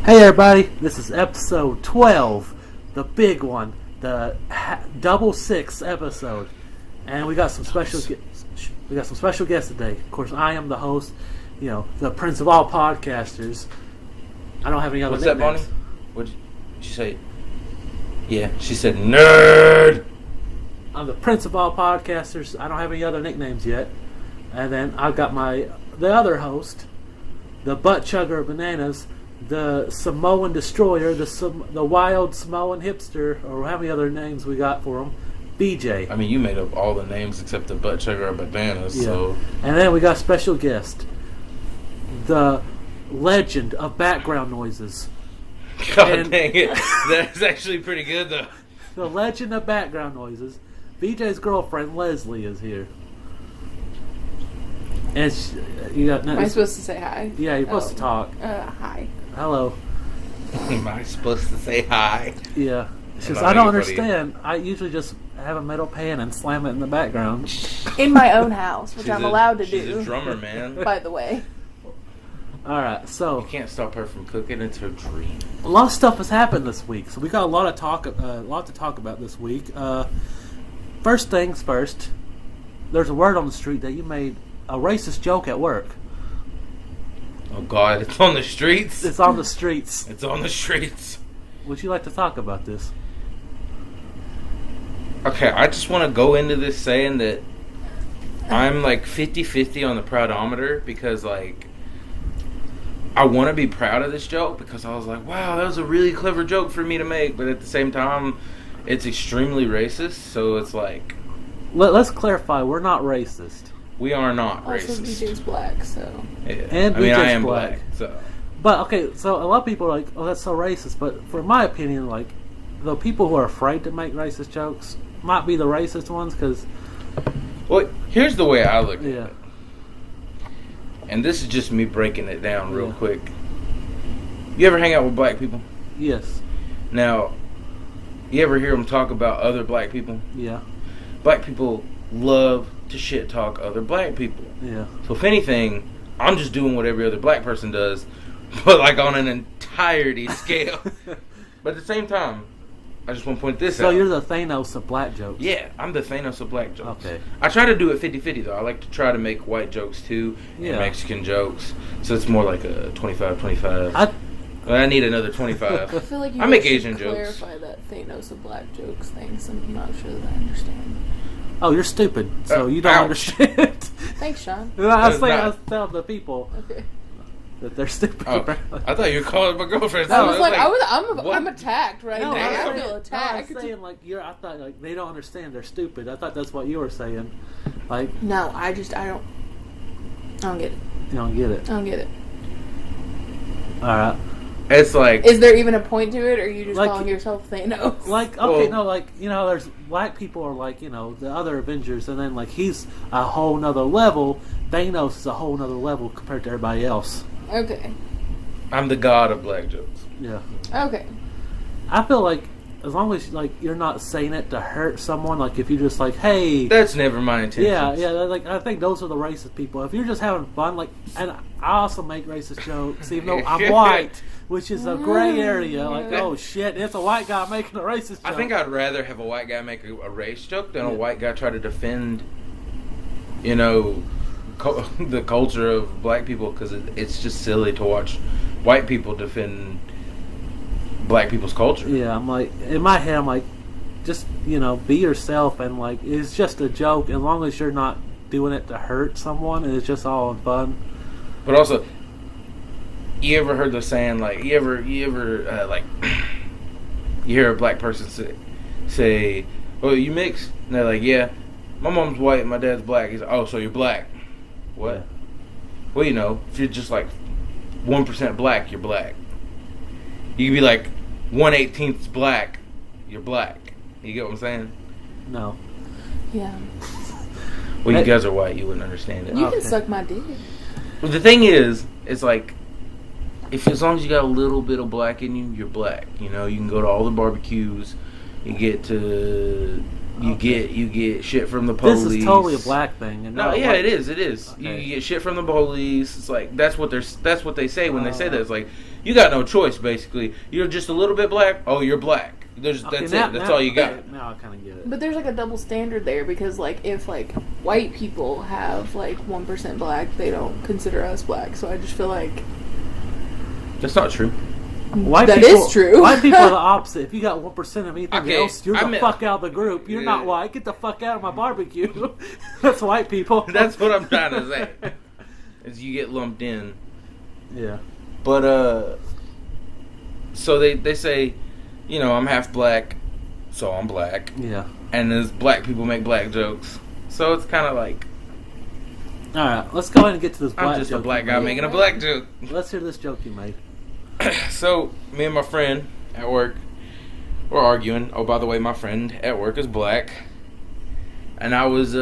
Hey everybody, this is episode 12, the big one, the double six episode, and we got some special guests today. Of course, I am the host, the prince of all podcasters. I don't have any other nicknames. What's that, Bonnie? What did she say? Yeah, she said nerd. I'm the prince of all podcasters. I don't have any other nicknames yet. And then I've got the other host, the butt chugger of bananas, the Samoan destroyer, the wild Samoan hipster, or how many other names we got for him, BJ. I mean, you made up all the names except the butt chugger of bananas. Yeah. So. And then we got a special guest, the legend of background noises. God dang it. That's actually pretty good, though. The legend of background noises. BJ's girlfriend, Leslie, is here. And Am I supposed to say hi? Yeah, you're supposed to talk. Hi. Hello. Am I supposed to say hi? Yeah. It's just, I don't understand. I usually just have a metal pan and slam it in the background. In my own house, which I'm allowed to do. She's a drummer, man. By the way. Alright, so... You can't stop her from cooking. It's her dream. A lot of stuff has happened this week, so we got a lot to talk about this week. First things first, there's a word on the street that you made a racist joke at work. Oh, God. It's on the streets? It's on the streets. It's on the streets. Would you like to talk about this? Okay, I just want to go into this saying that I'm like 50-50 on the proudometer because, like, I want to be proud of this joke because I was like, wow, that was a really clever joke for me to make. But at the same time, it's extremely racist. So it's like... Let's clarify, we're not racist. We are not also, racist. BJ's black, so... Yeah. And I mean, BJ's I am black. black, so... But, okay, so a lot of people are like, oh, that's so racist. But for my opinion, like, the people who are afraid to make racist jokes might be the racist ones, because... Well, here's the way I look at Yeah. it. And this is just me breaking it down real quick. You ever hang out with black people? Yes. Now, you ever hear them talk about other black people? Yeah. Black people love to shit talk other black people. Yeah. So if anything, I'm just doing what every other black person does, but like on an entirety scale. But at the same time, I just want to point this out. So you're the Thanos of black jokes. Yeah, I'm the Thanos of black jokes. Okay. I try to do it 50-50 though. I like to try to make white jokes too, and Mexican jokes. So it's more like a 25-25. I need another 25. I feel like I make Asian jokes. jokes. Clarify that Thanos of black jokes thing, so I'm not sure that I understand. Oh, you're stupid, so you don't ouch. understand. Thanks, Sean. I tell the people Okay. that they're stupid. Oh, I thought you were calling my girlfriend. I was like, I'm attacked right No, now. I feel I attacked. was saying, like, I thought, like, they don't understand, they're stupid. I thought that's what you were saying. Like, No, I don't get it. you don't get it. I don't get it. Alright. It's like... Is there even a point to it, or are you just Like- calling yourself Thanos? Like, okay, no, like, there's black people are like, the other Avengers, and then, like, he's a whole nother level. Thanos is a whole nother level compared to everybody else. Okay. I'm the god of black jokes. Yeah. Okay. I feel like, as long as, like, you're not saying it to hurt someone, like, if you just, like, hey... That's never my intention. Yeah, like, I think those are the racist people. If you're just having fun, like, and I also make racist jokes, even though I'm white, which is a gray area. Like, oh shit, it's a white guy making a racist joke. I think I'd rather have a white guy make a race joke than a white guy try to defend, the culture of black people, because it's just silly to watch white people defend black people's culture. Yeah, I'm like, in my head, I'm like, just, be yourself, and, like, it's just a joke, as long as you're not doing it to hurt someone, and it's just all in fun. But also, you ever heard the saying, like, you ever like, you hear a black person say, oh, you mixed? And they're like, yeah, my mom's white and my dad's black. He's like, oh, so you're black. What? Yeah. Well, if you're just, like, 1% black, you're black. You can be like 1/18 black, you're black. You get what I'm saying? No. Yeah. Well, you guys are white, you wouldn't understand it. You can suck my dick. Well, the thing is, it's like, as long as you got a little bit of black in you, you're black. You can go to all the barbecues. You get shit from the police. This is totally a black thing. And it is. It is. Okay. You get shit from the police. It's like that's what they say when they say that. It's like you got no choice. Basically, you're just a little bit black. Oh, you're black. That's it. That's all you got. Now I kind of get it. But there's like a double standard there because like if like white people have like 1% black, they don't consider us black. So I just feel like That's not true. That is true. White people are the opposite. If you got 1% of anything Okay, else, you're the fuck out of the group. You're not white. Get the fuck out of my barbecue. That's white people. That's what I'm trying to say. Is you get lumped in. Yeah. But so they say, you know, I'm half black, so I'm black. Yeah. And as black people make black jokes, so it's kind of like, all right, let's go ahead and get to this black joke. I'm just a black guy making a black joke. Let's hear this joke you made. So, me and my friend at work were arguing. Oh, by the way, my friend at work is black. And I was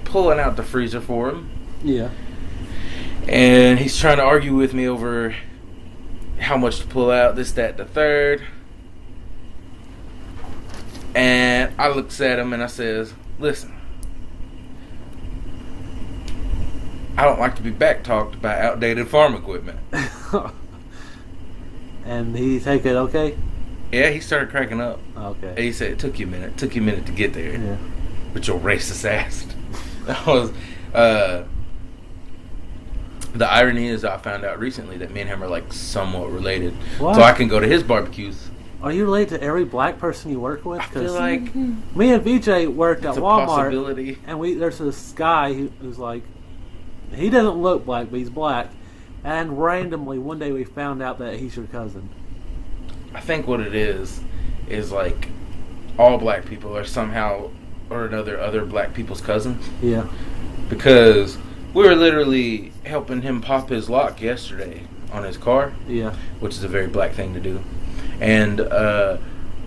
pulling out the freezer for him. Yeah. And he's trying to argue with me over how much to pull out, this, that, the third. And I looks at him and I says, listen, I don't like to be back-talked about outdated farm equipment. And he take it okay? Yeah, he started cracking up. Okay. And he said, it took you a minute. It took you a minute to get there. Yeah. With your racist ass. That was, the irony is I found out recently that me and him are like somewhat related. What? So I can go to his barbecues. Are you related to every black person you work with? I feel like me and VJ worked at it's a Walmart, possibility. and there's this guy who's like, he doesn't look black, but he's black. And randomly, one day we found out that he's your cousin. I think what it is like all black people are somehow or another other black people's cousins. Yeah. Because we were literally helping him pop his lock yesterday on his car. Yeah. Which is a very black thing to do. And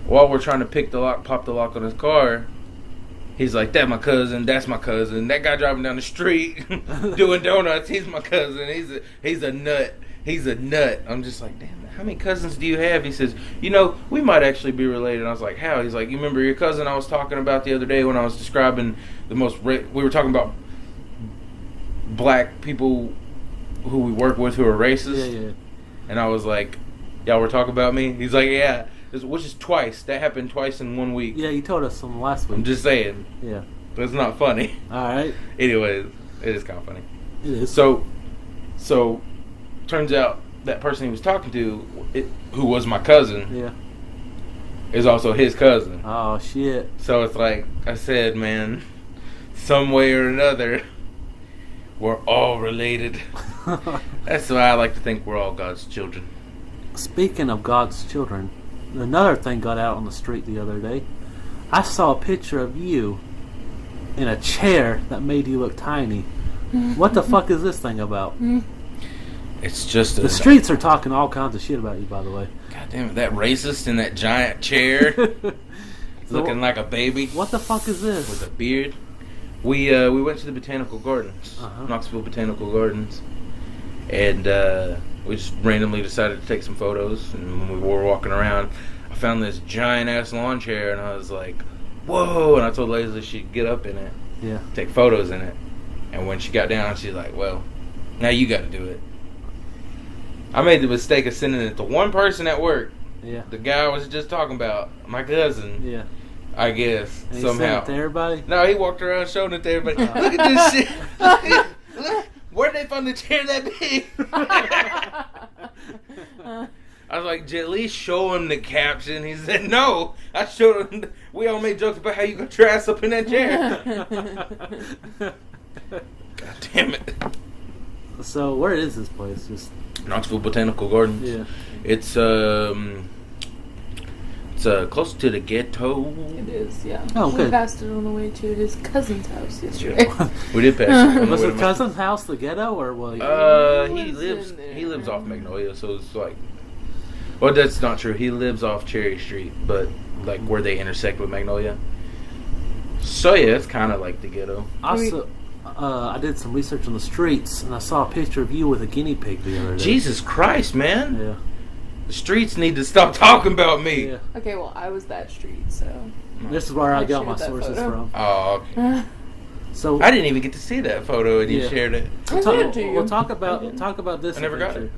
while we're trying to pop the lock on his car, he's like, that's my cousin. That guy driving down the street doing donuts, he's my cousin. He's a nut. He's a nut. I'm just like, damn, how many cousins do you have? He says, you know, we might actually be related. And I was like, how? He's like, you remember your cousin I was talking about the other day when I was describing we were talking about black people who we work with who are racist? Yeah. And I was like, y'all were talking about me? He's like, yeah. Which is twice. That happened twice in 1 week. Yeah, you told us some last week. I'm just saying. Yeah. But it's not funny. All right. Anyways, it is kind of funny. It is. So, turns out that person he was talking to, who was my cousin, yeah, is also his cousin. Oh, shit. So it's like I said, man, some way or another, we're all related. That's why I like to think we're all God's children. Speaking of God's children, another thing got out on the street the other day. I saw a picture of you in a chair that made you look tiny. What the fuck is this thing about? It's just the streets are talking all kinds of shit about you, by the way. God damn it, that racist in that giant chair, looking like a baby. What the fuck is this? With a beard. We went to the botanical gardens, Knoxville Botanical Gardens, and we just randomly decided to take some photos. And when we were walking around, I found this giant ass lawn chair, and I was like, "Whoa!" And I told Leslie she'd get up in it, take photos in it. And when she got down, she's like, "Well, now you got to do it." I made the mistake of sending it to one person at work. Yeah. The guy I was just talking about, my cousin. Yeah. I guess and somehow. He sent it to everybody? No, he walked around showing it to everybody. Look at this shit. Look, where'd they find the chair that big? I was like, at least show him the caption. He said, no. I showed him. We all made jokes about how you got your ass up in that chair. God damn it. So where is this place? Just Knoxville Botanical Gardens. Yeah. It's close to the ghetto. It is, yeah. Oh, okay. We passed it on the way to his cousin's house yesterday. We did pass it. Was his cousin's house the ghetto, or was he lives off Magnolia, so it's like, well, that's not true. He lives off Cherry Street, but like where they intersect with Magnolia. So yeah, it's kind of like the ghetto. Also, I did some research on the streets, and I saw a picture of you with a guinea pig the other day. Jesus Christ, man! Yeah. The streets need to stop talking about me. Yeah. Okay, well, I was that street, so... This is where I got my sources from. Oh, okay. So I didn't even get to see that photo, and you Yeah. shared it. I sent it to you. We'll talk about this. I never got adventure.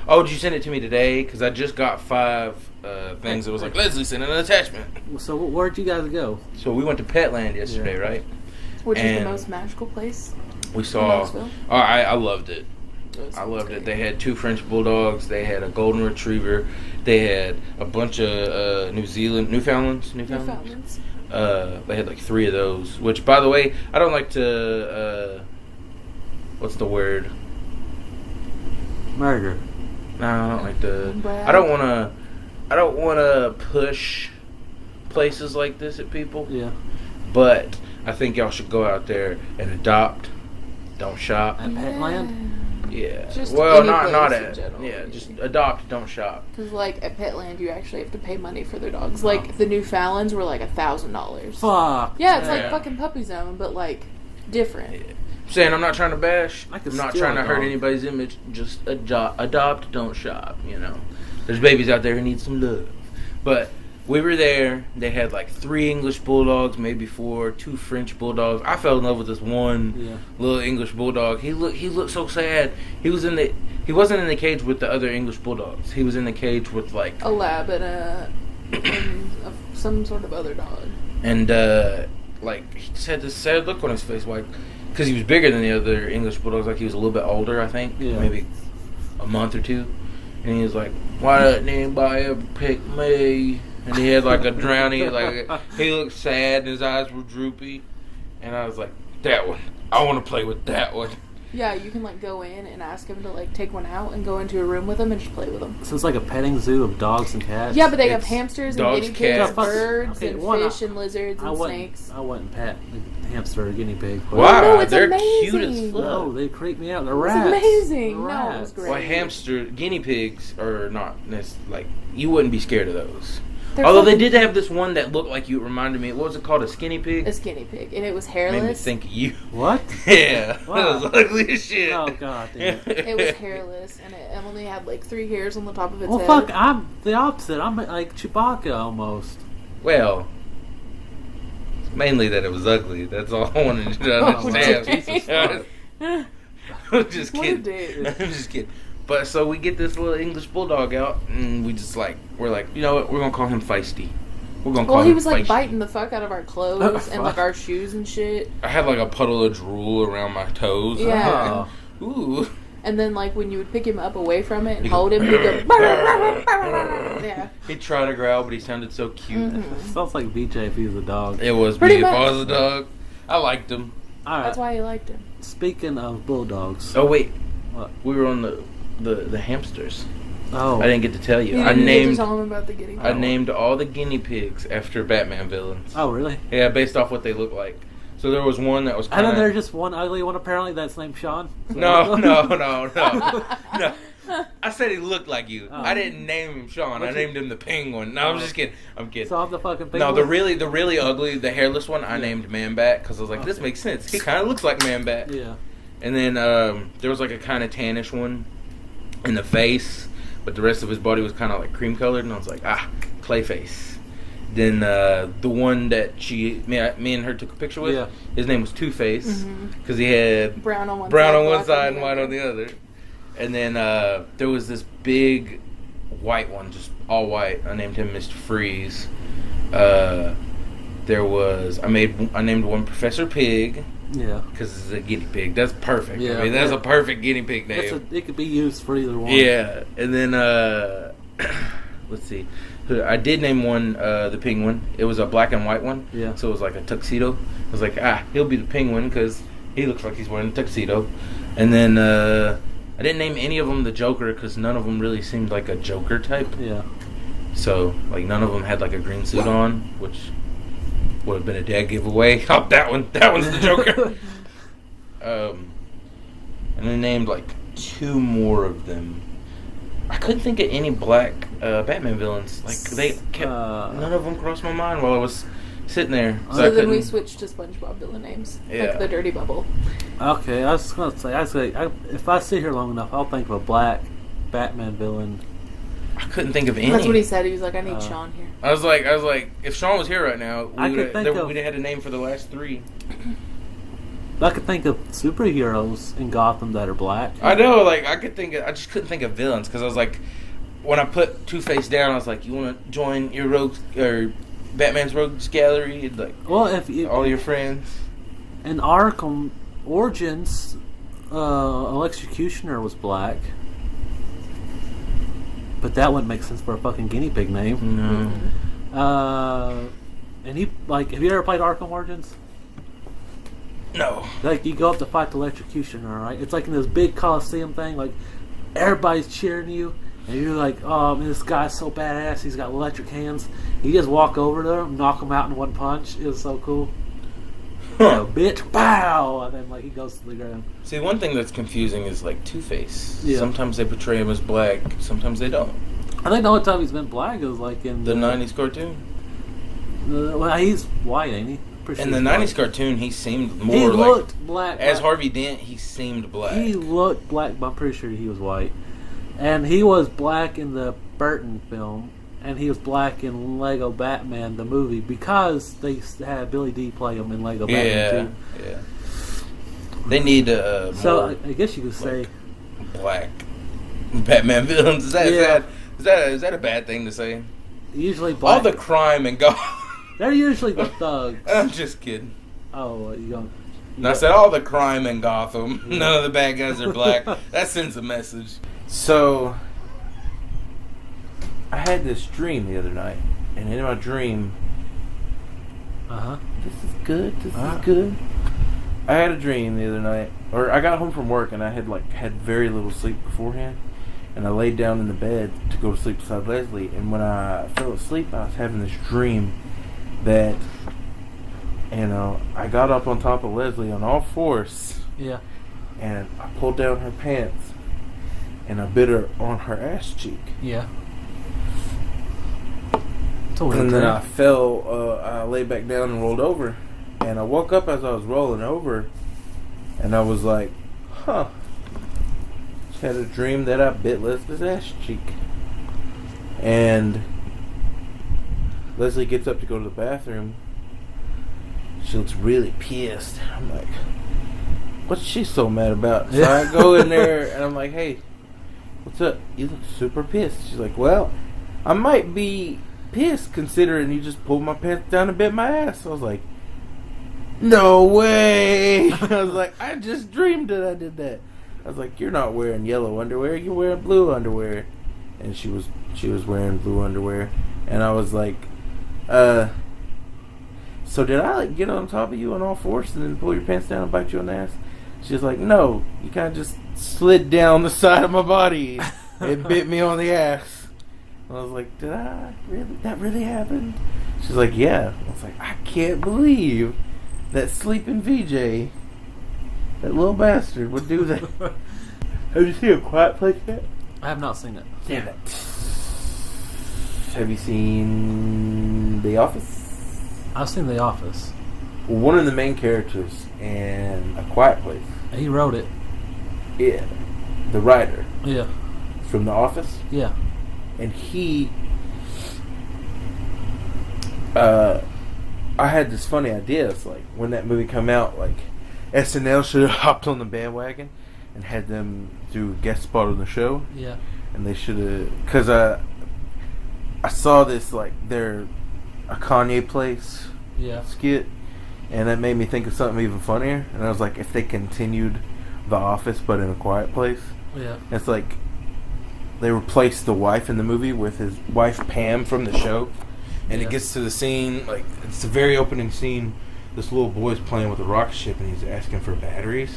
Oh, did you send it to me today? Because I just got 5 things. It was like, Leslie sent an attachment. So where'd you guys go? So we went to Petland yesterday, Yeah. right? Which is And the most magical place? We saw. Knoxville? Oh, I loved it. It I loved great. it. They had 2 French bulldogs. They had a golden retriever. They had a bunch of Newfoundlands. Newfoundlands. They had like 3 of those. Which, by the way, I don't like to. What's the word? Murder. No, I don't like to. Brag. I don't want to push places like this at people. Yeah. But I think y'all should go out there and adopt. Don't shop. At Petland? Yeah. Just well, any not place in at. general. Yeah, just adopt. Don't shop. Because, like, at Petland, you actually have to pay money for their dogs. Like, the Newfoundlands were, like, $1,000. Fuck. Yeah, it's like Yeah. fucking Puppy Zone, but, like, different. Yeah. I'm saying I'm not trying to bash. I could I'm not steal trying a to hurt dog. anybody's image. Just adopt. Don't shop. You know, there's babies out there who need some love. But we were there. They had like 3 English bulldogs, maybe 4, 2 French bulldogs. I fell in love with this one little English bulldog. He looked so sad. He wasn't in the cage with the other English bulldogs. He was in the cage with like A lab and some sort of other dog. and like he just had this sad look on his face, like because he was bigger than the other English bulldogs. Like he was a little bit older, I think, maybe a month or 2. And he was like, "Why doesn't anybody ever pick me?" And he had like a drowning, like he looked sad and his eyes were droopy. And I was like, "That one, I want to play with that one." Yeah, you can, like, go in and ask him to, like, take one out and go into a room with him and just play with them. So it's like a petting zoo of dogs and cats. Yeah, but they have It's hamsters and dogs, guinea pigs cats. and birds Okay, and one, fish and lizards and snakes. I wouldn't pet a hamster or guinea pig. But Wow, no, it's they're amazing. cute as fuck. No, they creep me out. They're It's rats. amazing. They're No, it was rats. great. Well, hamster, guinea pigs are not like you wouldn't be scared of those. They're Although they fucking- did have this one that looked like you. It reminded me. What was it called? A skinny pig. A skinny pig, and it was Made me hairless. think of you. What? Yeah, Wow. that was ugly as shit. Oh god damn. It was hairless, and it only had like 3 hairs on the top of its Well, head. fuck. I'm the opposite. I'm like Chewbacca almost. Well, mainly that it was ugly. That's all I wanted you to Oh, understand. Jesus I'm just What a kidding. dick. I'm just kidding. But so we get this little English bulldog out, and we're like, you know what? We're gonna call him Feisty. We're gonna call Well, him he was like Feisty. biting the fuck out of our clothes and like our shoes and shit. I had like a puddle of drool around my toes. Yeah. Ooh. And then like when you would pick him up away from it and You go, hold him, he'd go. Yeah. He tried to growl, but he sounded so cute. Mhm. Sounds like BJ if he was a dog. It was Pretty me. If I much. was a dog, I liked him. All right. That's why he liked him. Speaking of bulldogs. Oh wait, What? we were on the hamsters. Oh. I didn't get to tell you. You I didn't get to named tell him about the guinea I pig. named all the guinea pigs after Batman villains. Oh really? Yeah, based off what they look like. So there was one that was And kind then of there's just one ugly one apparently that's named Sean. no. I said he looked like you. Oh. I didn't name him Sean. I What'd named him the Penguin. No, I'm just kidding. I'm kidding. So I'm the fucking No, penguin? the really ugly, the hairless one, I named Man Bat because I was like, this Okay. makes sense. He kind of looks like Man Bat. Yeah. And then there was like a kind of tannish one in the face, but the rest of his body was kind of like cream colored, and I was like, Clayface. Then the one that me and her took a picture with, Yeah. his name was Two Face Mhm. because he had Brown on one brown side, on one black side and the white other. on the other. And then there was this big white one, just all white. I named him Mr. Freeze. There was I named one Professor Pig Yeah. because it's a guinea pig. That's perfect. Yeah. I mean, that's a perfect guinea pig name. It could be used for either one. Yeah, and then let's see. I did name one the penguin. It was a black and white one. Yeah. So it was like a tuxedo. I was like, he'll be the penguin because he looks like he's wearing a tuxedo. And then I didn't name any of them the Joker because none of them really seemed like a Joker type. Yeah. So like none of them had like a green suit on, which would have been a dead giveaway. Oh, that one's the Joker. And I named like 2 more of them. I couldn't think of any black Batman villains. Like they kept none of them crossed my mind while I was sitting there. So I then we couldn't- switched to SpongeBob villain names, Yeah. like the Dirty Bubble. Okay, I was gonna say, if I sit here long enough, I'll think of a black Batman villain. I couldn't think of any. That's what he said. He was like, "I need Uh, Sean here." I was like, if Sean was here right now, I could think of- we'd have had a name for the last 3. I could think of superheroes in Gotham that are black. I know, like I just couldn't think of villains because I was like, when I put Two-Face down, I was like, you want to join your rogues or Batman's Rogues Gallery? Like, well, if you, all your friends. In Arkham Origins, Electrocutioner was black, but that wouldn't make sense for a fucking guinea pig name. No. And he have you ever played Arkham Origins? No. Like, you go up to fight the Electrocutioner, right? It's like in this big Coliseum thing, like, everybody's cheering you, and you're like, oh, man, this guy's so badass, he's got electric hands. You just walk over to him, knock him out in one punch. It was so cool. Huh. Bitch, pow! And then, like, he goes to the ground. See, one thing that's confusing is, like, Two-Face. Yeah. Sometimes they portray him as black, sometimes they don't. I think the only time he's been black is, like, in The 90s cartoon? well, he's white, ain't he? Pretty In sure the he's 90s white. cartoon, he seemed more He like... looked black. As Harvey Dent, he seemed black. He looked black, but I'm pretty sure he was white. And he was black in the Burton film, and he was black in Lego Batman, the movie, because they had Billy D play him in Lego Batman too. Yeah. They need So more, I guess you could say black Batman villains. Is that, Yeah. is that a bad thing to say? usually black. All the crime and God. They're usually the thugs. I'm just kidding. Oh, you don't. And I said all the crime in Gotham. None of the bad guys are black. That sends a message. So, I had this dream the other night, and in my dream, this is good. This is good. I had a dream the other night, or I got home from work and I had very little sleep beforehand, and I laid down in the bed to go to sleep beside Leslie. And when I fell asleep, I was having this dream that, I got up on top of Leslie on all fours, Yeah. and I pulled down her pants, and I bit her on her ass cheek. Yeah. It's a weird And then dream. I fell, I laid back down and rolled over. And I woke up as I was rolling over. And I was like, huh. Just had a dream that I bit Leslie's ass cheek. And Leslie gets up to go to the bathroom. She looks really pissed. I'm like, what's she so mad about? So I go in there and I'm like, hey, what's up? You look super pissed. She's like, well, I might be pissed considering you just pulled my pants down and bit my ass. I was like, no way. I was like, I just dreamed that I did that. I was like, you're not wearing yellow underwear, you're wearing blue underwear. And she was wearing blue underwear. And I was like, so did I get on top of you on all fours and then pull your pants down and bite you on the ass? She's like, no, you kind of just slid down the side of my body and bit me on the ass. I was like, did I really? That really happened? She's like, yeah. I was like, I can't believe that sleeping VJ, that little bastard, would do that. Have you seen A Quiet Place yet? I have not seen it. Damn it. Have you seen The Office? I've seen The Office. One of the main characters in A Quiet Place. He wrote it. Yeah. The writer. Yeah. From The Office. Yeah. And he... I had this funny idea. It's like, when that movie come out, like, SNL should have hopped on the bandwagon and had them do a guest spot on the show. Yeah. And they should have... Because I saw this, like, a Kanye Place Yeah. skit, and that made me think of something even funnier. And I was like, if they continued The Office but in A Quiet Place, Yeah. it's like they replaced the wife in the movie with his wife Pam from the show. And Yeah. it gets to the scene, like, it's the very opening scene. This little boy's playing with a rocket ship and he's asking for batteries.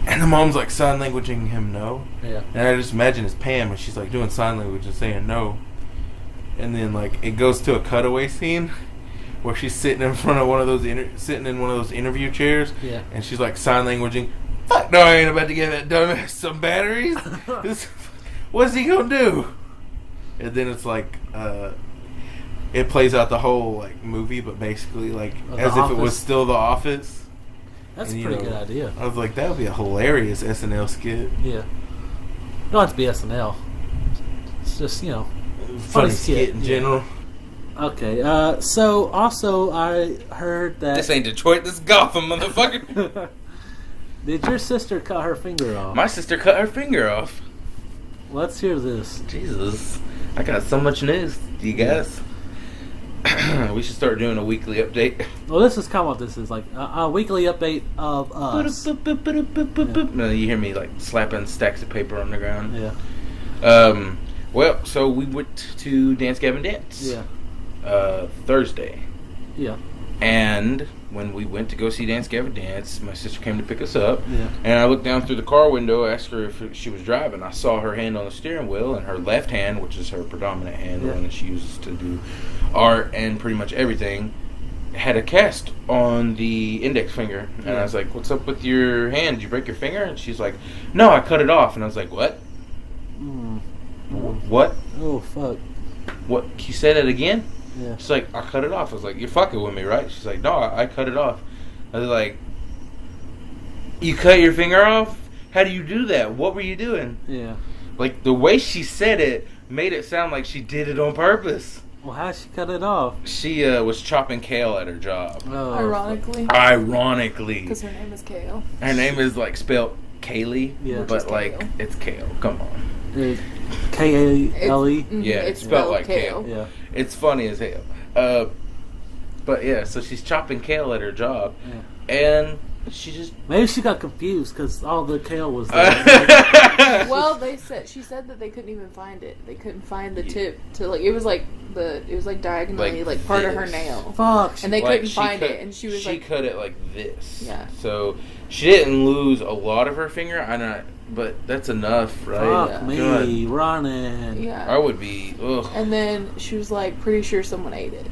And the mom's like sign languaging him no. Yeah. And I just imagine it's Pam and she's like doing sign language and saying no. And then like it goes to a cutaway scene where she's sitting in front of one of those sitting in one of those interview chairs. Yeah. And she's like sign languaging, fuck no, I ain't about to give that dumbass some batteries. What's he gonna do? And then it's like it plays out the whole like movie, but basically like as if it was still The Office. That's And, a pretty good idea. I was like, that would be a hilarious SNL skit. Yeah. Don't have to be SNL. It's just, Funny skit in Yeah. general. Okay. So also I heard that. This ain't Detroit. This is Gotham, motherfucker. Did your sister cut her finger off? My sister cut her finger off. Let's hear this. Jesus, I got so much news. Do you guys? We should start doing a weekly update. Well, this is kind of what this is like a weekly update of us. No, you hear me like slapping stacks of paper on the ground. Yeah. Well, so we went to Dance Gavin Dance. Yeah. Thursday. Yeah. And when we went to go see Dance Gavin Dance, my sister came to pick us up. Yeah. And I looked down through the car window, asked her if she was driving. I saw her hand on the steering wheel, and her left hand, which is her predominant hand, the Yeah. one that she uses to do art and pretty much everything, had a cast on the index finger. And Yeah. I was like, "What's up with your hand? Did you break your finger?" And she's like, "No, I cut it off." And I was like, "What? What? Oh fuck. What? Can you say that again?" Yeah. She's like, "I cut it off." I was like, "You're fucking with me, right?" She's like, "No, I cut it off." I was like, "You cut your finger off? How do you do that? What were you doing?" Yeah. Like, the way she said it made it sound like she did it on purpose. Well, how'd she cut it off? She was chopping kale at her job. Oh, Ironically. Ironically. Because her name is Kale. Her name is, like, spelled Kaylee. Yeah. But, Just like, Kale. it's kale. Come on. K-A-L-E. Yeah, it's spelled like kale. Yeah. It's funny as hell. But, yeah, so she's chopping kale at her job. Yeah. And she just... Maybe she got confused because all the kale was there. Well, she said that they couldn't even find it. They couldn't find the tip to like it was like diagonally like part of her this. nail. Fuck. And they Like, couldn't find it, and she was like, cut it like this. Yeah. So she didn't lose a lot of her finger. But that's enough, right? Fuck Yeah. me, running. yeah. I would be. Ugh. And then she was like, pretty sure someone ate it.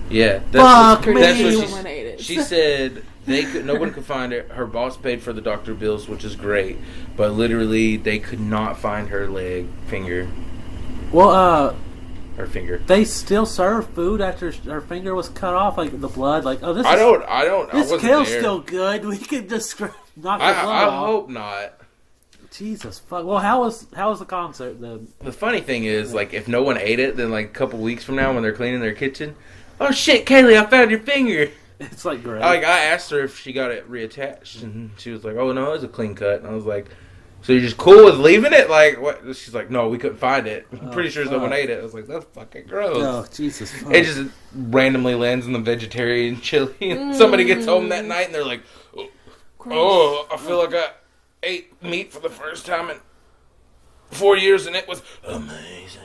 Yeah. Fuck Pretty That's sure what someone ate it. she said. No one could find it. Her boss paid for the doctor bills, which is great. But literally, they could not find her finger. Well, Her finger. they still serve food after her finger was cut off, like the blood. Like, oh, this I is, This this kale's still good. We can just knock the blood I off. hope not. Jesus fuck. Well, how was the concert then? The funny thing is, like, if no one ate it, then like a couple weeks from now, when they're cleaning their kitchen, oh shit, Kaylee, I found your finger. It's like great. Like, I asked her if she got it reattached, and she was like, "Oh no, it's a clean cut." And I was like, "So you're just cool with leaving it?" Like, what? She's like, "No, we couldn't find it. I'm pretty sure someone ate it." I was like, "That's fucking gross." Oh Jesus. Fuck. It just randomly lands in the vegetarian chili, and somebody gets home that night, and they're like, "Oh, I feel like I ate meat for the first time in 4 years, and it was amazing."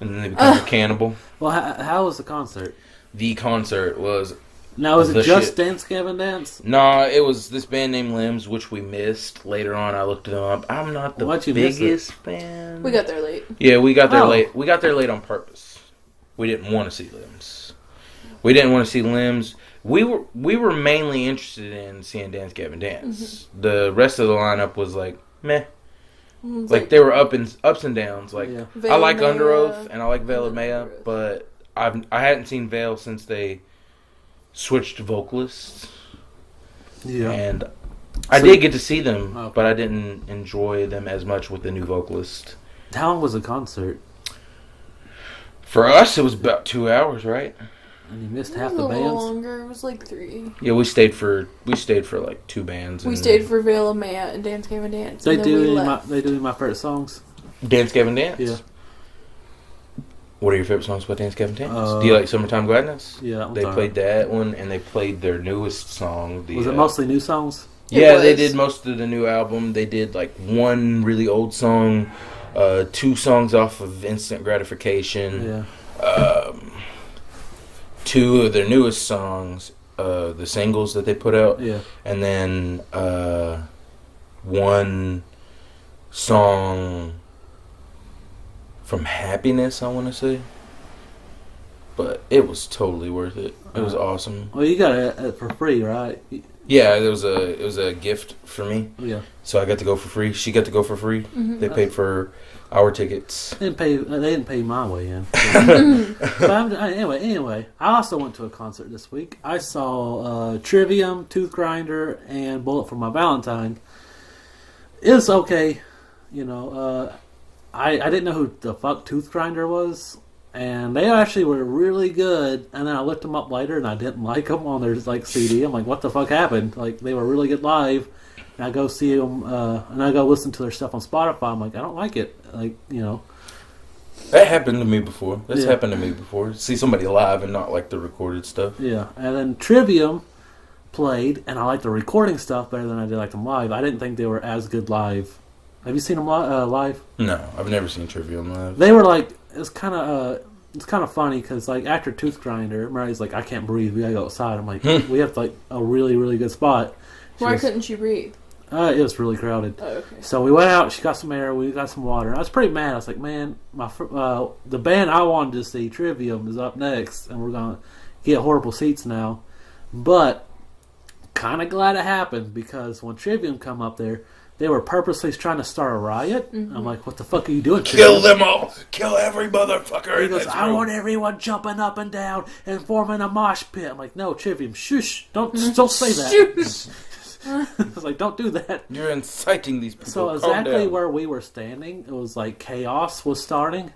And then they become a cannibal. Well, how was the concert? The concert was... Now, was The it just shit. Dance Gavin Dance? Nah, it was this band named Limbs, which we missed. Later on, I looked them up. I'm not the Why'd you miss biggest fan. We got there late. Yeah, we got there Oh. late. We got there late on purpose. We didn't want to see Limbs. We didn't want to see Limbs. We were mainly interested in seeing Dance Gavin Dance. Mm-hmm. The rest of the lineup was like meh. It's Like they were ups and downs. Like Yeah. I like Veil Under Maya Oath and I like Veil of and Maya, Under Oath. but I hadn't seen Veil since they switched vocalists. Yeah. And I So- did get to see them, Okay. but I didn't enjoy them as much with the new vocalist. How long was the concert? For us, it was about 2 hours, right? And you missed It half was the a little bands? longer. It was like 3. Yeah, we stayed for like 2 bands. We and stayed for Veil of Maya and Dance Gavin Dance. They and then we do left. my favorite songs. Dance Gavin Dance. Yeah. What are your favorite songs about Dance Gavin Dance? Uh, Do you like Summertime Gladness? Yeah, that one's They alright. played that one, and they played their newest song. Was it mostly new songs? Yeah, It they was. did most of the new album. They did like one really old song, 2 songs off of Instant Gratification, Yeah. 2 of their newest songs, the singles that they put out, Yeah. and then 1 song from Happiness, I want to say. But it was totally worth it. It was awesome. Well, you got it for free, right? Yeah, it was a gift for me. Yeah. So I got to go for free. She got to go for free. Mm-hmm. They paid for our tickets. They didn't pay my way in. But anyway, I also went to a concert this week. I saw Trivium, Tooth Grinder, and Bullet for My Valentine. It was okay. You know, I didn't know who the fuck Tooth Grinder was. and they actually were really good. And then I looked them up later, and I didn't like them on their like CD. I'm like, what the fuck happened? Like they were really good live. And I go see them, and I go listen to their stuff on Spotify. I'm like, I don't like it. Like, you know. That happened to me before. That's Yeah. happened to me before. See somebody live and not like the recorded stuff. Yeah. And then Trivium played, and I liked the recording stuff better than I did like them live. I didn't think they were as good live. Have you seen them live? No, I've never seen Trivium live. They were like, it's kind of funny because like after Tooth Grinder, Mary's like, I can't breathe. We gotta go outside. I'm like, we have like a really really good spot. Why couldn't she breathe? It was really crowded. Oh, okay. So we went out. She got some air. We got some water. I was pretty mad. I was like, man, the band I wanted to see, Trivium, is up next, and we're gonna get horrible seats now. But kind of glad it happened because when Trivium come up there, they were purposely trying to start a riot. Mm-hmm. I'm like, what the fuck are you doing? Kill them all! Kill every motherfucker! He goes, I want everyone jumping up and down and forming a mosh pit. I'm like, no, Trivium, shush, don't say that. Shush. I was like, don't do that. You're inciting these people. So Calm exactly down. where we were standing, it was like chaos was starting.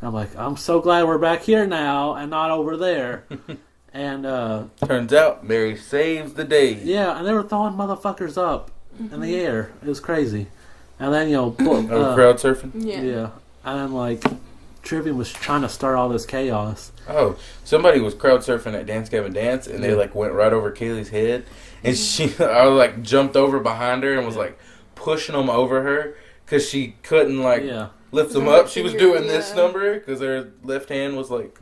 I'm like, I'm so glad we're back here now and not over there. And Turns out Mary saves the day. yeah, and they were throwing motherfuckers up in the air. It was crazy. And then Crowd surfing. yeah, and then like Trivium was trying to start all this chaos. Oh, somebody was crowd surfing at Dance Gavin Dance, and they like went right over Kaylee's head, and I like jumped over behind her and was like pushing them over her because she couldn't like lift them up. She was doing this number because her left hand was like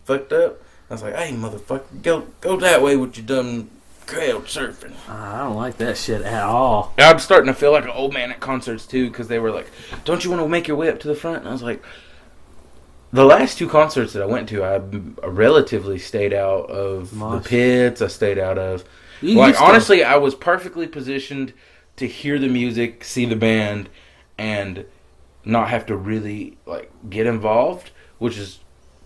fucked up. I was like, "Hey, motherfucker, go that way with your dumb crowd surfing." I don't like that shit at all. I'm starting to feel like an old man at concerts too because they were like, "Don't you want to make your way up to the front?" And I was like. The last two concerts that I went to, I relatively stayed out of the pits. I stayed out of... honestly, I was perfectly positioned to hear the music, see the band, and not have to really like get involved, which is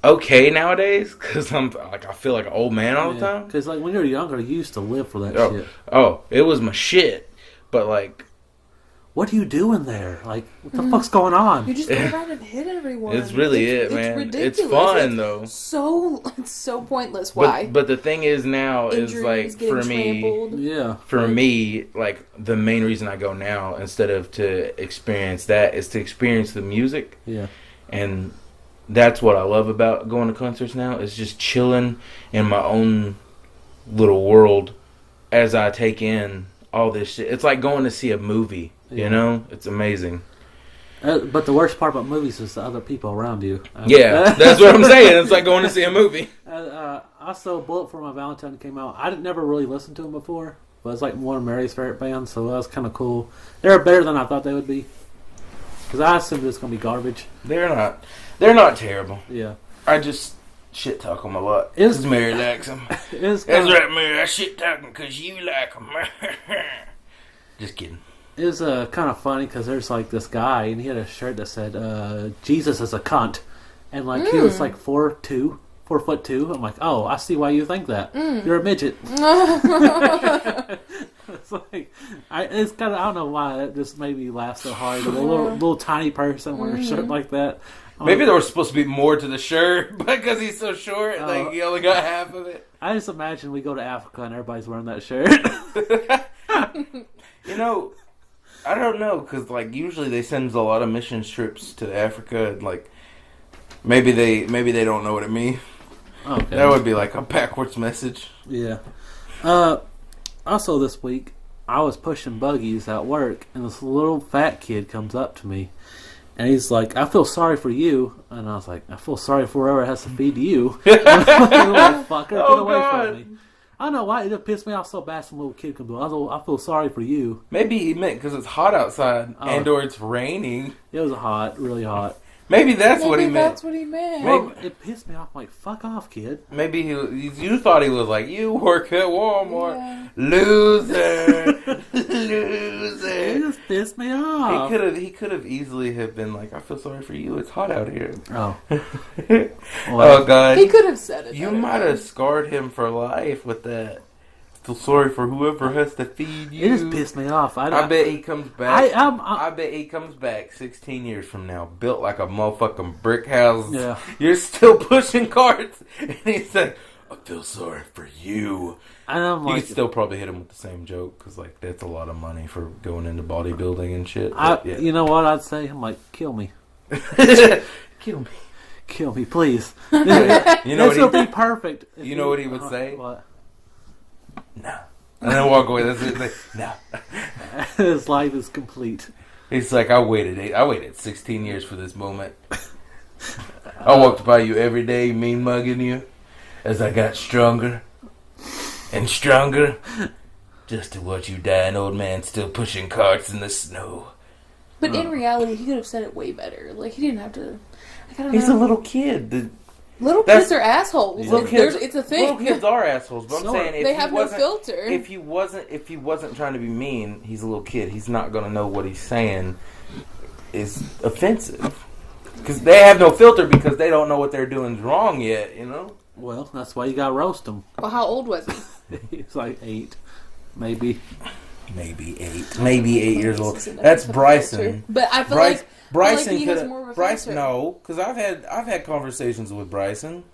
okay nowadays, because I feel like an old man all the time. Because like when you were younger, you used to live for that shit. Oh, it was my shit. But like... What are you doing there? Like, what the fuck's going on? You just go around and hit everyone. It's really man. It's ridiculous. It's fun, though. It's so pointless. Why? But the thing is now Injuries, is like for me, for me, like the main reason I go now instead of to experience that is to experience the music. Yeah. And that's what I love about going to concerts now is just chilling in my own little world as I take in all this shit. It's like going to see a movie. You know, it's amazing. But the worst part about movies is the other people around you. That's what I'm saying. It's like going to see a movie. Also, Bullet for My Valentine came out. I never really listened to them before, but it's like one of Mary's favorite bands, so that was kind of cool. They're better than I thought they would be. Because I assumed it was going to be garbage. They're not terrible. Yeah. I just shit talk them a lot. Because Mary likes them. That's right, Mary. I shit talk them because you like them. Just kidding. It was kind of funny because there's like this guy and he had a shirt that said Jesus is a cunt, and like he was like 4'2". I'm like, oh, I see why you think that. You're a midget. It's like it's kind of I don't know why that just made me laugh so hard. A little tiny person wearing a shirt like that. Maybe there was supposed to be more to the shirt, but because he's so short, like he only got half of it. I just imagine we go to Africa and everybody's wearing that shirt. You know. I don't know, because like usually they send a lot of mission trips to Africa, and like maybe they don't know what it means. Okay. That would be like a backwards message. Yeah. Also this week, I was pushing buggies at work, and this little fat kid comes up to me, and he's like, "I feel sorry for you," and I was like, "I feel sorry for whoever has to feed you." Little fucker, get away from me. I don't know why it just pissed me off so bad. Some little kid comes up. I feel sorry for you. Maybe he meant because it's hot outside and/or it's raining. It was hot, really hot. Maybe that's what he meant. That's what he meant. Well, it pissed me off. I'm like, fuck off, kid. Maybe you thought he was like, you work at Walmart, loser, loser. It just pissed me off. He could have easily have been like, I feel sorry for you. It's hot out here. Oh, oh God. He could have said it. You might have scarred him for life with that. feel sorry for whoever has to feed you. It just pissed me off. I bet he comes back. I I bet he comes back 16 years from now, built like a motherfucking brick house. Yeah. You're still pushing carts, and he's like, "I feel sorry for you." And I'm You like, could still probably hit him with the same joke because, like, that's a lot of money for going into bodybuilding and shit. Yeah. you know what I'd say? I'm like, kill me, Kill me. please. You know This what would be perfect. if You know what he would say? What? No. And then walk away. That's it. Like, no. His life is complete. He's like, I waited 16 years for this moment. I walked by you every day, mean mugging you, as I got stronger and stronger, just to watch you die, an old man still pushing carts in the snow. But in reality, he could have said it way better. Like, he didn't have to. Like, I don't He's know. a little kid. Little kids are assholes. Little Like, kids, it's a thing. Little kids are assholes. But I'm So saying if they he have no wasn't, filter. if he wasn't trying to be mean, he's a little kid. He's not gonna know what he's saying is offensive because they have no filter because they don't know what they're doing is wrong yet. You know. Well, that's why you got to roast him. Well, how old was he? He's like 8, maybe. Maybe 8 years old. This is That's enough Bryson. filter. But I feel Bryce, like Bryson he could has more of a Bryson filter. no, because I've had conversations with Bryson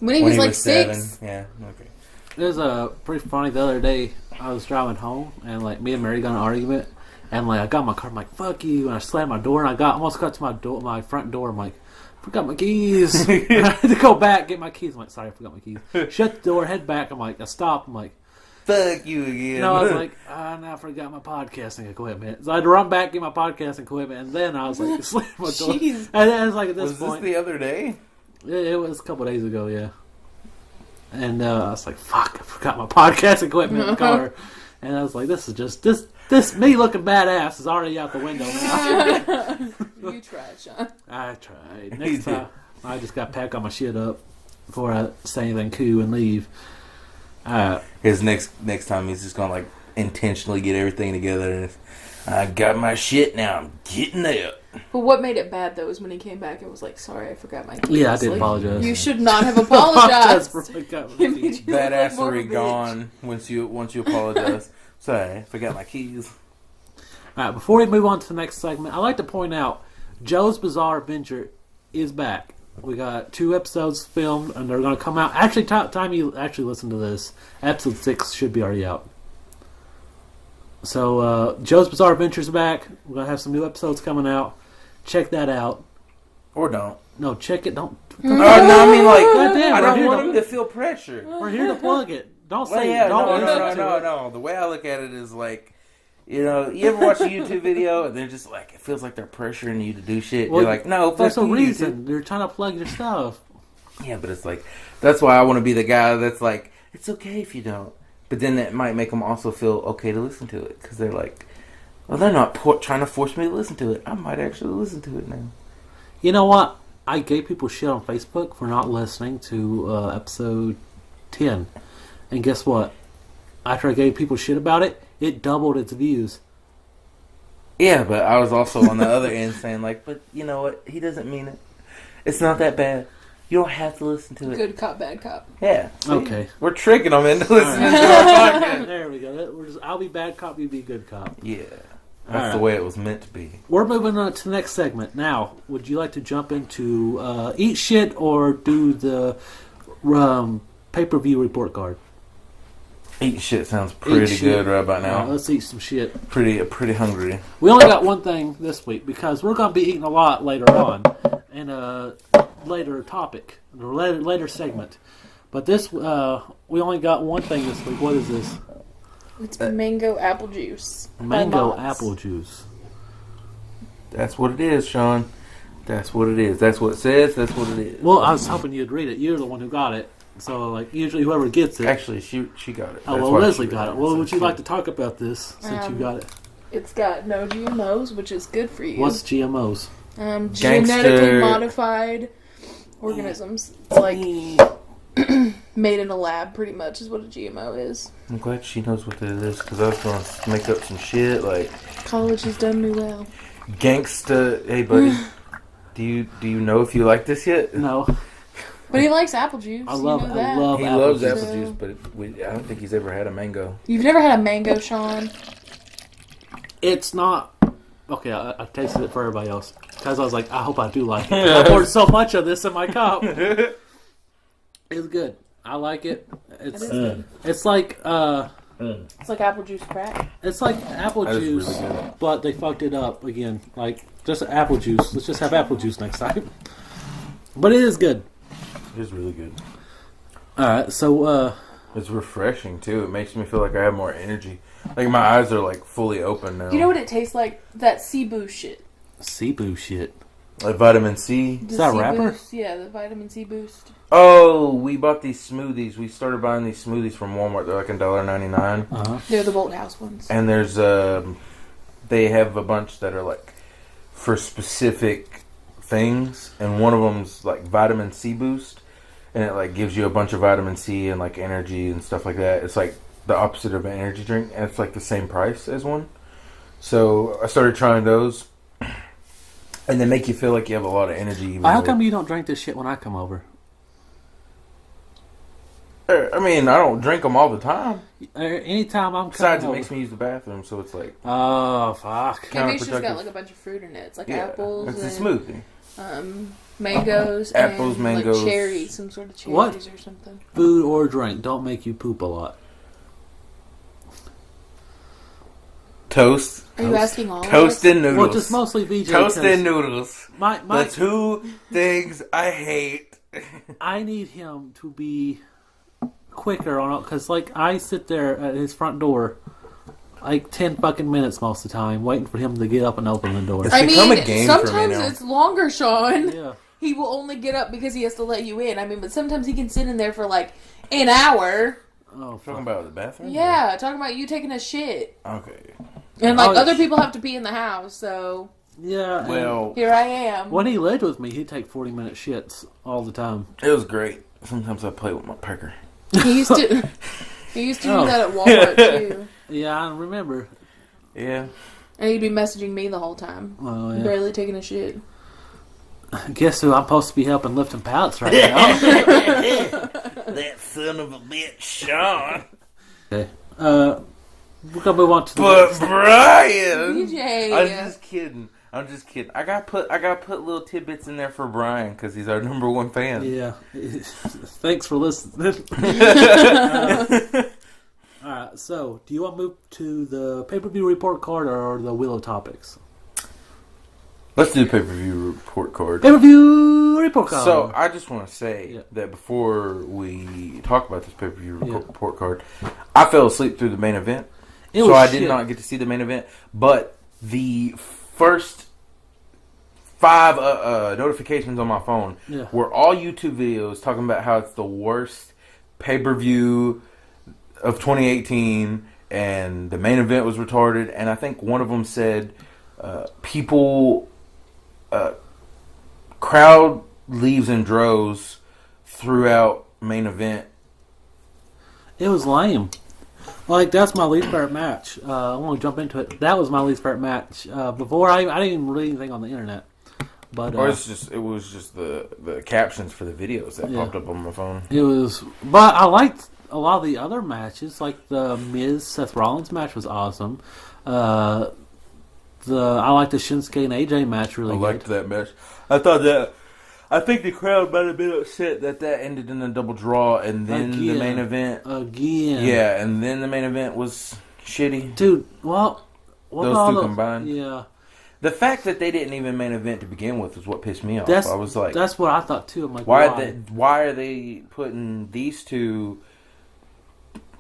when he was like 6. 7. Yeah, okay. It was pretty funny. The other day, I was driving home, and like me and Mary got in an argument, and like I got in my car, I'm like, "Fuck you!" And I slammed my door, and I almost got to my front door. I'm like, "Forgot my keys." I had to go back get my keys. I'm like, "Sorry, I forgot my keys." Shut the door, head back. I'm like, I stopped. I'm like, Fuck you again. I was like, now I forgot my podcasting equipment. So I had to run back, get my podcasting equipment, and then I was like, slam my door. Jeez. And then it's like at this was point, this the other day? it was a couple days ago, yeah. And I was like, fuck, I forgot my podcast equipment in the car. And I was like, this is just, this me looking badass is already out the window now. You tried, Sean. I tried. Next time, I just got to pack all my shit up before I say anything cool and leave. His next time he's just gonna like intentionally get everything together and I got my shit now. I'm getting up. But what made it bad though is when he came back and was like, "Sorry, I forgot my keys." Yeah, I did Like, apologize. You should not have apologized. Badassery gone once you apologize. Sorry, I forgot my keys. Alright, before we move on to the next segment, I'd like to point out Joe's Bizarre Adventure is back. We got 2 episodes filmed, and they're going to come out. Actually, time you actually listen to this, episode 6 should be already out. So, Joe's Bizarre Adventure is back. We're going to have some new episodes coming out. Check that out. Or don't. No, check it. Don't. No, I mean like Goddamn, I we're don't here want to- him to feel pressure. We're here to plug it. Don't Well, say. yeah, don't listen to it. no. The way I look at it is like, you know, you ever watch a YouTube video and they're just like, it feels like they're pressuring you to do shit. Well, You're like, no, There's fuck a you, reason. YouTube. They're trying to plug your stuff. Yeah, but it's like, that's why I want to be the guy that's like, it's okay if you don't. But then that might make them also feel okay to listen to it. Because they're like, well, they're not trying to force me to listen to it. I might actually listen to it now. You know what? I gave people shit on Facebook for not listening to episode 10. And guess what? After I gave people shit about it, it doubled its views. Yeah, but I was also on the other end saying like, but you know what? He doesn't mean it. It's not that bad. You don't have to listen to it. Good cop, bad cop. Yeah. See? Okay. We're tricking them into listening to our podcast. There we go. I'll be bad cop, you be good cop. Yeah. That's All right. the way it was meant to be. We're moving on to the next segment. Now, would you like to jump into eat shit or do the pay-per-view report card? Eat shit sounds pretty Eat shit. good right about All right, now. let's eat some shit. Pretty hungry. We only got one thing this week because we're going to be eating a lot later on in a later topic, a later segment. But this, we only got one thing this week. What is this? It's mango apple juice. Mango by Mott's. apple juice. That's what it is, Sean. That's what it is. That's what it says. That's what it is. Well, I was hoping you'd read it. You're the one who got it. So, like, usually whoever gets it. Actually, she got it. Oh, That's well, why Leslie she got read it. Well, So would you she- like to talk about this since you got it? It's got no GMOs, which is good for you. What's GMOs? Genetically Gangster. modified organisms. It's like made in a lab, pretty much, is what a GMO is. I'm glad she knows what that is because I was going to make up some shit like College has done me well. gangsta. Hey, buddy, do you know if you like this yet? No. But he likes apple juice. I love you know that. I love He apple loves juice. apple juice, but I don't think he's ever had a mango. You've never had a mango, Sean? It's not okay. I tasted it for everybody else because I was like, I hope I do like it. I poured so much of this in my cup. It's good. I like it. It's it's like It's like apple juice crack. it's like apple That is juice, really good. but they fucked it up again. Like just apple juice. Let's just have apple juice next time. But it is good. It is really good. All right, so It's refreshing too. It makes me feel like I have more energy. Like my eyes are like fully open now. You know what it tastes like? That Cebu shit. Cebu shit. Like vitamin C. The Is that a C rapper? Boost, yeah, the vitamin C boost. Oh, we bought these smoothies. We started buying these smoothies from Walmart. They're like $1.99. Uh-huh. They're the Bolt House ones. And there's they have a bunch that are like for specific things, and one of them's like vitamin C boost, and it like gives you a bunch of vitamin C and like energy and stuff like that. It's like the opposite of an energy drink, and it's like the same price as one. So I started trying those, and they make you feel like you have a lot of energy. Even How though- come you don't drink this shit when I come over? I mean, I don't drink them all the time. Anytime I'm coming Besides, it over. makes me use the bathroom, so it's like Oh fuck! Maybe it's just got counterproductive. like a bunch of fruit in it. It's like Yeah, apples it's a and smoothie. Mangoes, Apples, and mangoes. like cherries, some sort of cherries What? or something. Food or drink don't make you poop a lot. Toast. Are you asking all Toast of us? and noodles. Well, just mostly VJ. Toast 'cause and noodles. My, The two things I hate. I need him to be quicker on it because, like, I sit there at his front door like 10 fucking minutes most of the time, waiting for him to get up and open the door. It's I become mean, a game for me sometimes now. it's longer, Sean. Yeah. He will only get up because he has to let you in. I mean, but sometimes he can sit in there for like an hour. Oh, Talking fuck. about the bathroom? Yeah, talking about you taking a shit. Okay. And like Oh, other people have to pee in the house, so Yeah. and Well, here I am. when he lived with me, he'd take 40-minute shits all the time. it was great. Sometimes I play with my pecker. He used to he used to Oh. do that at Walmart too. Yeah, I remember. Yeah. And he'd be messaging me the whole time. Oh, yeah. Barely taking a shit. Guess who I'm supposed to be helping lifting pallets right now? That son of a bitch, Sean. Okay. We're gonna move on to the But next. Brian. DJ. I'm just kidding. I got put little tidbits in there for Brian because he's our number one fan. Yeah. Thanks for listening. Alright, so do you want to move to the pay-per-view report card or the Wheel of Topics? Let's do the pay-per-view report card. Pay-per-view report card. So I just want to say Yeah. that before we talk about this pay-per-view report card, I fell asleep through the main event, It so was I did shit. not get to see the main event. But the first 5 notifications on my phone Yeah. were all YouTube videos talking about how it's the worst pay-per-view of 2018, and the main event was retarded. And I think one of them said crowd leaves in droves throughout main event. It was lame. Like, that's my least favorite match. I want to jump into it. That was my least favorite match. Before, I didn't even read anything on the internet. But Or it was just the captions for the videos that Yeah. popped up on my phone. it was... But I liked a lot of the other matches. Like, the Miz-Seth Rollins match was awesome. I liked the Shinsuke and AJ match really I good. liked that match. I think the crowd might have been upset that ended in a double draw, and then the Again. main event. Again. Yeah, and then the main event was shitty. Dude, well... what Those about two the- combined? Yeah. The fact that they didn't even main event to begin with is what pissed me off. That's, I was like, that's what I thought too. I'm like, why are they putting these two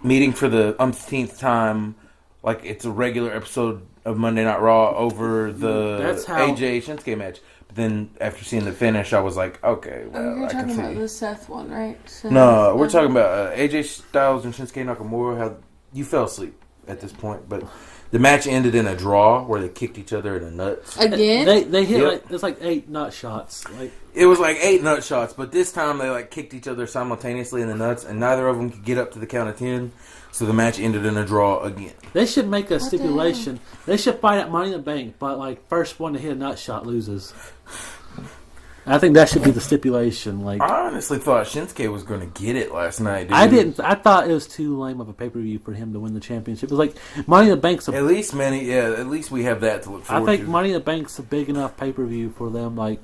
meeting for the umpteenth time like it's a regular episode of Monday Night Raw over the That's how- AJ Shinsuke match? But then after seeing the finish, I was like, okay, well, Oh, you're I can talking about see. the Seth one, right? Seth, No, we're talking about AJ Styles and Shinsuke Nakamura. How you fell asleep at this point, but the match ended in a draw where they kicked each other in the nuts. Again? They hit Yep. like it's like 8 nut shots. Like It was like 8 nut shots, but this time they like kicked each other simultaneously in the nuts, and neither of them could get up to the count of 10. So the match ended in a draw again. they should make a the stipulation. They should fight at Money in the Bank, but like first one to hit a nut shot loses. I think that should be the stipulation. Like, I honestly thought Shinsuke was going to get it last night, dude. I didn't. I thought it was too lame of a pay-per-view for him to win the championship. It was like Money in the Bank's. At least we have that to look forward to. I think Money in the Bank's a big enough pay-per-view for them. I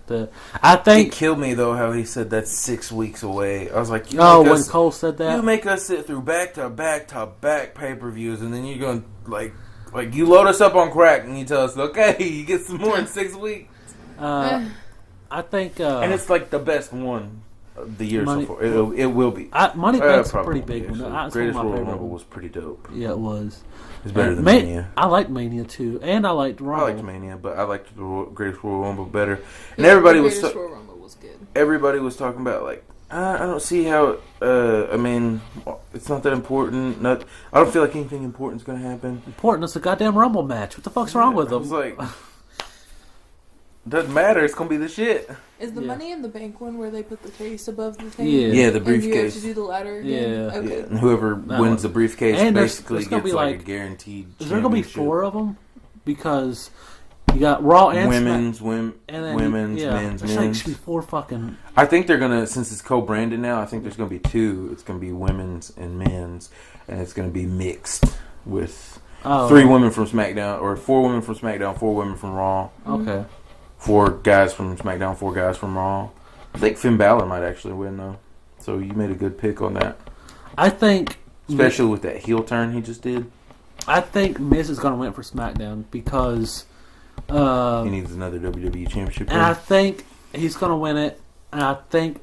think it killed me though how he said that's 6 weeks away. I was like, when Cole said that, you make us sit through back to back to back pay-per-views, and then you're going like you load us up on crack, and you tell us, okay, you get some more in 6 weeks. I think, and it's like the best one of the year so far. It will be. Money Bank's a pretty big one. Greatest Royal Rumble was pretty dope. Yeah, it was. It's better than Mania. I liked Mania too, and I liked Rumble. I liked Mania, but I liked the Greatest Royal Rumble better. And everybody was. Greatest Royal Rumble was good. Everybody was talking about like, I don't see how. I mean, it's not that important. I don't feel like anything important is going to happen. Important? It's a goddamn Rumble match. What the fuck's wrong with them? It's like. Doesn't matter. It's gonna be the shit. Is the Money in the Bank one where they put the case above the thing? Yeah, the And you have briefcase. to do the ladder again? Yeah. Okay. Yeah, and whoever wins the briefcase And basically there's gonna gets be like a guaranteed. Is there gonna be 4 of them? Because you got Raw and women's, and then women's, men's, there's men's. should be 4 fucking. I think they're gonna, since it's co-branded now. I think there's gonna be 2. It's gonna be women's and men's, and it's gonna be mixed with 3 women from SmackDown or 4 women from SmackDown, 4 women from Raw. Okay. 4 guys from SmackDown, 4 guys from Raw. I think Finn Balor might actually win though. So you made a good pick on that. I think, especially with that heel turn he just did. I think Miz is gonna win for SmackDown because he needs another WWE Championship. And I think he's gonna win it. And I think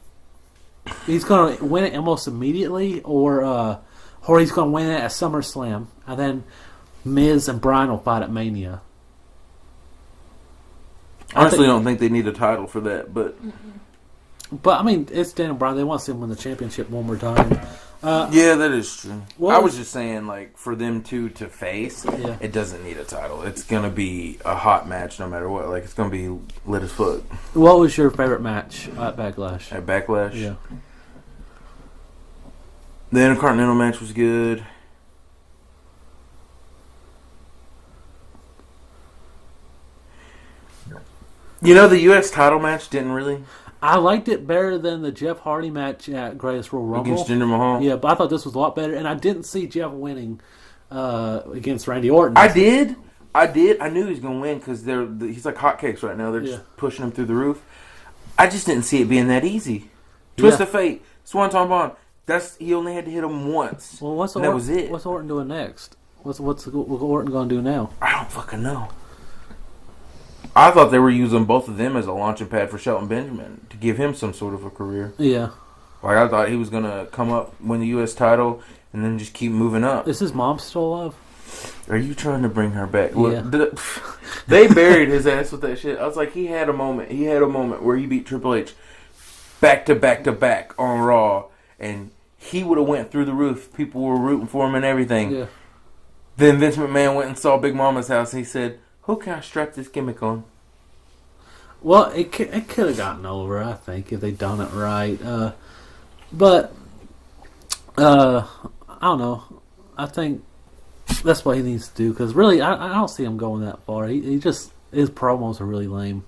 he's gonna win it almost immediately, or he's gonna win it at SummerSlam, and then Miz and Bryan will fight at Mania. Honestly, I don't think they need a title for that, but I mean, it's Daniel Bryan. They want to see him win the championship one more time. Yeah, that is true. I was just saying, like, for them to face, it doesn't need a title. It's gonna be a hot match no matter what. Like, it's gonna be lit as fuck. What was your favorite match at Backlash? At Backlash, yeah. The Intercontinental match was good. You know, the U.S. title match didn't really. I liked it better than the Jeff Hardy match at Greatest Royal Rumble against Jinder Mahal. Yeah, but I thought this was a lot better, and I didn't see Jeff winning against Randy Orton. I did. I knew he was going to win because he's like hotcakes right now. They're just pushing him through the roof. I just didn't see it being that easy. Twist of Fate, Swanton Bomb. He only had to hit him once. Well, that was it. What's Orton doing next? What's Orton going to do now? I don't fucking know. I thought they were using both of them as a launching pad for Shelton Benjamin to give him some sort of a career. Yeah. Like, I thought he was going to come up, win the U.S. title, and then just keep moving up. Is his mom still alive? Are you trying to bring her back? Yeah. They buried his ass with that shit. I was like, he had a moment. He had a moment where he beat Triple H back to back to back on Raw, and he would have went through the roof. People were rooting for him and everything. Yeah. Then Vince McMahon went and saw Big Mama's house, and he said, who can I strap this gimmick on? Well, it could have gotten over, I think, if they'd done it right. But I don't know. I think that's what he needs to do, because really, I don't see him going that far. He just, his promos are really lame.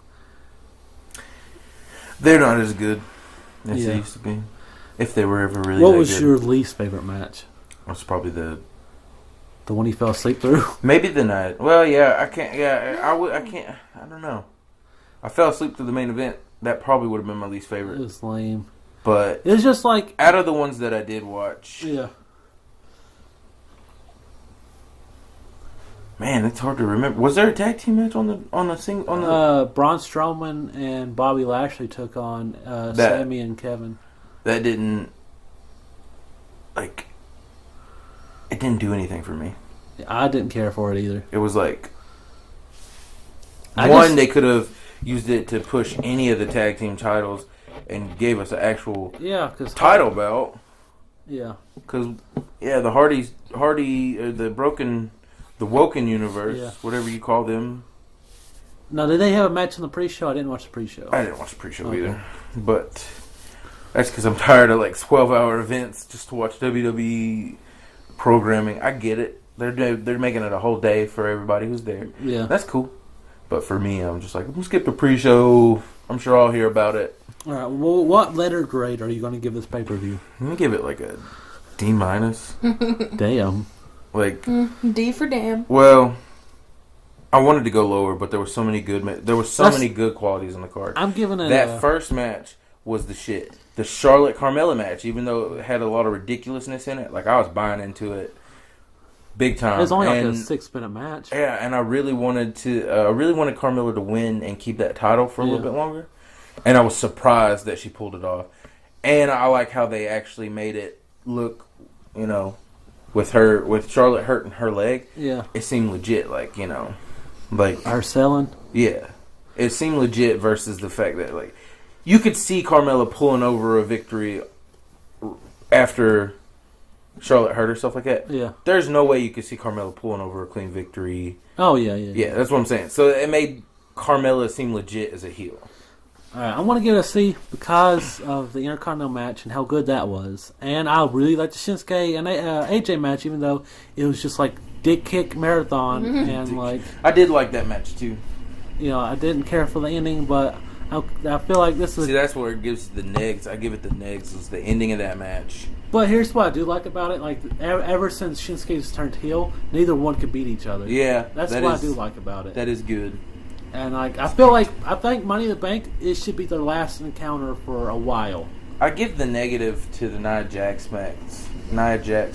They're not as good as they used to be. If they were ever really What that was good. your least favorite match? That's probably the one he fell asleep through? Maybe the night. Well, yeah, I can't. Yeah, I can't. I don't know. I fell asleep through the main event. That probably would have been my least favorite. It was lame. But it's just like, out of the ones that I did watch, yeah. Man, it's hard to remember. Was there a tag team match on the Braun Strowman and Bobby Lashley took on Sammy and Kevin. That didn't it didn't do anything for me. I didn't care for it either. It was like they could have used it to push any of the tag team titles and gave us an actual title belt. Yeah. Because the the Woken universe, whatever you call them. Now, did they have a match on the pre-show? I didn't watch the pre-show. I didn't watch the pre-show either. But that's because I'm tired of 12-hour events just to watch WWE programming. I get it. They're making it a whole day for everybody who's there. Yeah. That's cool. But for me, I'm just like, we'll skip the pre-show. I'm sure I'll hear about it. All right. Well, what letter grade are you going to give this pay-per-view? I'm gonna give it like a D-. Damn. Like D for damn. Well, I wanted to go lower, but there were so many good many good qualities on the card. I'm giving it that first match was the shit. The Charlotte Carmella match, even though it had a lot of ridiculousness in it, like I was buying into it big time. It was only like a 6-minute match. Yeah, and I really wanted Carmella to win and keep that title for a little bit longer. And I was surprised that she pulled it off. And I like how they actually made it look, with Charlotte hurting her leg. Yeah, it seemed legit. Like her selling. Yeah, it seemed legit versus the fact that you could see Carmella pulling over a victory after Charlotte hurt herself like that. Yeah. There's no way you could see Carmella pulling over a clean victory. Oh, yeah. Yeah, that's what I'm saying. So it made Carmella seem legit as a heel. All right, I want to give it a C because of the Intercontinental match and how good that was. And I really liked the Shinsuke and AJ match, even though it was just like dick kick marathon. And I did like that match, too. I didn't care for the ending, but I feel like this is... See, that's where it gives the negs. I give it the negs. Was the ending of that match. But here's what I do like about it. Like, ever since Shinsuke's turned heel, neither one could beat each other. Yeah. That's what I do like about it. That is good. And, I think Money in the Bank, it should be their last encounter for a while. I give the negative to the Nia Jax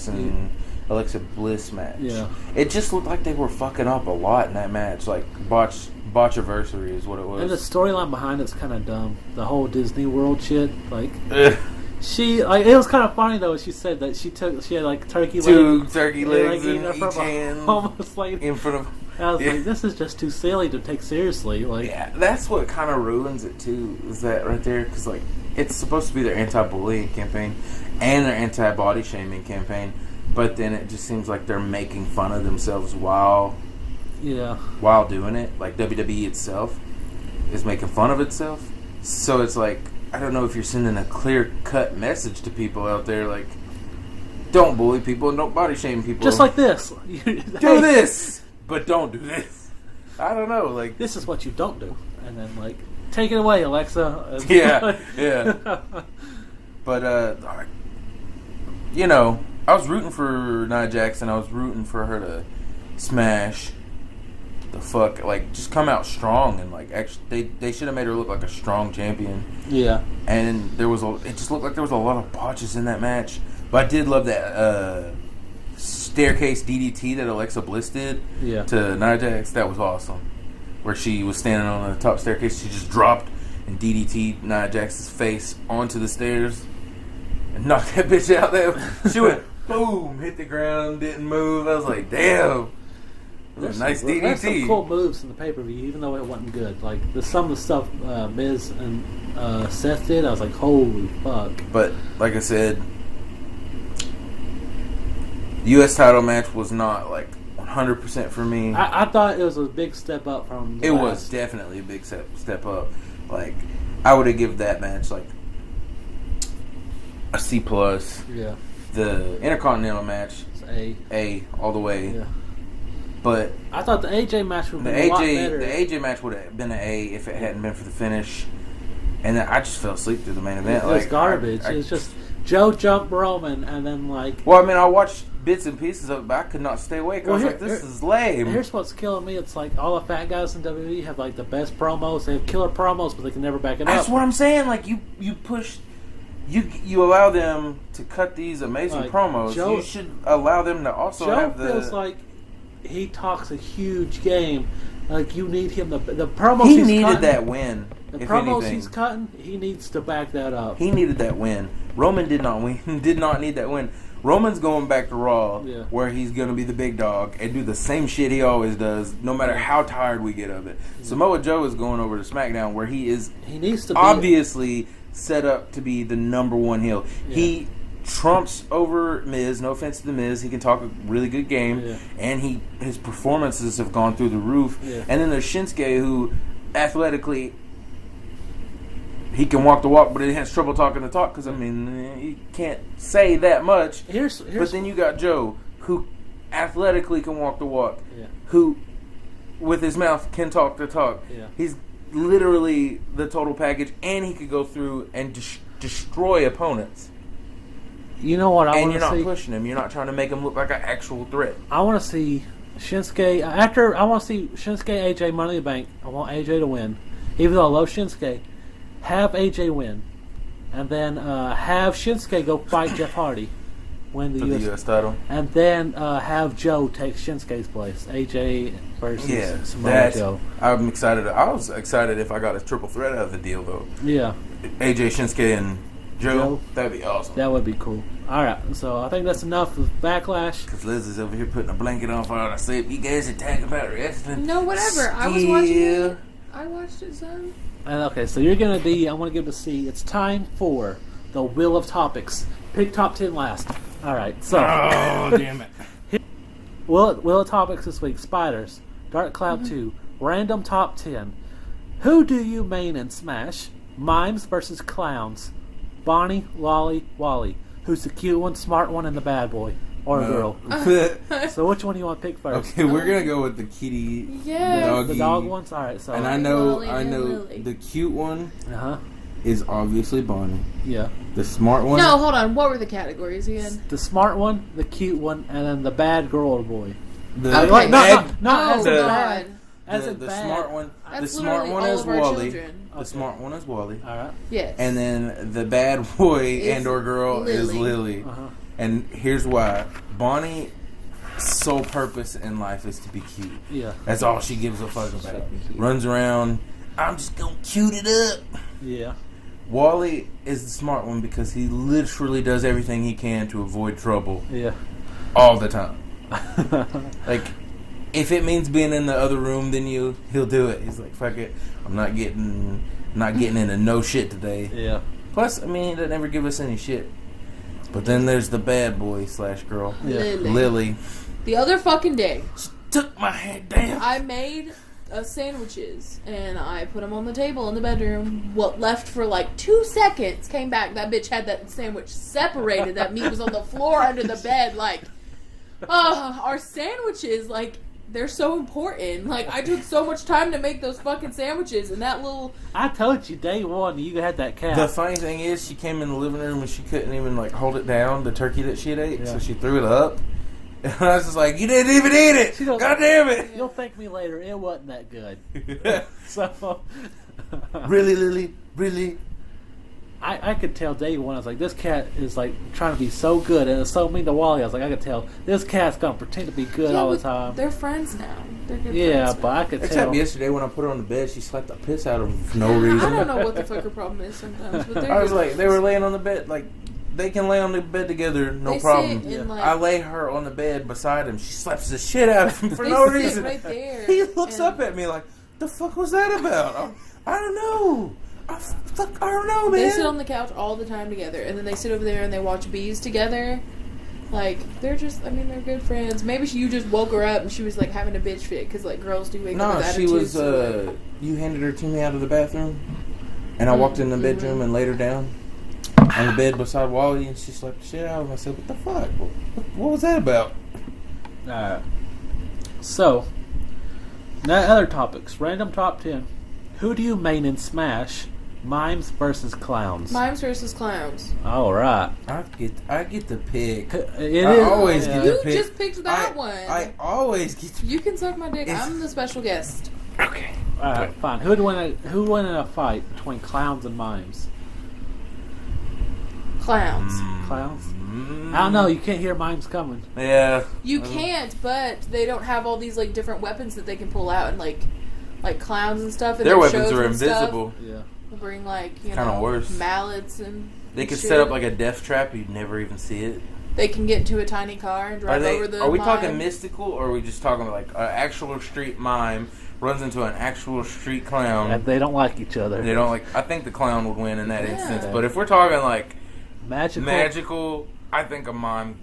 and Alexa Bliss match. Yeah. It just looked like they were fucking up a lot in that match. Like, botchiversary is what it was. And the storyline behind it's kind of dumb. The whole Disney World shit, it was kind of funny though. She said that she had turkey legs, 2 turkey legs in each hand, almost in front of. I was like, this is just too silly to take seriously. Yeah, that's what kind of ruins it too. Is that right there? Because it's supposed to be their anti-bullying campaign and their anti-body shaming campaign, but then it just seems like they're making fun of themselves while doing it. Like WWE itself is making fun of itself. So it's like, I don't know if you're sending a clear-cut message to people out there, don't bully people and don't body shame people. Just like this. Do this, but don't do this. I don't know. This is what you don't do. And then, take it away, Alexa. Yeah. But, I was rooting for Nia Jax, and I was rooting for her to smash the fuck, just come out strong and actually they should have made her look like a strong champion. Yeah. And it just looked like there was a lot of botches in that match. But I did love that staircase DDT that Alexa Bliss did to Nia Jax. That was awesome. Where she was standing on the top staircase, she just dropped and DDT'd Nia Jax's face onto the stairs and knocked that bitch out there. She went boom, hit the ground, didn't move. I was like, damn. There's nice DDT. There's some cool moves in the pay-per-view, even though it wasn't good. Some of the stuff Miz and Seth did, I was like, holy fuck. But, like I said, the U.S. title match was not, 100% for me. I thought it was a big step up from the last. Was definitely a big step up. I would have given that match, a C+. Yeah. The Intercontinental match, A all the way. Yeah. But I thought the AJ match would be a lot better. The AJ match would have been an A if it hadn't been for the finish. And then I just fell asleep through the main event. It was garbage. It was just Joe jumped Roman and then Well, I watched bits and pieces of it, but I could not stay awake. I was this is lame. Here's what's killing me. It's all the fat guys in WWE have the best promos. They have killer promos, but they can never back it up. That's what I'm saying. You push... You allow them to cut these amazing promos. You should allow them to also have the... Joe feels like he talks a huge game. You need him. The promos he needed cutting, that win. The promos he's cutting, he needs to back that up. He needed that win. Roman did not win. Did not need that win. Roman's going back to Raw, where he's going to be the big dog and do the same shit he always does, no matter how tired we get of it. Samoa Joe is going over to SmackDown, where he needs to obviously set up to be the number one heel. Yeah. He trumps over Miz. No offense to the Miz, he can talk a really good game, and his performances have gone through the roof. Yeah. And then there's Shinsuke, who athletically he can walk the walk, but he has trouble talking the talk because he can't say that much. But then you got Joe, who athletically can walk the walk, who with his mouth can talk the talk. Yeah. literally the total package, and he could go through and destroy opponents. You know what I And want you're to not see? pushing him. You're not trying to make him look like an actual threat. I want to see Shinsuke. I want to see Shinsuke AJ Money in the Bank. I want AJ to win, even though I love Shinsuke. Have AJ win, and then have Shinsuke go fight Jeff Hardy, win For the the US, US title. and then have Joe take Shinsuke's place. AJ versus Samoa that's. Joe. I'm excited. I was excited if I got a triple threat out of the deal, though. Yeah, AJ, Shinsuke, and Joe. Joe. That'd be awesome. that would be cool. All right, so I think that's enough of Backlash. Because Liz is over here putting a blanket on fire to sleep. You guys are talking about wrestling. No, whatever. I was watching it. I watched it, son. And okay, so you're gonna be. I want to give it a C. It's time for the Wheel of Topics. Pick top 10 last. All right, so Oh, damn it. Wheel of Topics this week: Spiders, Dark Cloud 2, Random Top 10. Who do you main in Smash? Mimes versus Clowns. Bonnie, Lolly, Wally. Who's the cute one, smart one, and the bad boy or girl? So which one do you want to pick first? Okay, we're gonna go with the kitty, Yes. doggy. The dog ones. All right, so And I Lily know and Lily. the cute one uh huh, is obviously Bonnie. yeah. The smart one, No, hold on. What were the categories again? The smart one, the cute one, and then the bad girl or boy. the Okay. Like, bad- not as Oh, in God. bad. As the, in the bad. smart one. That's the smart literally one all is of our Wally. children. The Okay. smart one is Wally. All right. Yes. And then the bad boy Is and or girl is Lily. Lily. Uh huh. And here's why: Bonnie's sole purpose in life is to be cute. Yeah. That's all she gives a fuck about. Cute. Runs around. I'm just gonna cute it up. Yeah. Wally is the smart one because he literally does everything he can to avoid trouble Yeah. all the time. Like, if it means being in the other room than you, he'll do it. He's like, fuck it. I'm not getting into no shit today. Yeah. Plus, I mean, he doesn't ever give us any shit. But then there's the bad boy / girl, Yeah. Lily. The other fucking day, She took my head down. I made sandwiches and I put them on the table in the bedroom. What left for like 2 seconds, came back. That bitch had that sandwich separated. That meat was on the floor under the bed. Like, our sandwiches, like, they're so important. Like, I took so much time to make those fucking sandwiches, and that little. I told you day one you had that cat. The funny thing is, she came in the living room and she couldn't even like hold it down, the turkey that she had ate, Yeah. so she threw it up. And I was just like, "You didn't even eat it! She goes- God damn it!" You'll thank me later. It wasn't that good. So Really, Lily? Really? I could tell day one. I was like, this cat is like trying to be so good, and it's so mean to Wally. I was like, I could tell this cat's gonna pretend to be good all the but time. They're friends now. They're good Yeah, friends but now. I could Except tell. yesterday when I put her on the bed, she slapped the piss out of her for no I reason. don't know what the fuck her problem is sometimes, but they're I was good like, they friends. were laying on the bed, like, they can lay on the bed together, no They problem. sit in, like- I lay her on the bed beside him. She slaps the shit out of him for They no sit reason. right there. He looks and up at me like, the fuck was that about? I don't know. I don't know, man. They sit on the couch all the time together, and then they sit over there and they watch Bees together. Like, they're just, I mean, they're good friends. Maybe you just woke her up and she was, like, having a bitch fit, because, like, girls do wake up No, with she attitudes. was, so, like, you handed her to me out of the bathroom, and I walked in the bedroom and laid her down on the bed beside Wally, and she slapped the shit out of him. I said, what the fuck? What was that about? Alright. So, now other topics. Random top 10. Who do you main in Smash? Mimes versus Clowns. Mimes versus Clowns. Alright. I get the pick. It I is. always get You the pick. just picked that one. I always get the You can suck my dick. It's- I'm the special guest. Okay. Alright, fine. Who'd win in a fight between Clowns and Mimes? Clowns. Clowns? I don't know. You can't hear Mimes coming. Yeah. You can't, but they don't have all these, like, different weapons that they can pull out, and, like clowns and stuff. And Their weapons shows are and stuff. invisible. Yeah. They'll bring, like, you Kinda know, worse. mallets and They could shit. set up like a death trap. You'd never even see it. They can get into a tiny car and drive over the Are we mime. talking mystical, or are we just talking like an actual street mime runs into an actual street clown? And they don't like each other. They don't like. I think the clown would win in that Yeah. instance. But if we're talking like Magical. I think a mime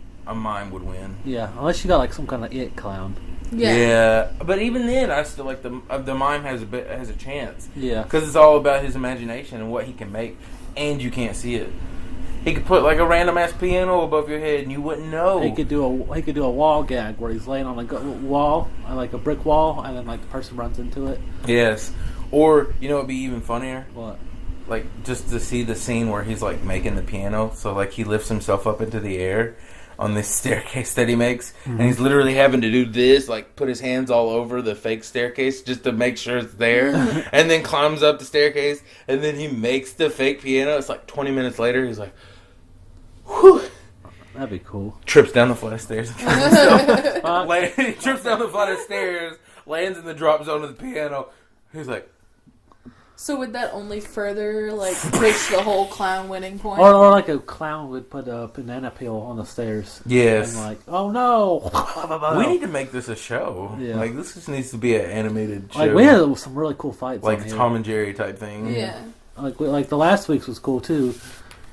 would win. Yeah, unless you got like some kind of it clown. Yeah. But even then, I still like the mime has a chance Yeah. because it's all about his imagination and what he can make, and you can't see it. He could put like a random ass piano above your head, and you wouldn't know. He could do a wall gag where he's laying on a wall, like a brick wall, and then like the person runs into it. Yes. Or, you know what would be even funnier? What? Like, just to see the scene where he's, like, making the piano. So, like, he lifts himself up into the air on this staircase that he makes. Mm-hmm. And he's literally having to do this, like, put his hands all over the fake staircase just to make sure it's there. And then climbs up the staircase. And then he makes the fake piano. It's like 20 minutes later. He's like, whew. That'd be cool. Trips down the flight of stairs. He trips down the flight of stairs, lands in the drop zone of the piano. He's like... So would that only further, like, push the whole clown winning point? Or like a clown would put a banana peel on the stairs. Yes. And like, oh no. We need to make this a show. Yeah. Like, this just needs to be an animated show. Like, we had some really cool fights like on here. Tom and Jerry type thing. Yeah. Like the last week's was cool too.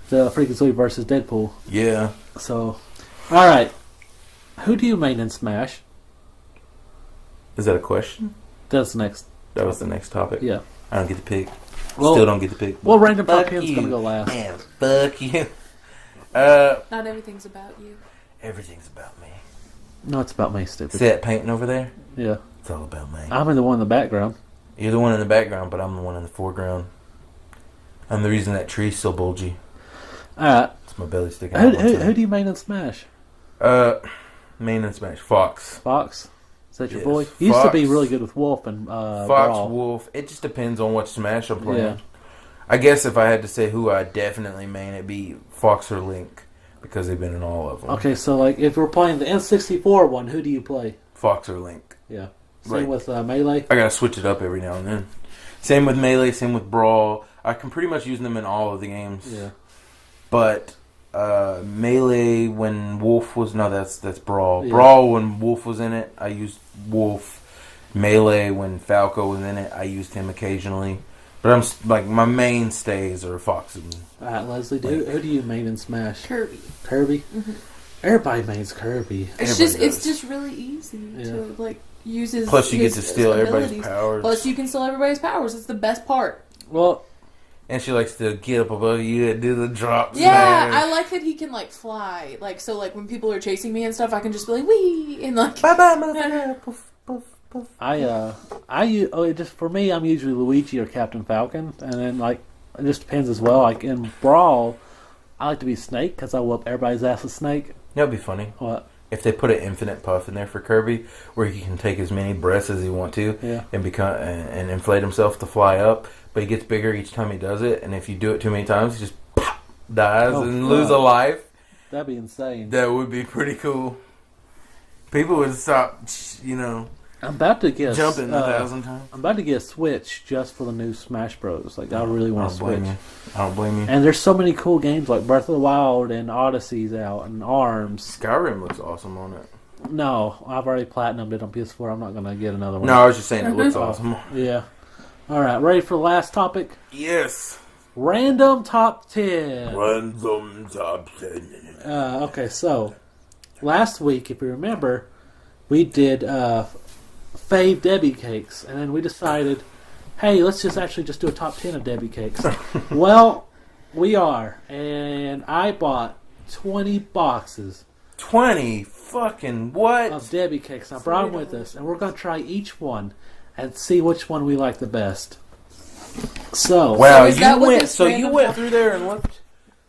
The Freakazoid versus Deadpool. Yeah. So, alright. Who do you main in Smash? Is that a question? That's next. That was the next topic. Yeah. I don't get to pick. Well, Still don't get to pick. Well, random top Fuck 10's you. gonna go last. Man, fuck you. Not everything's about you. Everything's about me. No, it's about me, stupid. See that painting over there? Yeah. It's all about me. I'm in the one in the background. You're the one in the background, but I'm the one in the foreground. I'm the reason that tree's so bulgy. Alright. It's my belly sticking out. Who do you main in Smash? Main and Smash. Fox. Fox? Is that your Yes, boy? He used to be Fox. really good with Wolf and Fox, Brawl. Wolf. It just depends on what Smash I'm playing. Yeah. I guess if I had to say who I definitely main, it'd be Fox or Link. Because they've been in all of them. Okay, so like if we're playing the N64 one, who do you play? Fox or Link. Yeah. Same Right. with Melee? I gotta switch it up every now and then. Same with Melee, same with Brawl. I can pretty much use them in all of the games. Yeah. But Melee when Wolf was... No, that's Brawl. Yeah. Brawl when Wolf was in it, I used Wolf. Melee when Falco was in it, I used him occasionally. But I'm like my mainstays are Fox and... Alright, Leslie, who do you main in Smash? Kirby. Kirby? Mm-hmm. Everybody mains Kirby. It's just really easy to like use his. Plus you get to his steal everybody's abilities. powers. Plus you can steal everybody's powers. It's the best part. Well, And she likes to get up above you and do the drop Yeah, smash. I like that he can like fly. Like so, like when people are chasing me and stuff, I can just be like wee and like. Bye bye, motherfucker. Poof, poof, poof. just for me, I'm usually Luigi or Captain Falcon, and then like it just depends as well. Like in Brawl, I like to be Snake because I whoop everybody's ass with Snake. That'd be funny. What? If they put an infinite puff in there for Kirby, where he can take as many breaths as he want to, Yeah. and inflate himself to fly up, but he gets bigger each time he does it, and if you do it too many times, he just pop, dies and lose a life. That'd be insane. That would be pretty cool. People would stop, I'm about to get jumping 1,000 times. I'm about to get a Switch just for the new Smash Bros. Like I really want a Switch. I don't blame you. And there's so many cool games like Breath of the Wild and Odyssey's out and ARMS. Skyrim looks awesome on it. No, I've already platinumed it on PS4. I'm not gonna get another one. No, I was just saying it looks awesome. Yeah. All right, ready for the last topic? Yes. Random top 10. Random top 10. Okay, so last week, if you remember, we did fave Debbie cakes, and then we decided, hey, let's just do a top 10 of Debbie cakes. Well, we are, and I bought 20 boxes 20 fucking what? of Debbie cakes. I brought them with us, and we're going to try each one and see which one we like the best. So, Wow, So is that what this you random went top- through there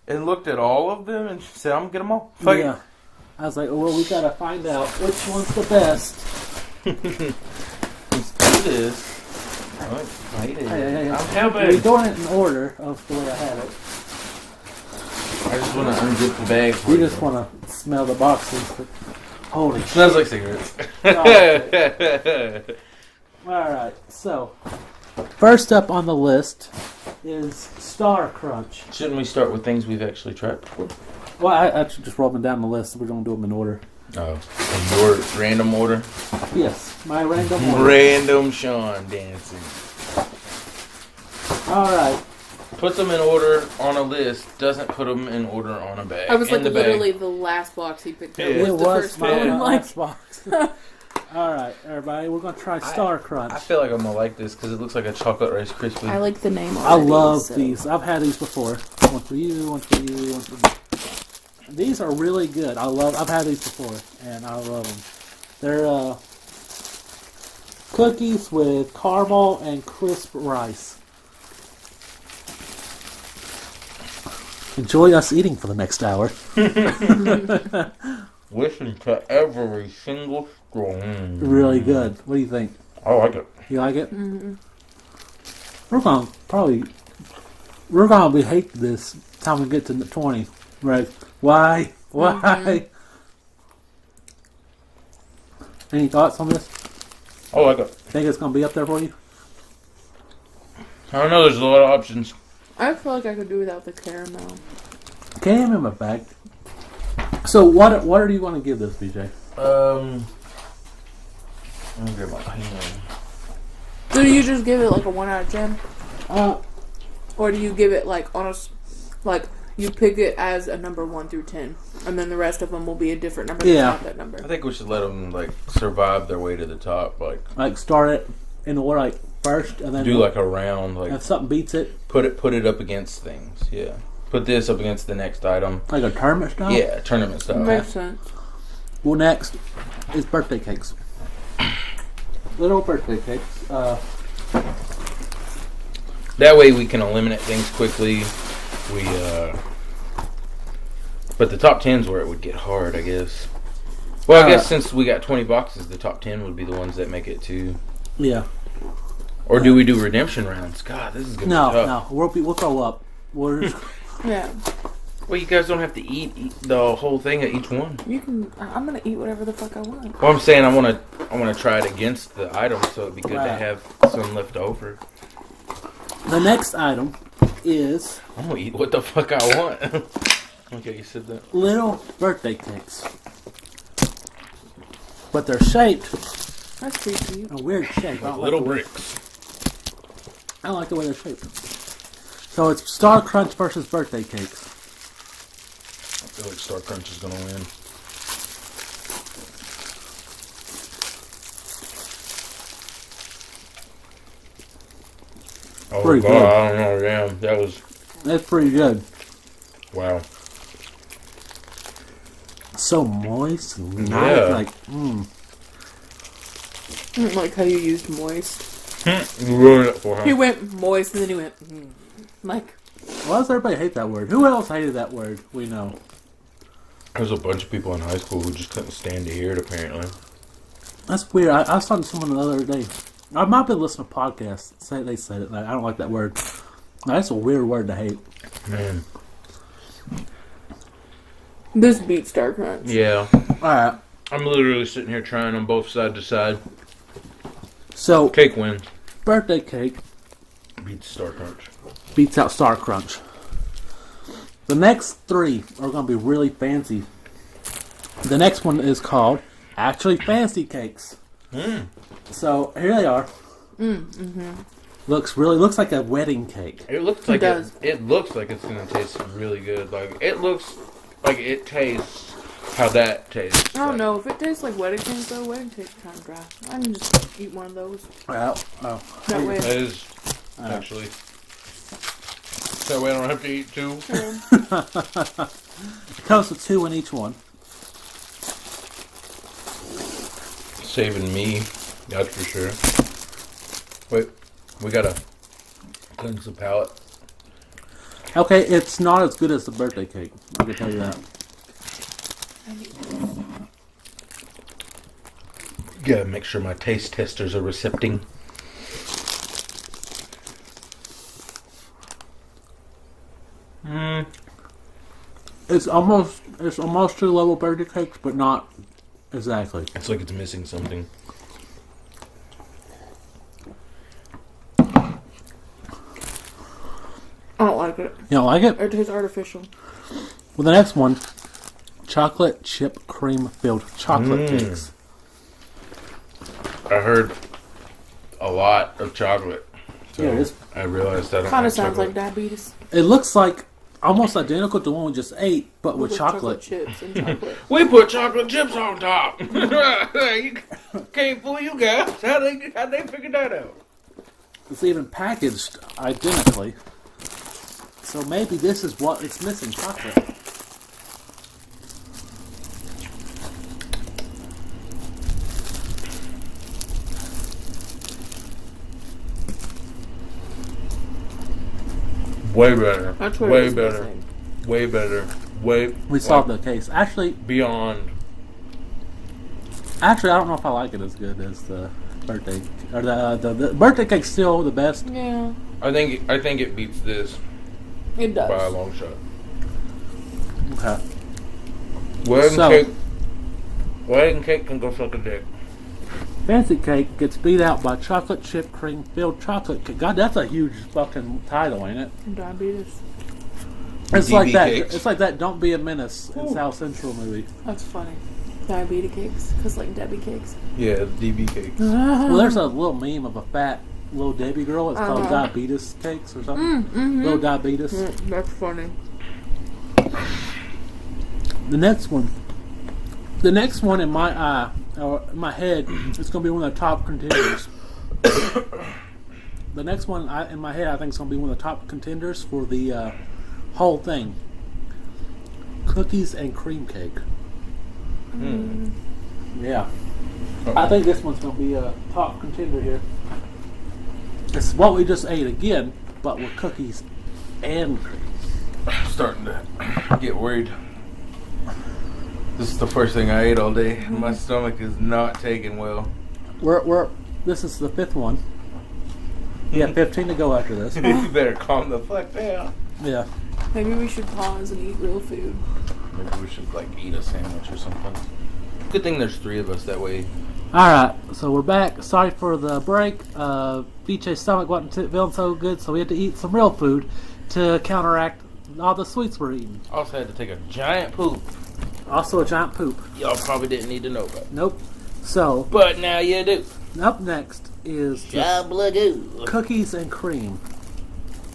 and looked at all of them and said, I'm gonna get them all. Fuck yeah. I was like, well, we got to find out which one's the best. it. Let's do this. I'm excited. Hey, I'm We're happy. doing it in order of the way I had it. I just want to unzip the bag for You you. just want to smell the boxes. But holy shit. Smells like cigarettes. Alright, so first up on the list is Star Crunch. Shouldn't we start with things we've actually tried before? Well, I actually just rolled them down the list. We're going to do them in order. Oh, in your random order? Yes, my random order. Random Sean dancing. Alright. Puts them in order on a list, doesn't put them in order on a bag. I was like in the literally bag. the last box he picked up. Yeah. It Was the was first my one. Like, last box. Alright, everybody, we're going to try Star Crunch. I feel like I'm gonna like this because it looks like a chocolate Rice Krispie. I like the name. I Already, love so. these. I've had these before. One for you, one for you, one for me. These are really good. I've had these before, and I love them. They're cookies with caramel and crisp rice. Enjoy us eating for the next hour. Listen to every single scroll. Really good. What do you think? I like it. You like it? Mm-hmm. We're gonna be hate this time we get to the 20. Right? Why? Mm-hmm. Any thoughts on this? I like it. Think it's gonna be up there for you? I don't know. There's a lot of options. I feel like I could do without the caramel. Can't have in my bag. So what do you want to give this, BJ? Let me grab my pen. Do you just give it like a 1 out of 10? Uh, Or do you give it like like you pick it as a number 1 through 10, and then the rest of them will be a different number? Yeah. That's not that number. I think we should let them like survive their way to the top. Like start it in order, like first, and then do like a round. Like if something beats it, put it up against things. Yeah. Put this up against the next item. like a tournament style. Yeah, tournament style. Makes sense. Well, next is birthday cakes. Little birthday cakes. That way we can eliminate things quickly. But the top 10's where it would get hard, I guess. Well, I guess since we got 20 boxes, the top 10 would be the ones that make it too. Yeah. Or do we do redemption rounds? God, this is gonna be tough. No. We'll throw up. We're Yeah. Well, you guys don't have to eat the whole thing at each one. You can. I'm gonna eat whatever the fuck I want. Well, I'm saying I want to try it against the item, so it'd be good to Right. have some left over. The next item is I'm gonna eat what the fuck I want. Okay, you said that. little birthday cakes, but they're shaped That's creepy. a weird shape. I don't Little like the way- bricks. I don't like the way they're shaped. So it's Star Crunch versus birthday cakes. I feel like Star Crunch is gonna win. Oh Pretty God, good. I don't know. Damn, that was That's pretty good. wow. So moist and Yeah. nice. Like, I don't like how you used moist. You ruined it for He her. went moist and then he went like. why does everybody hate that word? Who else hated that word? We know. There's a bunch of people in high school who just couldn't stand to hear it. Apparently, That's weird. I was talking to someone the other day. I might have been listening to podcasts. They said it. Like, I don't like that word. That's a weird word to hate. man. This beats Star Crunch. Yeah, Alright. I'm literally sitting here trying them both side to side. So, Cake wins. birthday cake Beats Star Crunch. beats out Star Crunch. The next three are going to be really fancy. The next one is called Actually Fancy Cakes. So, here they are. Looks like a wedding cake. It looks like does. it looks like it's gonna taste really good. Like it looks like it tastes how that tastes. I don't know if it tastes like wedding cake though. Wedding cake's kind of dry. I can just eat one of those. Oh. That way. That is actually. That way I don't have to eat two. Comes with 2 in each one. Saving me, that's for sure. Wait, we gotta cleanse the palate. Okay, it's not as good as the birthday cake. I can tell you that. Gotta make sure my taste testers are recepting. It's almost 2 level birthday cakes, but not exactly. It's like it's missing something. I don't like it. You don't like it? It tastes artificial. Well, the next one, chocolate chip cream filled chocolate cakes. I heard a lot of chocolate. So Yeah, it is. I realized I don't Kind like of sounds chocolate. like diabetes. It looks like almost identical to the one we just ate, but with chocolate. chips and chocolate. We put chocolate chips on top. You can't fool you guys. How'd they figure that out? It's even packaged identically. So maybe this is what it's missing, chocolate. Way better. That's what it Way was better. missing. Way better. Way. We solved the case. Actually, Beyond. I don't know if I like it as good as the birthday or the birthday cake's still the best. Yeah, I think it beats this it does. by a long shot. Okay. Wedding cake can go suck a dick. Fancy cake gets beat out by chocolate chip cream filled chocolate cake. God, that's a huge fucking title, ain't it? Diabetes. It's DB like that. cakes. It's like that. Don't be a menace in South Central movie. That's funny. Diabetes cakes, because like Debbie cakes. Yeah, DB cakes. Well, there's a little meme of a fat little Debbie girl. It's called Uh-huh. diabetes cakes or something. Mm-hmm. Little diabetes. That's funny. The next one in my eye or in my head, it's gonna be one of the top contenders. The next one in my head, I think, is gonna be one of the top contenders for the whole thing. Cookies and cream cake. Yeah, I think this one's gonna be a top contender here. It's what we just ate again, but with cookies and cream. I'm starting to get worried. This is the first thing I ate all day. My stomach is not taking well. This is the fifth one. Yeah, 15 to go after this. You better calm the fuck down. Yeah. Maybe we should pause and eat real food. Maybe we should like eat a sandwich or something. Good thing there's 3 of us that way. Alright, so we're back. Sorry for the break. BJ's stomach wasn't feeling so good, so we had to eat some real food to counteract all the sweets we're eating. Also had to take a giant poop. Also a giant poop. Y'all probably didn't need to know about. Nope. So, But now you do. up next is the Shablagoo. cookies and cream.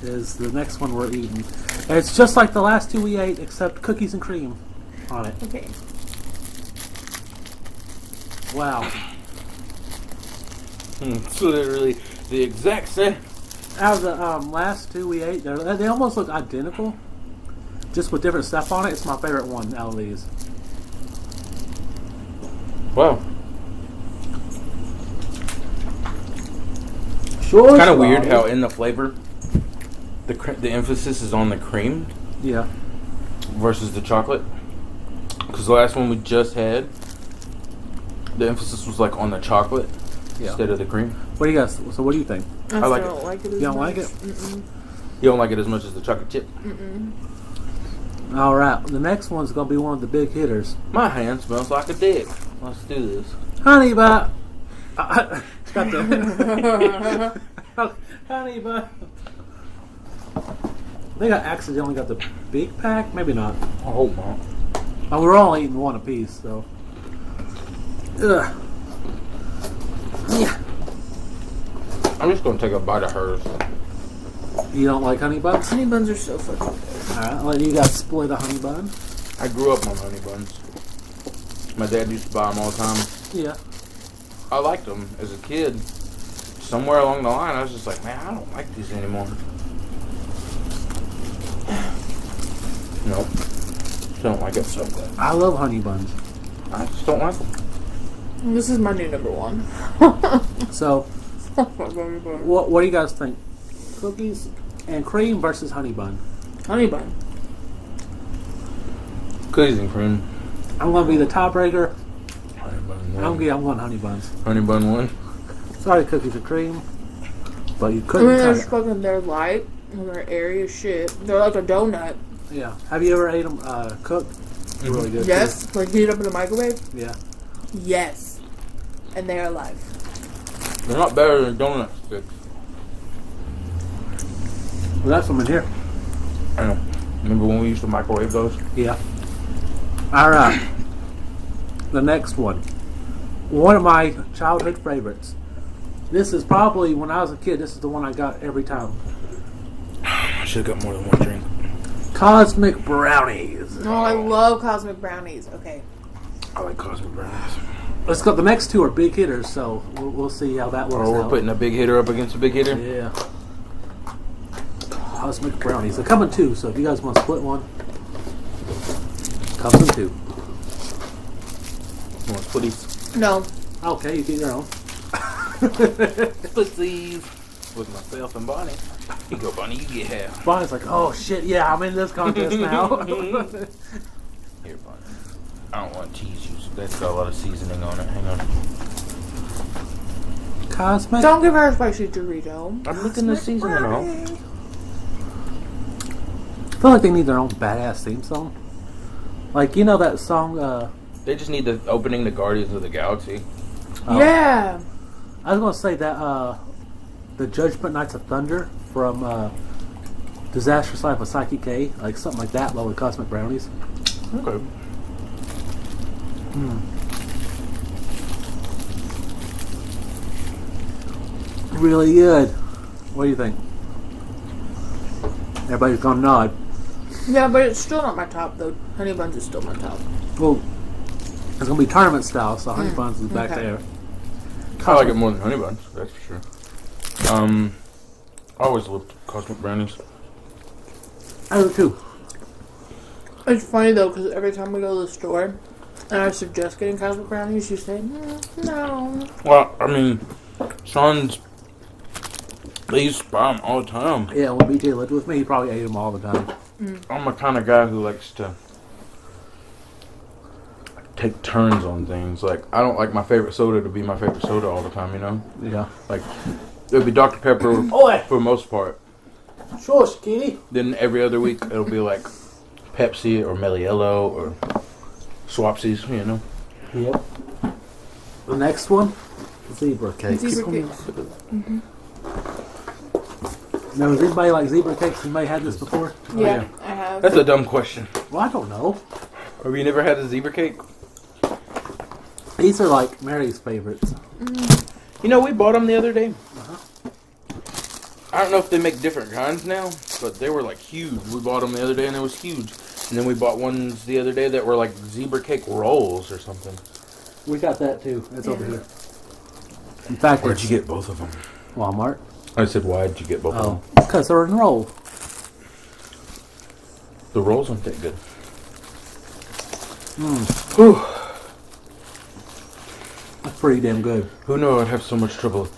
Is the next one we're eating. And it's just like the last 2 we ate, except cookies and cream on it. Okay. Wow. It's literally the exact same. Out of the last 2 we ate, they almost look identical, just with different stuff on it. It's my favorite one out of these. Wow. Sure. Kind of weird how in the flavor, the emphasis is on the cream Yeah. versus the chocolate. Because the last one we just had, the emphasis was like on the chocolate instead of the cream. What do you guys? So what do you think? I like still don't like it as You don't much. like it? Mm-mm. You don't like it as much as the chocolate chip? Mm-mm. All right. The next one's gonna be one of the big hitters. My hand smells like a dick. Let's do this. Honey bun. Got the honey bun. I think I accidentally got the big pack. Maybe not. I hope not. Oh, we're all eating one apiece, so. Ugh. Yeah. I'm just going to take a bite of hers. You don't like honey buns? Honey buns are so fucking good. All right. I'll let you guys split a honey bun. I grew up on honey buns. My dad used to buy them all the time. Yeah. I liked them as a kid. Somewhere along the line, I was just like, man, I don't like these anymore. Nope. Don't like it. So good. I love honey buns. I just don't like them. This is my new number one. So, Honey what do you guys think? Cookies and cream versus honey bun. bun. Cookies and cream. I'm gonna be the tiebreaker. Honey bun I'm going honey buns. Honey bun one. Sorry, cookies and cream, but you I couldn't mean, cut they're it. fucking, they're light and they're airy as shit. They're like a donut. Yeah. Have you ever ate them cooked? They're really good. Yes, like heat up in the microwave. Too. Yeah. Yes, and they are alive. They're not better than donut sticks. Well, that's them in here. I know. Remember when we used to microwave those? Yeah. All right. The next one. One of my childhood favorites. This is probably, when I was a kid, this is the one I got every time. I should have got more than one drink. Cosmic brownies. Oh, I love cosmic brownies. Okay. I like cosmic brownies. Let's go. The next 2 are big hitters, so we'll see how that works Or we're out. putting a big hitter up against a big hitter? Yeah. Cosmic brownies. They come in 2, so if you guys want to split one, comes in 2. You want splitties? No. Okay, you get your own. Splitsies. With myself and Bonnie. Here you go, Bunny. You get half. Bonnie's like, oh shit, yeah, I'm in this contest now. Here, Bunny. I don't want to tease you. So that's got a lot of seasoning on it. Hang on. Cosmic. Don't give her a spicy Dorito. I'm looking the seasoning off. I feel like they need their own badass theme song. Like, you know that song, They just need the opening to Guardians of the Galaxy. Yeah. I was gonna say that, the Judgment Knights of Thunder from, Disastrous Life of Psyche K, like something like that, but with Cosmic Brownies. Okay. Really good. What do you think? Everybody's gonna nod. Yeah, but it's still not my top, though. Honey Buns is still my top. Well, it's gonna be tournament style, so Honey Buns is back okay. there. I like it more than Honey Buns, that's for sure. I always loved Cosmic Brownies. I do too. It's funny, though, because every time we go to the store and I suggest getting Cosmic Brownies, you say, no. Well, I mean, Sean's... They used to buy them all the time. Yeah, when BJ lived with me, he probably ate them all the time. I'm the kind of guy who likes to take turns on things. Like, I don't like my favorite soda to be my favorite soda all the time, you know? Yeah. Like, it would be Dr. Pepper Oi! for the most part. Shush, kitty. Then every other week, it'll be like Pepsi or Meliello or Swapsies, you know? Yep. The next one, zebra cakes. Zebra cakes. Now, does anybody like zebra cakes? Anybody had this before? Yeah, I have. That's a dumb question. Well, I don't know. Have you never had a zebra cake? These are like Mary's favorites. You know, we bought them the other day. I don't know if they make different kinds now, but they were like huge. We bought them the other day and it was huge. And then we bought ones the other day that were like zebra cake rolls or something. We got that too. It's over here. In fact, Where'd you get both of them? Walmart. I said, why'd you get both of Oh, them? because they're in roll. The rolls aren't that good. Whew. That's pretty damn good. Who knew I'd have so much trouble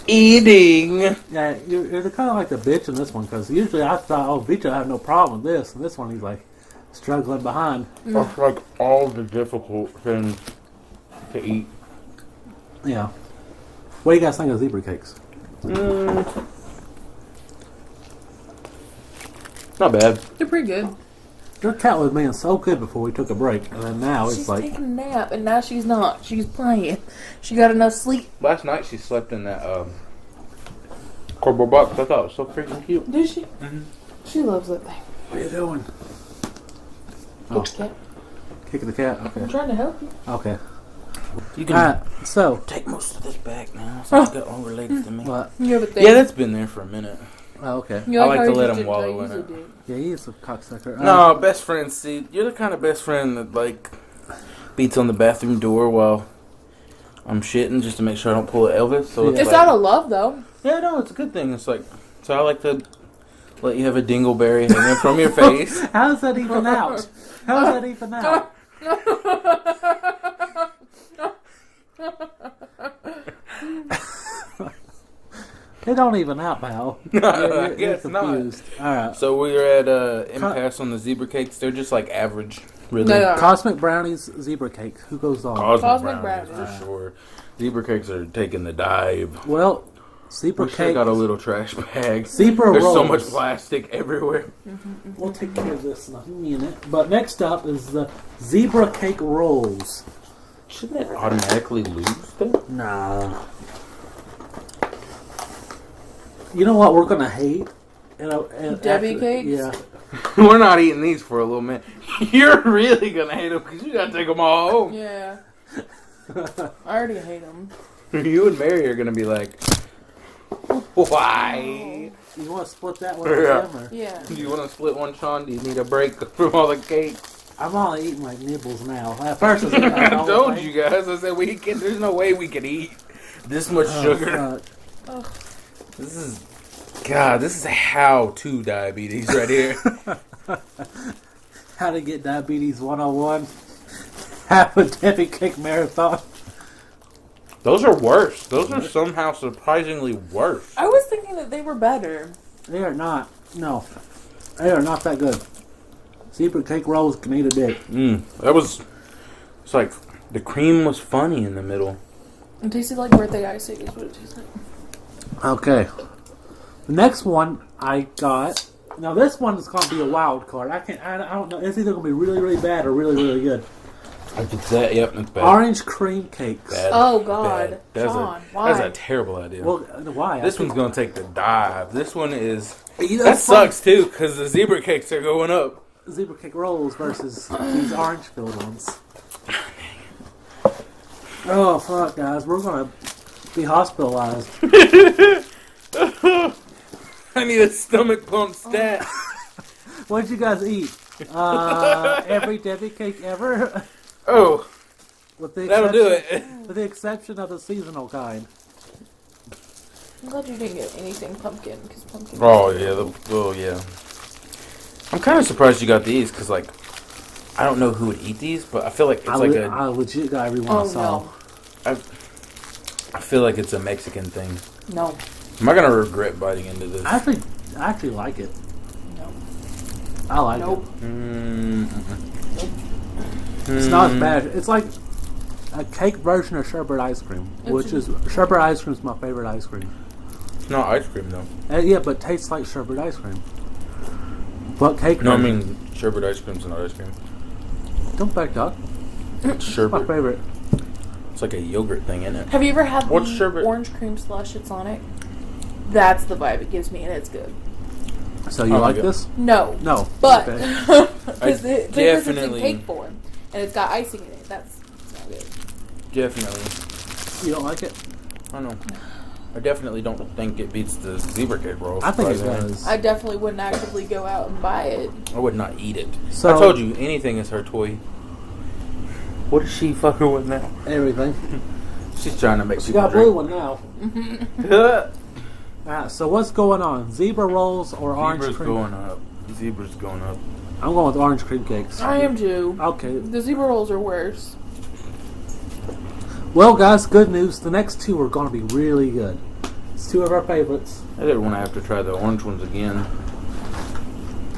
eating? Yeah, you're kind of like the bitch in this one, because usually I thought, oh, bitch, I have no problem with this. And this one, he's like struggling behind. That's like all the difficult things to eat. Yeah. What do you guys think of zebra cakes? Not bad. They're pretty good. Your cat was being so good before we took a break, and then now it's She's like... taking a nap, and now she's not. She's playing. She got enough sleep. Last night she slept in that cardboard box. I thought it was so freaking cute. Did she? She loves that thing. What are you doing? Kick the cat. Kicking the cat? I'm Okay. trying to help you. Okay. You can Alright, so... take most of this back now. So it's got longer legs than me. What? You have a thing. Yeah, that's been there for a minute. Oh, okay. You I like how to he let just him did what I wallow in usually it. do. Yeah, he is a cocksucker. No, best friend. See, you're the kind of best friend that like beats on the bathroom door while I'm shitting just to make sure I don't pull an Elvis. So It's like, out of love, though. yeah, no, it's a good thing. It's like so I like to let you have a dingleberry hanging from your face. How's that even out? How's that even out? They don't even out, pal. I guess not. confused. Alright. So we're at impasse on the zebra cakes. They're just like average, really. They are. Cosmic Brownies, zebra cake. Who goes on? Cosmic Brownies, Brownies. for sure. Zebra cakes are taking the dive. Well, zebra We should have cake. got a little trash bag. Zebra There's rolls. so much plastic everywhere. We'll take care of this in a minute. But next up is the zebra cake rolls. Shouldn't it automatically lose though? Nah. You know what we're gonna hate? Debbie cakes? Yeah. We're not eating these for a little minute. You're really gonna hate them because you gotta take them all home. Yeah. I already hate them. You and Mary are gonna be like, why? You want to split that one Yeah. with them? Or? Yeah. Do you want to split one, Sean? Do you need a break from all the cake? I'm only eating like nibbles now. At first, I was like, I told you guys. I said we can. There's no way we can eat this much sugar. This is, God. This is how to diabetes right here. How to get diabetes 101. Have a Debbie cake marathon. Those are worse. Those are somehow surprisingly worse. I was thinking that they were better. They are not. No. They are not that good. Zebra cake rolls can eat a dick. That was... It's like... The cream was funny in the middle. It tasted like birthday icing is what it tasted like. Okay. The next one I got... Now this one is going to be a wild card. I don't know. It's either going to be really, really bad or really, really good. If it's that, yep, it's bad. Orange cream cakes. Bad. Oh, God. Bad. Sean, why? That's a terrible idea. Well, why? This one's going to take the dive. This one is... You know, That sucks, too, because the zebra cakes are going up. Zebra cake rolls versus these orange filled ones. Oh, fuck, guys. We're going to be hospitalized. I need a stomach pump stat. What did you guys eat? Every Debbie cake ever? Oh, With the that'll do it. With the exception of the seasonal kind. I'm glad you didn't get anything pumpkin, because pumpkin... Yeah. I'm kind of surprised you got these, because, like, I don't know who would eat these, but I feel like it's I legit got every one I saw. No. I feel like it's a Mexican thing. No. Am I going to regret biting into this? I actually like it. No. I like Nope. it. Nope. It's not as bad. It's like a cake version of sherbet ice cream, sherbet ice cream is my favorite ice cream. It's not ice cream, though. Yeah, but it tastes like sherbet ice cream. But cake. No, I version. mean, sherbet ice cream's not ice cream. Don't back dog. It's My sherbet. favorite. It's like a yogurt thing, isn't it? Have you ever had What's the sherbet? orange cream slush at Sonic? That's the vibe it gives me, and it's good. So you like it. this? No. No. But, Okay. because it's in cake form, and it's got icing in it. That's not good. Definitely. You don't like it? I don't know. I definitely don't think it beats the zebra cake roll. I think it surprisingly. does. I definitely wouldn't actively go out and buy it. I would not eat it. So- I told you, anything is her toy. What is she fucking with now? Everything. She's trying to make She people got a blue one now. drink. So what's going on? Zebra rolls or orange Zebra's cream? going up. Zebra's going up. I'm going with orange cream cakes. I am too. Okay. The zebra rolls are worse. Well, guys, good news. The next two are going to be really good. It's two of our favorites. I didn't want to have to try the orange ones again.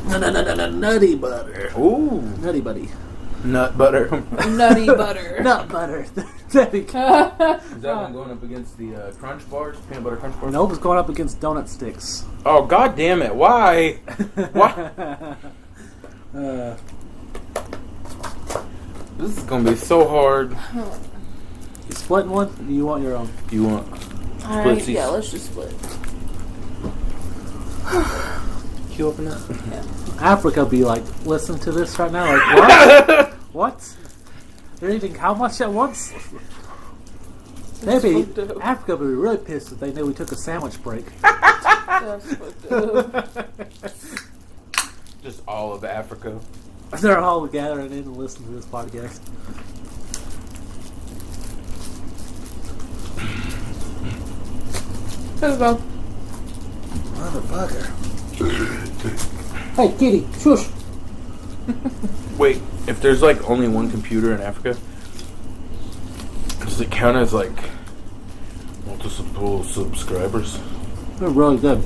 Nutty butter. Ooh. Nutty buddy. Nut butter. Nutty butter. Nut butter. There you go. Is that one going up against the crunch bars? Peanut butter crunch bars? Nope, it's going up against donut sticks. Oh, god damn it. Why? Why? This is going to be so hard. You splitting one? Or do you want your own? Do you want Alright, splitsies? yeah, let's just split. Can you open that? Africa be like, listen to this right now. Like, what? What? They're eating how much at once? Maybe fucked up. Africa would be really pissed if they knew we took a sandwich break. That's fucked up. Just all of Africa. They're all gathering in and listening to this podcast. Let's go. Motherfucker. Hey, kitty, shush. Wait, if there's like only one computer in Africa, does it count as like multiple subscribers? They're really good.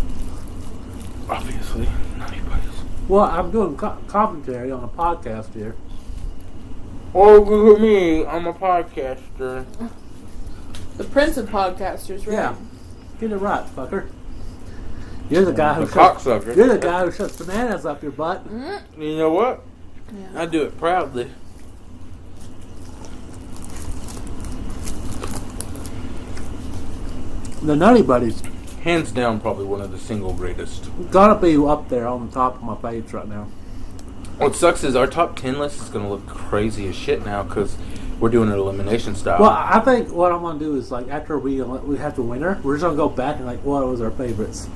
Obviously, not anybody's. Well, I'm doing commentary on a podcast here. Oh, look at me! I'm a podcaster. The Prince of Podcasters, right? Yeah. Get it right, fucker. You're the guy who The shuts, cocksucker. you're the guy who shuts bananas up your butt. You know what? Yeah. I do it proudly. The Nutty Buddies Hands down, probably one of the single greatest. gotta be up there on the top of my page right now. What sucks is our top 10 list is going to look crazy as shit now because we're doing it elimination style. Well, I think what I'm gonna do is like after we have the winner, we're just gonna go back and like what was our favorites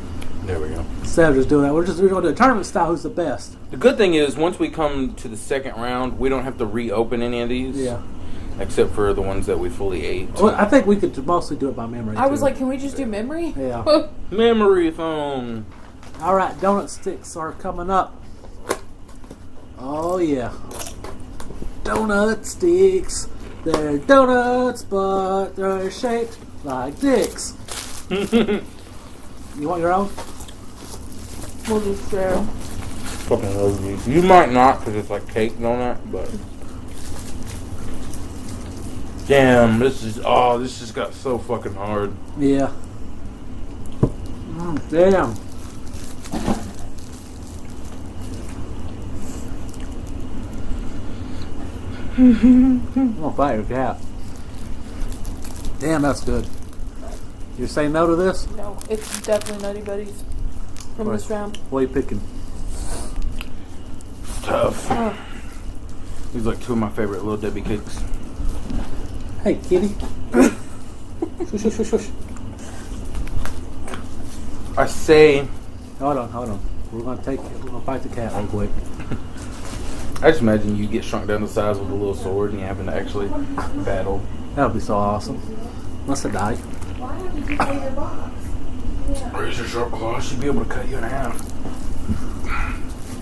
There we go. instead of just doing that. We're gonna do a tournament style. Who's the best? The good thing is, once we come to the second round, we don't have to reopen any of these. Yeah. Except for the ones that we fully ate. Well, I think we could mostly do it by memory. I was too. like, can we just do memory? Yeah. Memory foam. All right, donut sticks are coming up. Oh yeah, donut sticks. They're donuts, but they're shaped like dicks. You want your own? We'll just share. Fucking love these. You might not because it's like cake donut, but damn, this just got so fucking hard. Yeah. Damn. I'm gonna fight your cat. Damn, that's good. You say no to this? No, it's definitely Nutty Buddies from this round. What are you picking? Tough. Oh. These are like two of my favorite Little Debbie cakes. Hey, kitty. Shush, shush, shush, shush. I say, Hold on. We're gonna fight the cat real quick. I just imagine you get shrunk down to size with a little sword and you having to actually battle. That would be so awesome. Unless I die. Why haven't you played your box? Yeah. Razor sharp claw should be able to cut you in half. I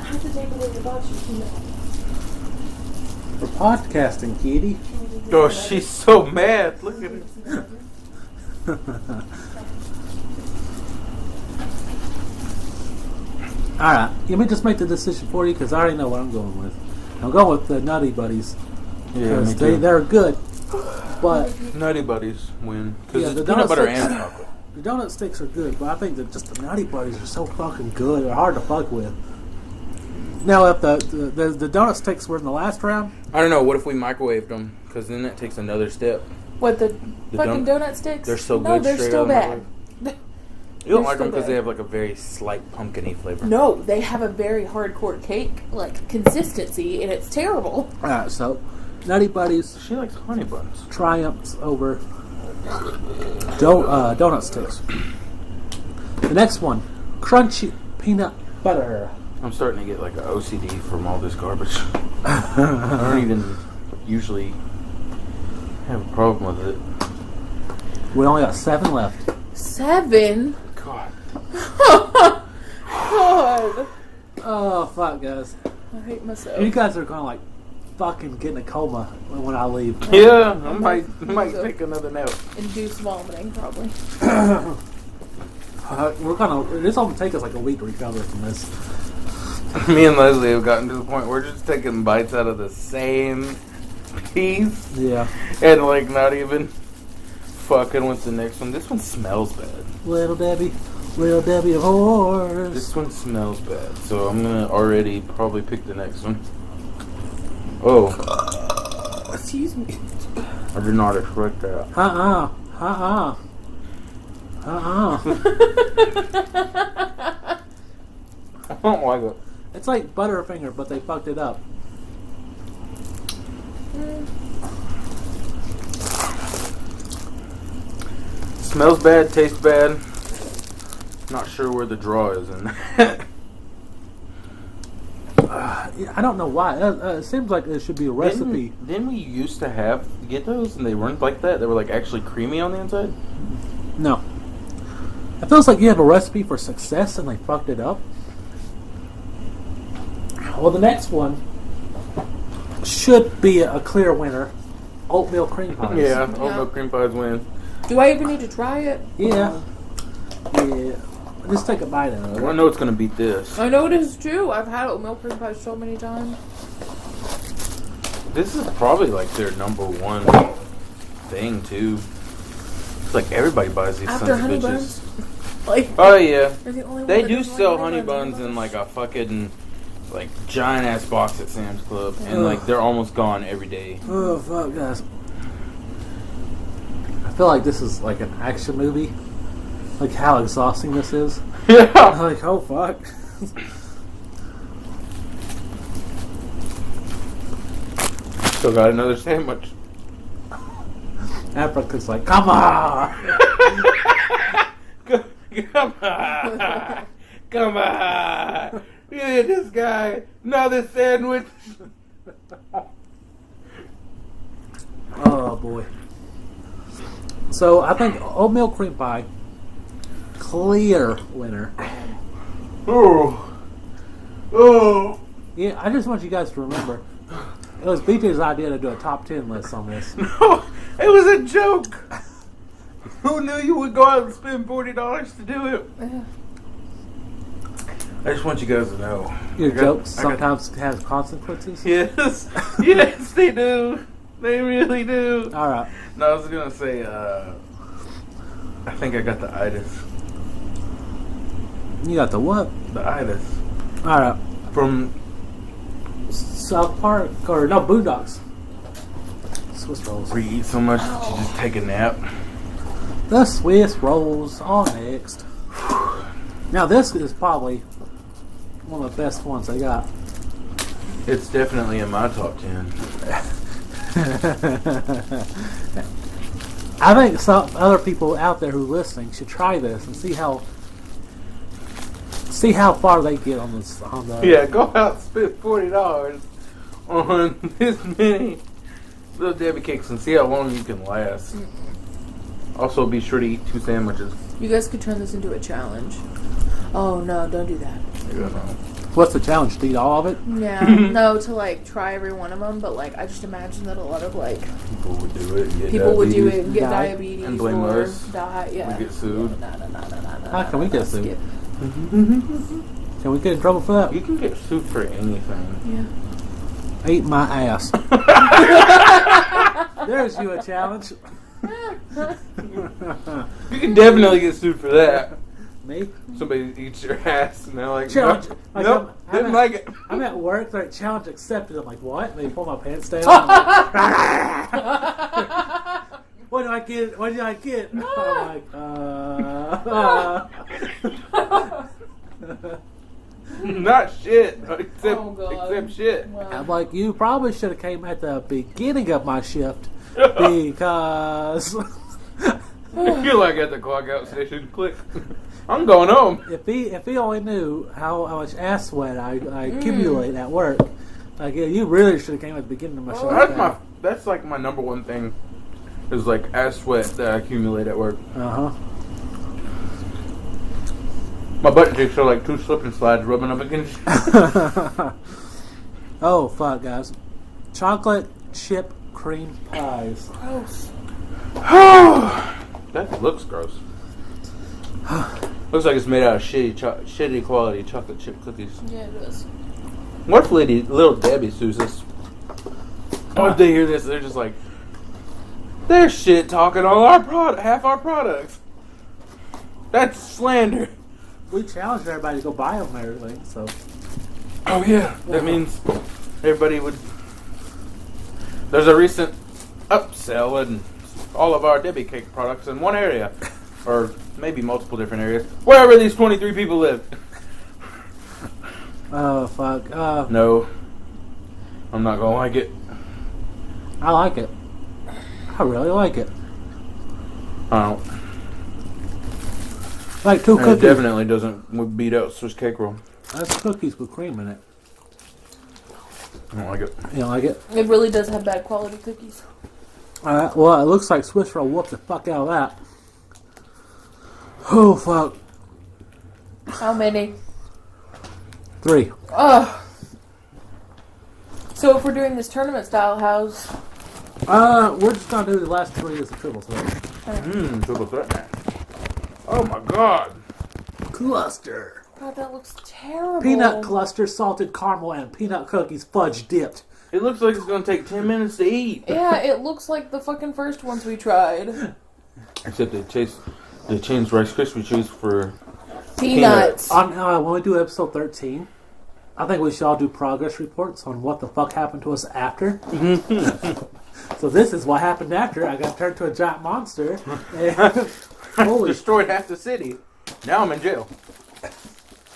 have to take away your box. You know. We're podcasting, kitty. Oh, she's so mad. Look at her. Alright, let me just make the decision for you because I already know what I'm going with. I'm going with the Nutty Buddies. Yeah, me Because too. they're good. But Nutty Buddies win. Because Yeah, it's the peanut donut butter sticks- and chocolate. the donut sticks are good, but I think that just the Nutty Buddies are so fucking good. They're hard to fuck with. Now, if the donut sticks were in the last round, I don't know. What if we microwaved them? Because then that takes another step. What, the The fucking donut sticks? They're so No, good. they're straight still out of the bad. microwave. You don't They're like them still because bad. they have like a very slight pumpkin-y flavor. No, they have a very hardcore cake, like, consistency, and it's terrible. alright, so Nutty Buddies She likes honey buns. triumphs over donut sticks. The next one, crunchy peanut butter. I'm starting to get like an OCD from all this garbage. I don't even usually have a problem with it. We only got 7 left. 7? God. God. Oh fuck, guys! I hate myself. You guys are gonna like fucking get in a coma when I leave. Yeah, I might take another nap. Induced vomiting, probably. This will take us like a week to recover from this. Me and Leslie have gotten to the point where we're just taking bites out of the same piece Yeah. and like not even fucking with the next one. This one smells bad. Little Debbie of horse. This one smells bad, so I'm gonna already probably pick the next one. Oh, Excuse me. I did not expect that. I don't like it. It's like Butterfinger, but they fucked it up. Smells bad, tastes bad. Not sure where the draw is in that. I don't know why. It seems like there should be a recipe. Didn't we used to get those and they weren't like that? They were like actually creamy on the inside? No. It feels like you have a recipe for success and they fucked it up. Well, the next one should be a clear winner. Oatmeal cream pies. Yeah, oatmeal cream pies win. Do I even need to try it? Yeah. Yeah. Just take a bite out of I it. know it's gonna beat this. I know it is too. I've had oatmeal cream pie so many times. This is probably like their number one thing too. It's like everybody buys these After sons of honey bitches. buns? Like, Oh yeah. they're the only one They that do doesn't sell like honey buns in like a fucking like giant ass box at Sam's Club, and like they're almost gone every day. Oh, fuck, guys. I feel like this is like an action movie. Like how exhausting this is. Yeah. Like, oh, fuck. Still got another sandwich. Africa's like, come on! Come on! Come on! Look at this guy! Another sandwich! Oh, boy. So, I think oatmeal cream pie, clear winner. Oh! Oh! Yeah, I just want you guys to remember, it was BJ's idea to do a top 10 list on this. No! It was a joke! Who knew you would go out and spend $40 to do it? I just want you guys to know. Your I got- jokes I got- sometimes have consequences. Yes. Yes, they do. They really do. All right. No, I was gonna say, I think I got the itis. You got the what? The itis. All right. From South Park or no Boondocks. Swiss rolls. where you eat so much that you just take a nap. The Swiss rolls are next. Now this is probably one of the best ones they got. It's definitely in my top 10. I think some other people out there who are listening should try this and see how far they get on this. On the Yeah, go out and spend $40 on this many little Debbie cakes and see how long you can last. Also, be sure to eat 2 sandwiches. You guys could turn this into a challenge. Oh no, don't do that. What's the challenge? To eat all of it? Yeah, no, to like try every one of them, but like I just imagine that a lot of like People would do it. And get people would do diabetes. it and get Die. diabetes And blame or us. die. Yeah, We get sued. Yeah, no. How can we get sued? Skip. Can we get in trouble for that? You can get sued for anything. Yeah. Eat my ass. There's you a challenge. You can definitely get sued for that. Me? Somebody eats your ass and they're like, Challenge. nope, Like, nope, I'm didn't at- like it. I'm at work. They're like, challenge accepted. I'm like, what? And they pull my pants down. What do I get? What did I get? I'm like, Not shit. Except, Oh, God. except shit. I'm like, you probably should have came at the beginning of my shift because You're like at the clock out station. Click. I'm going home. if he only knew how much ass sweat I accumulate at work, like yeah, you really should have came at the beginning of my shift. That's like my number one thing. Is like ass sweat that I accumulate at work. Uh huh. My butt cheeks are like 2 slip and slides rubbing up against. Oh fuck, guys! Chocolate chip cream pies. Gross. That looks gross. Looks like it's made out of shitty quality chocolate chip cookies. Yeah, it does. What if little Debbie sues us? What if they hear this? They're just like, they're shit talking on half our products. That's slander. We challenged everybody to go buy them and everything, so. Oh yeah, that means everybody would. There's a recent upsell in all of our Debbie cake products in one area, or maybe multiple different areas, wherever these 23 people live. Oh fuck! No, I'm not gonna like it. I like it. I really like it. I don't. Like 2 And it cookies. definitely doesn't beat out Swiss cake roll. That's cookies with cream in it. I don't like it. You don't like it? It really does have bad quality cookies. Well, it looks like Swiss roll whooped the fuck out of that. Oh fuck! How many? 3. Ugh. So if we're doing this tournament style, how's... We're just gonna do the last 3 as a triple threat. Triple threat match. Oh my god. Cluster. God, that looks terrible. Peanut cluster, salted caramel, and peanut cookies fudge dipped. It looks like it's gonna take 10 minutes to eat. Yeah, it looks like the fucking first ones we tried. Except they changed Rice Krispie treats for Peanuts. On when we do episode 13, I think we should all do progress reports on what the fuck happened to us after. So this is what happened after. I got turned to a giant monster. And holy destroyed half the city. Now I'm in jail.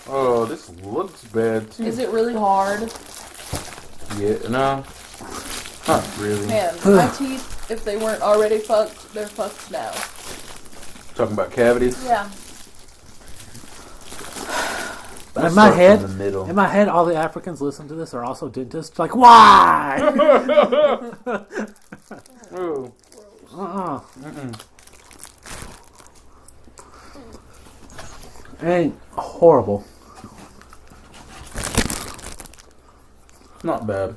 Oh, this looks bad too. Is it really hard? Yeah, no. Not really. Man, my teeth, if they weren't already fucked, they're fucked now. Talking about cavities. Yeah. in my head, In the middle. in my head, all the Africans listen to this are also dentists. Like, why? Ooh. Ain't horrible. Not bad.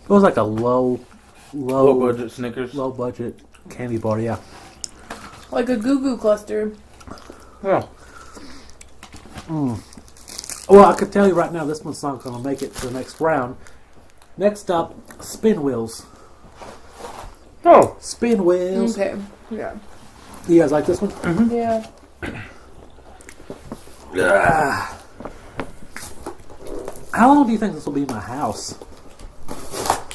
Feels like a low Low budget Snickers. low budget Candy bar, yeah. Like a Goo Goo cluster. Yeah. Well, I could tell you right now, this one's not going to make it to the next round. Next up, spin wheels. Oh. Spin wheels. Okay. Yeah. You guys like this one? Yeah. How long do you think this will be in my house?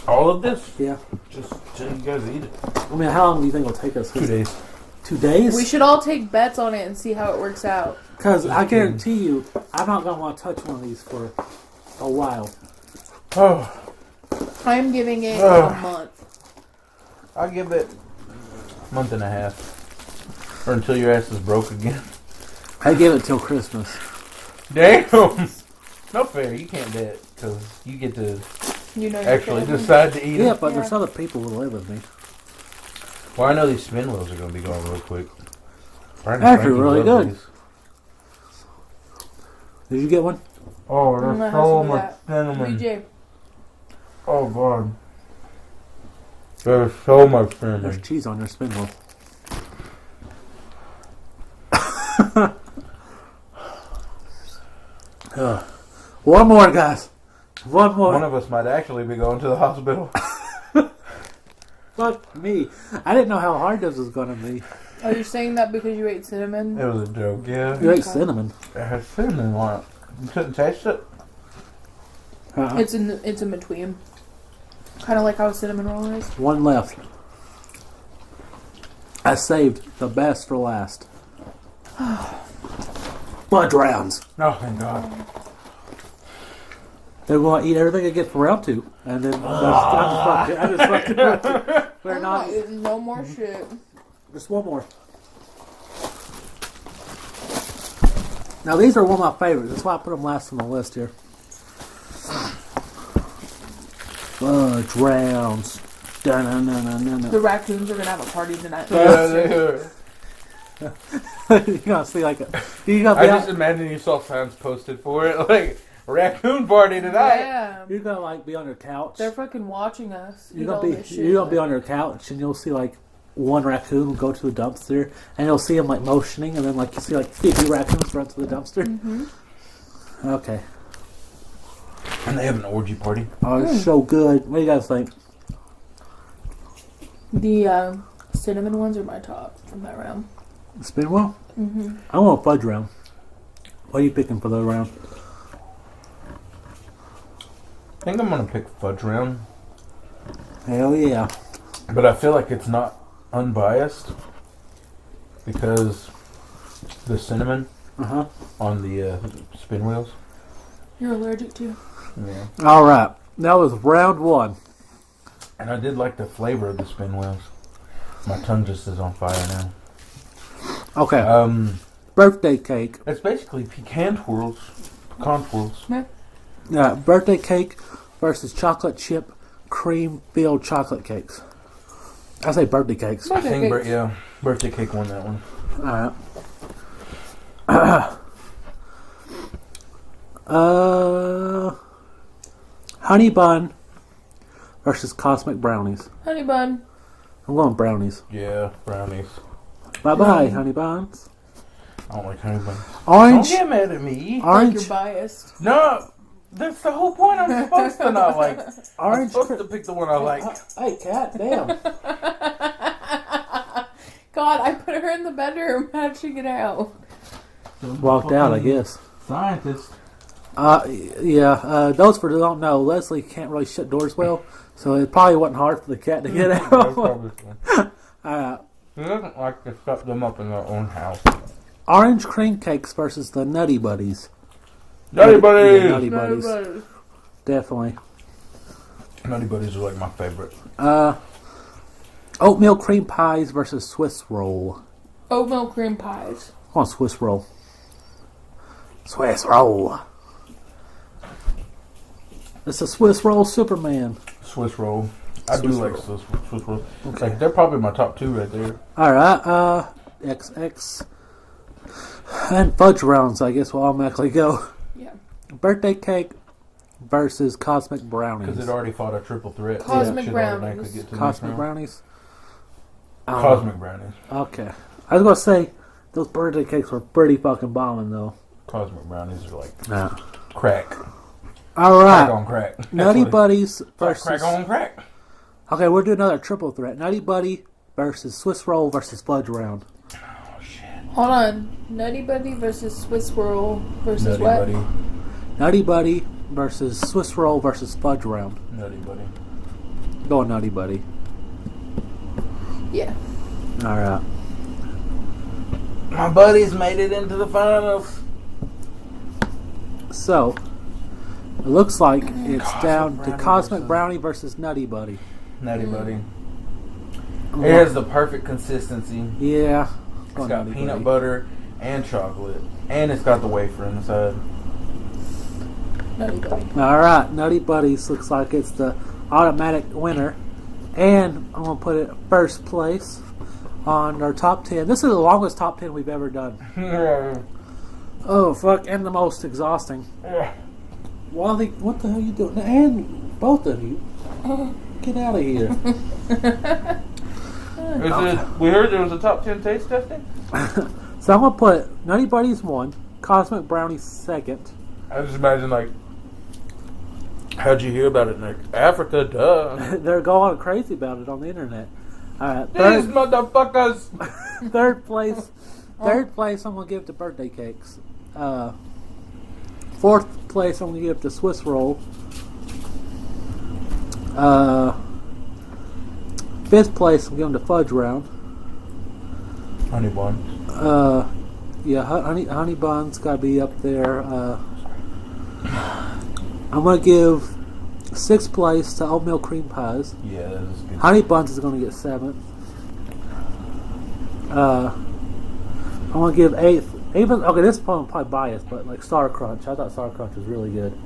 All of this? Yeah. Just till you guys eat it. I mean, how long do you think it'll take us? 2 days. 2 days? We should all take bets on it and see how it works out. Because I guarantee you, I'm not going to want to touch one of these for a while. Oh. I'm giving it a month. I'll give it a month and a half. Or until your ass is broke again. I give it till Christmas. Damn! Not fair. You can't do it. Because you get to You know, actually decide to eat Yeah, it. but there's other people who live with me. Well, I know these spin wheels are going to be going real quick. Actually, really good. Did you get one? Oh, there's so much cinnamon. BJ. Oh, God. There's so much There's cinnamon. cheese on your spin wheel. One more, guys. One more. One of us might actually be going to the hospital. Fuck me. I didn't know how hard this was going to be. Are you saying that because you ate cinnamon? It was a joke, yeah. You ate cinnamon. It has cinnamon on it. You couldn't taste it? It's in between. Kind of like how a cinnamon roll is. One left. I saved the best for last. Blood rounds. Oh, thank God. They're going to eat everything they get for round 2. And then I just fucked it up. We're I'm not. not eating no more shit. Just one more. Now these are one of my favorites. That's why I put them last on the list here. Fudge rounds. Da-na-na-na-na-na. The raccoons are gonna have a party tonight. Yeah, they are. You're gonna see like a. You're gonna I be just out, imagine you saw signs posted for it, like raccoon party tonight. Yeah. you're gonna like be on your couch. They're fucking watching us. You're eat all gonna be this shit. you're gonna be on your couch and you'll see like one raccoon go to the dumpster and you'll see him like motioning and then like you see like 50 raccoons run to the dumpster. Mm-hmm. Okay. And they have an orgy party. Oh, it's so good. What do you guys think? The cinnamon ones are my top from that round. Spin wheel? Mm-hmm. I want a fudge round. What are you picking for the round? I think I'm gonna pick fudge round, Hell yeah. but I feel like it's not unbiased because the cinnamon Uh-huh. on the spin wheels. You're allergic to. Yeah. Alright. That was round 1. And I did like the flavor of the spin wheels. My tongue just is on fire now. Okay. Birthday cake. It's basically pecan twirls. Pecan twirls. Birthday cake versus chocolate chip cream filled chocolate cakes. I say birthday cakes. I think, birthday cake won that one. Alright. Honey bun versus cosmic brownies. Honey bun. I'm going brownies. Yeah, brownies. Bye bye, honey buns. I don't like honey buns. Orange. Don't get mad at me. Like Orange. you're biased. No, that's the whole point. I'm supposed to not like. I'm Orange. supposed to pick the one I like. Hey, cat, damn. God, I put her in the bedroom. How'd she get out? Walked out, I guess. Scientist. Yeah. Those for who don't know, Leslie can't really shut doors well, so it probably wasn't hard for the cat to get That's out. probably true. Alright. He doesn't like to shut them up in their own house. Orange cream cakes versus the Nutty Buddies. Nutty Buddies! Yeah, Nutty Buddies. Definitely. Nutty Buddies are like my favorite. Oatmeal cream pies versus Swiss roll. Oatmeal cream pies. I want Swiss roll. Swiss roll. It's a Swiss roll Superman. Swiss roll. I Swiss do like roll. Swiss roll. Okay. Like, they're probably my top 2 right there. Alright, XX. And fudge rounds, I guess, will automatically go. Yeah. Birthday cake versus cosmic brownies. Because it already fought a triple threat. Cosmic Should automatically brownies. get to the Cosmic next round. brownies. Cosmic brownies. Okay. I was going to say, those birthday cakes were pretty fucking bombing, though. Cosmic brownies are like Yeah. crack. All right. Crack on crack. That's Nutty what it- Buddies it's like versus... crack on crack. Okay, we're doing another triple threat. Nutty Buddy versus Swiss Roll versus Fudge Round. Oh shit. Hold on. Nutty Buddy versus Swiss Roll versus Nutty what? Buddy. Nutty Buddy versus Swiss Roll versus Fudge Round. Nutty Buddy. Go on, Nutty Buddy. Yeah. All right. My buddies made it into the finals. So, it looks like it's Cosmic down to Brownie Cosmic versus- Brownie versus Nutty Buddy. Nutty Buddy. It has the perfect consistency. Yeah. Go It's on, got Nutty peanut Buddy. butter and chocolate. And it's got the wafer inside. Nutty Buddy. All right, Nutty Buddies looks like it's the automatic winner. And I'm going to put it first place on our top 10. This is the longest top 10 we've ever done. Oh, fuck, and the most exhausting. What the hell are you doing? And both of you. Get out of here. We heard there was a top 10 taste testing? So I'm going to put Nutty Buddies 1, Cosmic Brownies 2nd. I just imagine, like, how'd you hear about it in like, Africa? Duh. They're going crazy about it on the internet. Alright, These motherfuckers! third place, I'm going to give to birthday cakes. Fourth place, I'm going to give to Swiss Roll. Fifth place, I'm giving to Fudge Round. Honey bun. Yeah, honey bun's got to be up there. I'm going to give sixth place to oatmeal cream pies. Yeah, that is good. Honey buns is going to get seventh. I'm going to give eighth. Even okay, this is probably biased, but like Star Crunch. I thought Star Crunch was really good.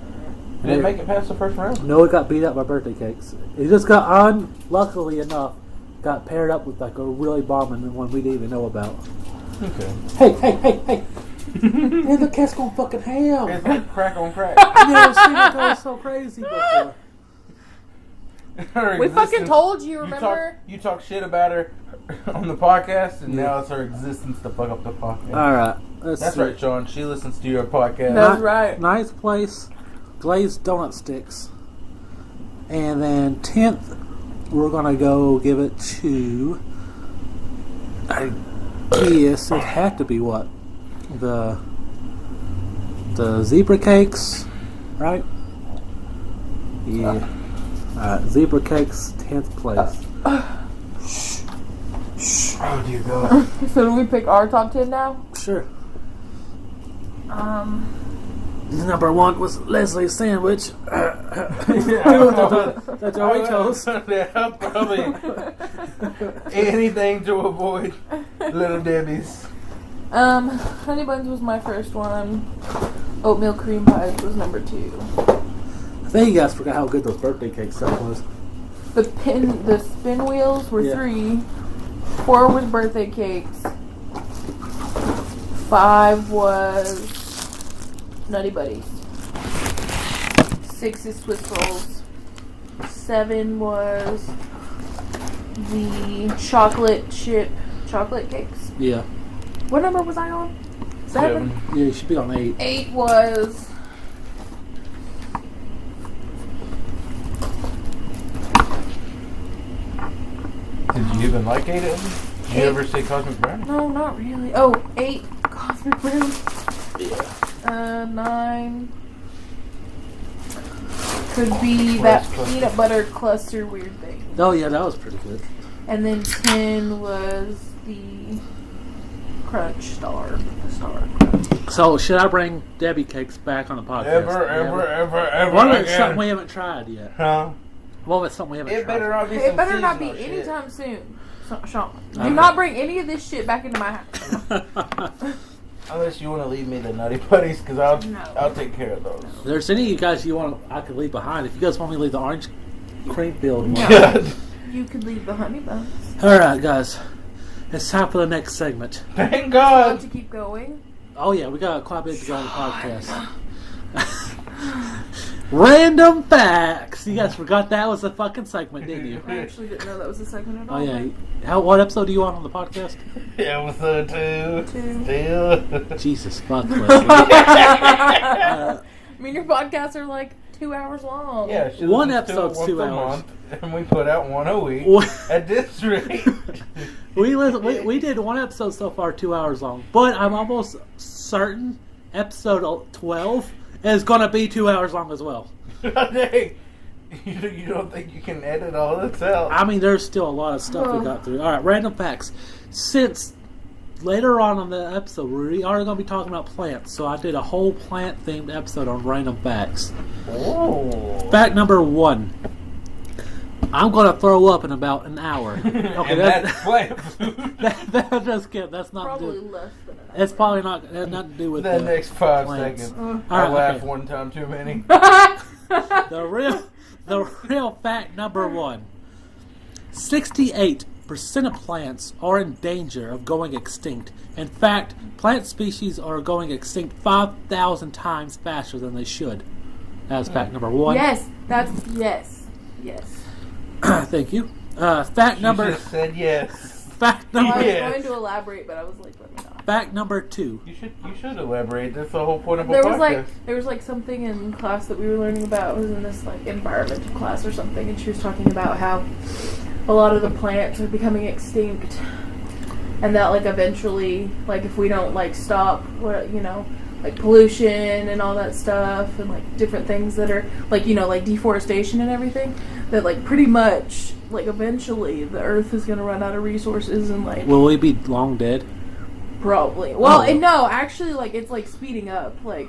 Did it make it past the first round? No, it got beat up by birthday cakes. It just got unluckily enough got paired up with like a really bombing one we didn't even know about. Okay. Hey! Man, the cat's going fucking ham. It's like crack on crack. I've never seen it go so crazy before. Her We existence- fucking told you, remember? You talk shit about her on the podcast, and now it's her existence to fuck up the podcast. Alright. That's right, Sean. She listens to your podcast. That's right. Ninth place, glazed donut sticks. And then 10th, we're going to go give it to... I guess it had to be what? The zebra cakes, right? Yeah. Alright, zebra cakes, 10th place. Oh, dear God. So do we pick our top 10 now? Sure. Number 1 was Leslie's sandwich. The Doritos. Yeah, probably anything to avoid Little Debbie's. Honey buns was my first one. Oatmeal cream pies was number 2. I think you guys forgot how good those birthday cake stuff was. The spin wheels were Yeah. 3. 4 was birthday cakes. 5 was Nutty Buddies. 6 is Swiss rolls. 7 was the chocolate cakes. Yeah. What number was I on? 7. Yeah, you should be on 8. 8 was Did you even like 8 of them? Did you ever say Cosmic Brownie? no, not really. Oh, 8 Cosmic Brown. 9 could be that Cluster. peanut butter cluster weird thing. Oh, yeah, that was pretty good. And then 10 was the Crunch Star. So, should I bring Debbie cakes back on the podcast? Ever What if it's again. something we haven't tried yet? Huh? What if it's something we haven't It tried? better not be It some better not be seasonal shit. anytime soon. Sean, do Okay. not bring any of this shit back into my house. Unless you want to leave me the Nutty Buddies, because I'll No. I'll take care of those. If there's any of you guys I could leave behind. If you guys want me to leave the orange cream filled one. God. You could leave the honey buns. Alright, guys. It's time for the next segment. Thank Want God. to keep going? Oh, yeah, we got quite a bit to go on the podcast. Random facts. You guys forgot that was a fucking segment, didn't you? I actually didn't know that was a segment at all. Oh yeah. What episode are you on the podcast? Episode 2. 2. Still. Jesus fuck, Leslie. I mean, your podcasts are like 2 hours long. Yeah, One episode's once 2 a hours. month, and we put out one a week. What? At this rate. We did one episode so far 2 hours long, but I'm almost certain episode 12 is gonna be 2 hours long as well. Dang. You don't think you can edit all this out? I mean, there's still a lot of stuff we got through. All right, random facts. Since later on in the episode, we are going to be talking about plants, so I did a whole plant-themed episode on random facts. Oh. Fact number 1. I'm going to throw up in about an hour. Okay, And that's plant food. that's just kidding. That's not Probably do, less than an hour. It's probably not has nothing to do with The the next 5 plants. seconds. All I right, laugh okay. one time too many. The real fact number 1. 68% of plants are in danger of going extinct. In fact, plant species are going extinct 5,000 times faster than they should. That's fact number 1. Yes, yes. Thank you. Fact You number just said yes. fact I number was Yes. going to elaborate, but I was like, let me not. fact number 2. You should elaborate. That's the whole point of a There podcast. was like something in class that we were learning about. It was in this like environmental class or something, and she was talking about how a lot of the plants are becoming extinct, and that like eventually, like if we don't like stop, what like pollution and all that stuff, and like different things that are like like deforestation and everything, that like pretty much like eventually the Earth is gonna run out of resources and like. Will we be long dead? Probably. Well, Oh. no, actually, like, it's, like, speeding up, like,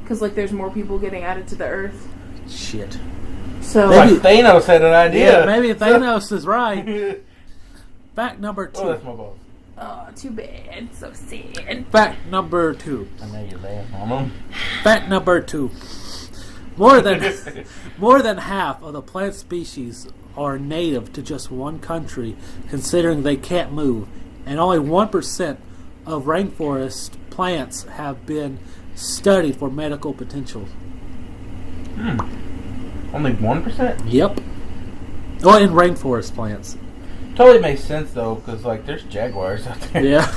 because, like, there's more people getting added to the Earth. Shit. So, Maybe- Like Thanos had an idea. Yeah, maybe Thanos is right. Fact number 2. Oh, that's my boss. oh, too bad. So sad. Fact number 2. I know you laugh on them. Fact number 2. More than half of the plant species are native to just one country, considering they can't move, and only 1% of rainforest plants have been studied for medical potential. Only 1%? Yep. Oh, in rainforest plants. Totally makes sense though, because like there's jaguars out there. Yeah.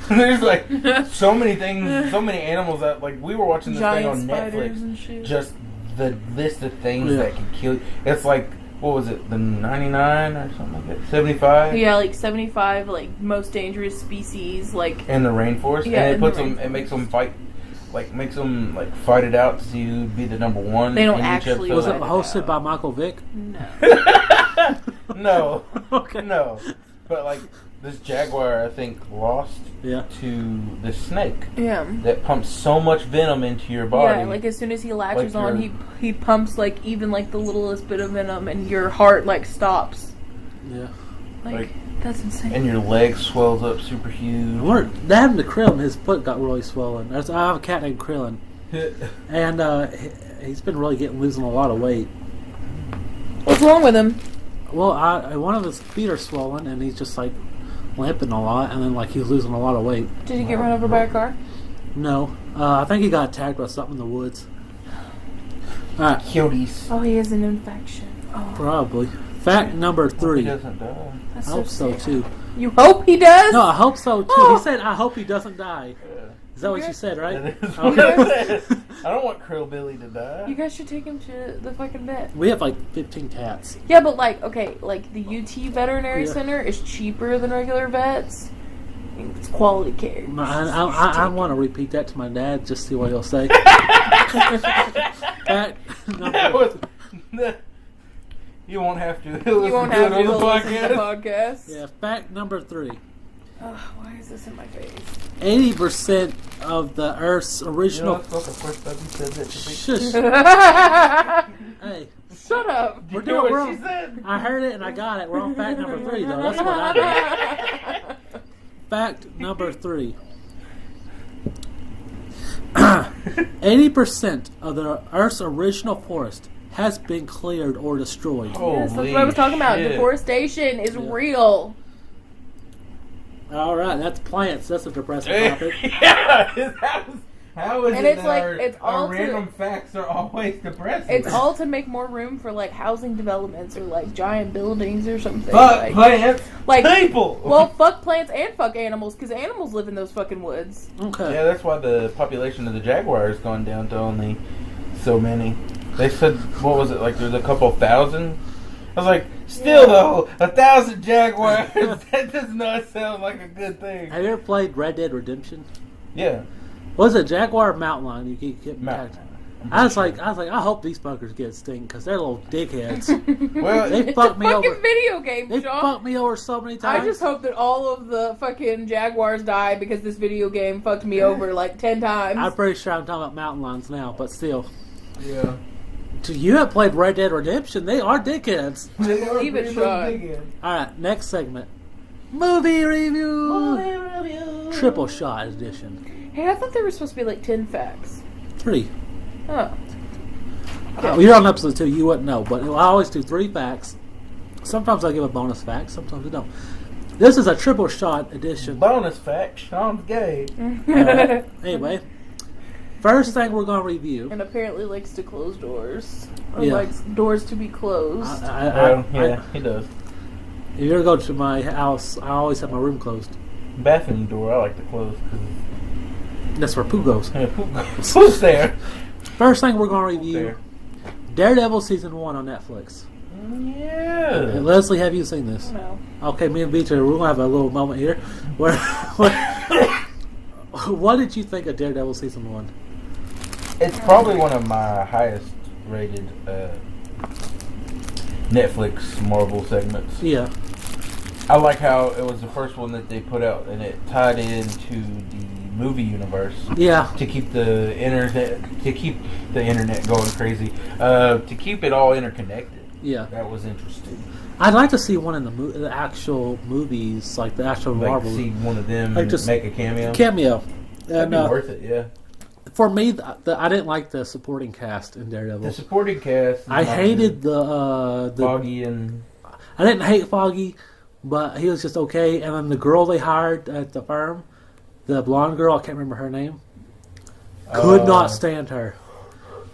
There's like so many things, so many animals that like we were watching this Giant thing on spiders Netflix. and shit. Just the list of things Yeah. that can kill you. It's like what was it, the 99 or something like that, 75? Yeah, like 75, like, most dangerous species, like, In the rainforest, Yeah, and in the it makes them fight, makes them fight it out to see who'd be the number one. They don't in each actually episode. Was it fight hosted by Michael Vick? no. No, Okay. no, but like this jaguar, I think, lost Yeah. to the snake Yeah. that pumps so much venom into your body. Yeah, like as soon as he latches Like on, your- he pumps like even like the littlest bit of venom, and your heart like stops. Yeah. Like that's insane. and your leg swells up super huge. That happened to Krillin. His foot got really swollen. I have a cat named Krillin, and he's been really losing a lot of weight. What's wrong with him? Well, one of his feet are swollen, and he's just like limping a lot, and then like he's losing a lot of weight. Did he get run over by a car? No, I think he got attacked by something in the woods. All right, Cuties. Oh, he has an infection. Oh, probably. Fact number He 3. doesn't die. that's I hope so sad. too. You hope he does? No, I hope so too. Oh. He said, "I hope he doesn't die." Is that what you said, right? That is Okay. what I said. I don't want Krill Billy to die. You guys should take him to the fucking vet. We have like 15 cats. Yeah, but like, okay, like the UT Veterinary Yeah. Center is cheaper than regular vets. It's quality care. I want to repeat that to my dad, just see what he'll say. Fact number That was. You won't have to. He'll You won't listen have to to it on the listen to the podcast. podcast. Yeah, fact number 3. Ugh, why is this in my face? 80% of the Earth's You know, original. that's not the first time you said that to me. Shush. Hey, Shut up. we're You doing. know We're what she on, said? I heard it and I got it. We're on fact number 3, though. That's what I did. Fact number 3. 80% of the Earth's original forest has been cleared or destroyed. Yes, that's Holy what I was talking about. shit. Deforestation is Yeah. real. All right, that's plants. That's a depressing topic. Yeah, that was. How is And it it's that like- our, it's our all to- random facts are always depressing? It's all to make more room for like housing developments or like giant buildings or something. fuck like, plants, like people. well, fuck plants and fuck animals because animals live in those fucking woods. Okay. Yeah, that's why the population of the jaguar has gone down to only so many. They said, what was it, like there's a couple thousand? I was like, still though, 1,000 jaguars, that does not sound like a good thing. Have you ever played Red Dead Redemption? Yeah. Was it Jaguar or Mountain Lion? You keep Mountain I was like, I hope these fuckers get sting because they're little dickheads. Well, They It's fucked a me fucking over. video game, They Sean. fucked me over so many times. I just hope that all of the fucking jaguars die because this video game fucked me over like 10 times. I'm pretty sure I'm talking about Mountain Lions now, but still. yeah. So you have played Red Dead Redemption. They are dickheads. They are Believe it, pretty much Sean. dickheads. Alright, next segment. Movie review. Triple shot edition. Hey, I thought there were supposed to be like 10 facts. 3. Oh. You're on episode 2, you wouldn't know, but I always do 3 facts. Sometimes I give a bonus fact, sometimes I don't. This is a triple shot edition. Bonus fact, Sean's gay. Anyway, first thing we're going to review. And apparently likes to close doors. Or Yeah. likes doors to be closed. Yeah, he does. If you ever go to my house, I always have my room closed. Bathroom door, I like to close because That's where poo goes. who's there? First thing we're going to review. There. Daredevil Season 1 on Netflix. Yeah. Leslie, have you seen this? No. Okay, me and Beacher, we're going to have a little moment here. Where, what did you think of Daredevil Season 1? It's probably one of my highest rated Netflix Marvel segments. Yeah. I like how it was the first one that they put out and it tied into the movie universe Yeah. to keep the internet going crazy, to keep it all interconnected. Yeah. That was interesting. I'd like to see one in the actual movies, like the actual Like Marvel see one of them Like just make a cameo. cameo. That'd And be worth it, yeah. for me, I didn't like the supporting cast in The Daredevil. supporting cast. is I not hated good. the Foggy and I didn't hate Foggy, but he was just okay. And then the girl they hired at the firm, the blonde girl, I can't remember her name, could not stand her.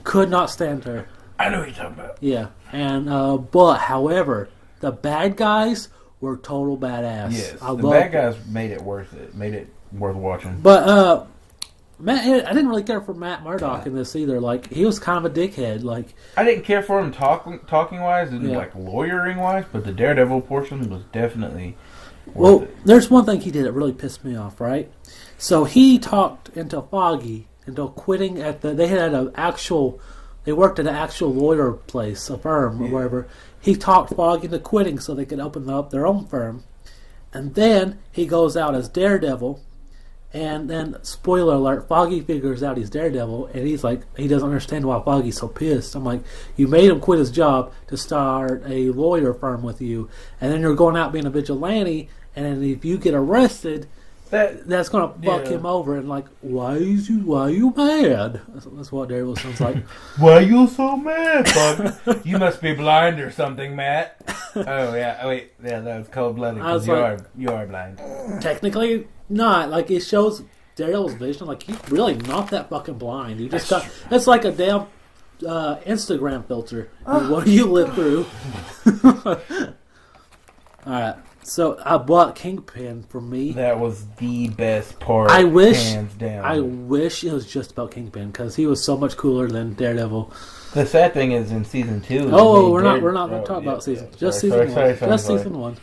Could not stand her. I know what you're talking about. Yeah. And but however, the bad guys were total badass. Yes, I the loved bad it. guys made it worth it. Made it worth watching. But Matt, I didn't really care for Matt Murdock in this either. Like he was kind of a dickhead. Like I didn't care for him talking wise and Yeah. like lawyering wise, but the Daredevil portion was definitely worth well, it. there's one thing he did that really pissed me off. Right, so he talked into Foggy into quitting at the. They had an actual. They worked at an actual lawyer place, a firm or whatever. He talked Foggy into quitting so they could open up their own firm, and then he goes out as Daredevil. And then, spoiler alert, Foggy figures out he's Daredevil, and he's like, he doesn't understand why Foggy's so pissed. I'm like, you made him quit his job to start a lawyer firm with you, and then you're going out being a vigilante, and if you get arrested, that's gonna fuck Yeah. him over. And like, why are you mad? That's what Daredevil sounds like. Why are you so mad, Foggy? You must be blind or something, Matt. Oh yeah. Oh wait. Yeah, that was cold blooded I was because like- you are blind. Technically, not. Like, it shows Daredevil's vision. Like, he's really not that fucking blind. You just got. It's like a damn Instagram filter. What do you live through? Alright. So, I bought Kingpin for me. That was the best part. I wish. hands down. I wish it was just about Kingpin because he was so much cooler than Daredevil. The sad thing is in season 2. Oh, we're not going to talk about season. Just Sorry, season sorry, one. sorry, Just sorry. season one.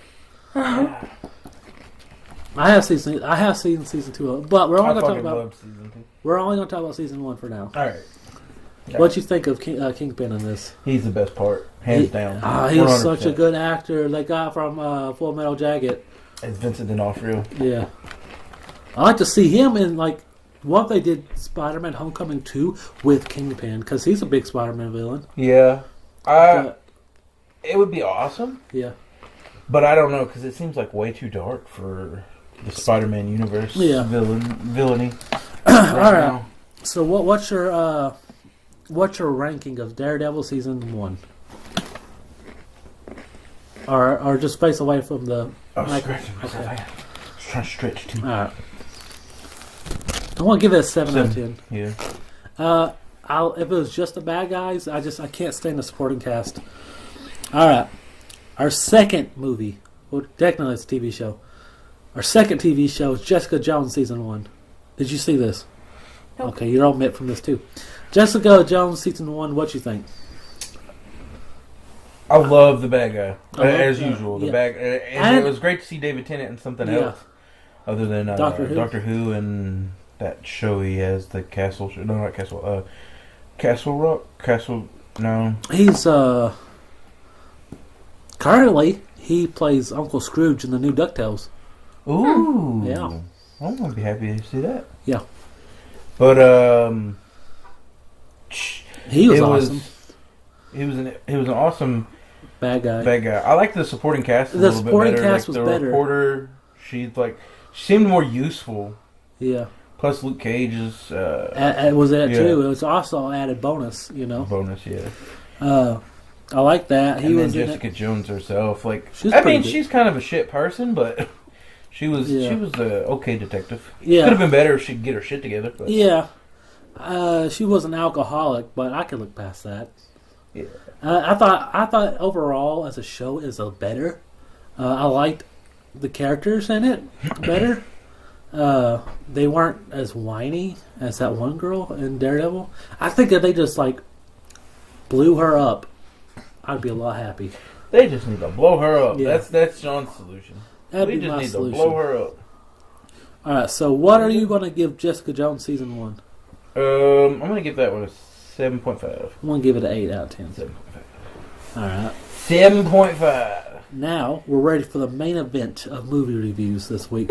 I have seen season 2 of it, but we're I only going to talk fucking about. loved season 2. We're only going to talk about season 1 for now. All right. Yeah. What'd you think of Kingpin in this? He's the best part, hands down. He was 100%. such a good actor. That guy from Full Metal Jacket. It's Vincent D'Onofrio. Yeah, I like to see him in like what they did Spider-Man: Homecoming 2 with Kingpin because he's a big Spider-Man villain. Yeah. But, It would be awesome, yeah, but I don't know because it seems like way too dark for the Spider-Man universe. Yeah. Villainy. all right. So what's your ranking of Daredevil season 1? Or just face away from the. Oh, mic- scratching myself. Okay. I was trying to stretch too. All right. want to give it a 7 out of 10. Yeah. If it was just the bad guys, I can't stand the supporting cast. All right, our second movie. Well, technically it's a TV show. Our second TV show is Jessica Jones season 1. Did you see this? Nope. Okay, you're all met from this too. Jessica Jones season 1. What you think? I love the bad guy as yeah, usual. The yeah. bad, and it was great to see David Tennant in something else other than Doctor Who and that show he has, the Castle. No, not Castle. Castle Rock. Castle. No. He's currently he plays Uncle Scrooge in the new DuckTales. Ooh. Yeah. I'm gonna be happy to see that. Yeah. But He was awesome. He was an awesome bad guy. I like the supporting cast a The little bit supporting better. cast like was the better. reporter, she seemed more useful. Yeah. Plus Luke Cage's It was that yeah. too. It was also added bonus, you know. bonus, yeah. I like that. He And then was in Jessica it. Jones herself, like She's I pretty mean, good. she's kind of a shit person, but she was Yeah. a okay detective. Yeah. Could have been better if she'd get her shit together. But. Yeah. She was an alcoholic, but I could look past that. Yeah. I thought overall as a show is a better. I liked the characters in it better. They weren't as whiny as that one girl in Daredevil. I think if they just like blew her up, I'd be a lot happy. They just need to blow her up. Yeah. That's John's solution. That'd We be just my need solution. to blow her up. All right. So what are you going to give Jessica Jones season 1? I'm gonna give that one a 7.5. I'm going to give it an 8 out of 10. 7.5. All right. 7.5. Now we're ready for the main event of movie reviews this week.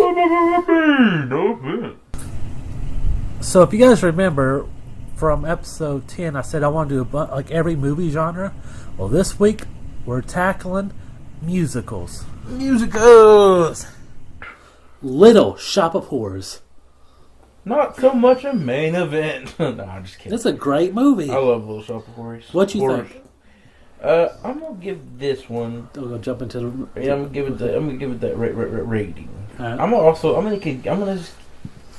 So if you guys remember from episode 10, I said I want to do like every movie genre. Well, this week we're tackling musicals. Musicals. Little Shop of Horrors. Not so much a main event. No, I'm just kidding. It's a great movie. I love Little Shop of Horrors. What you think? I'm gonna give this one. I'm gonna jump into the. Yeah, I'm gonna give it that rating. All right. I'm gonna just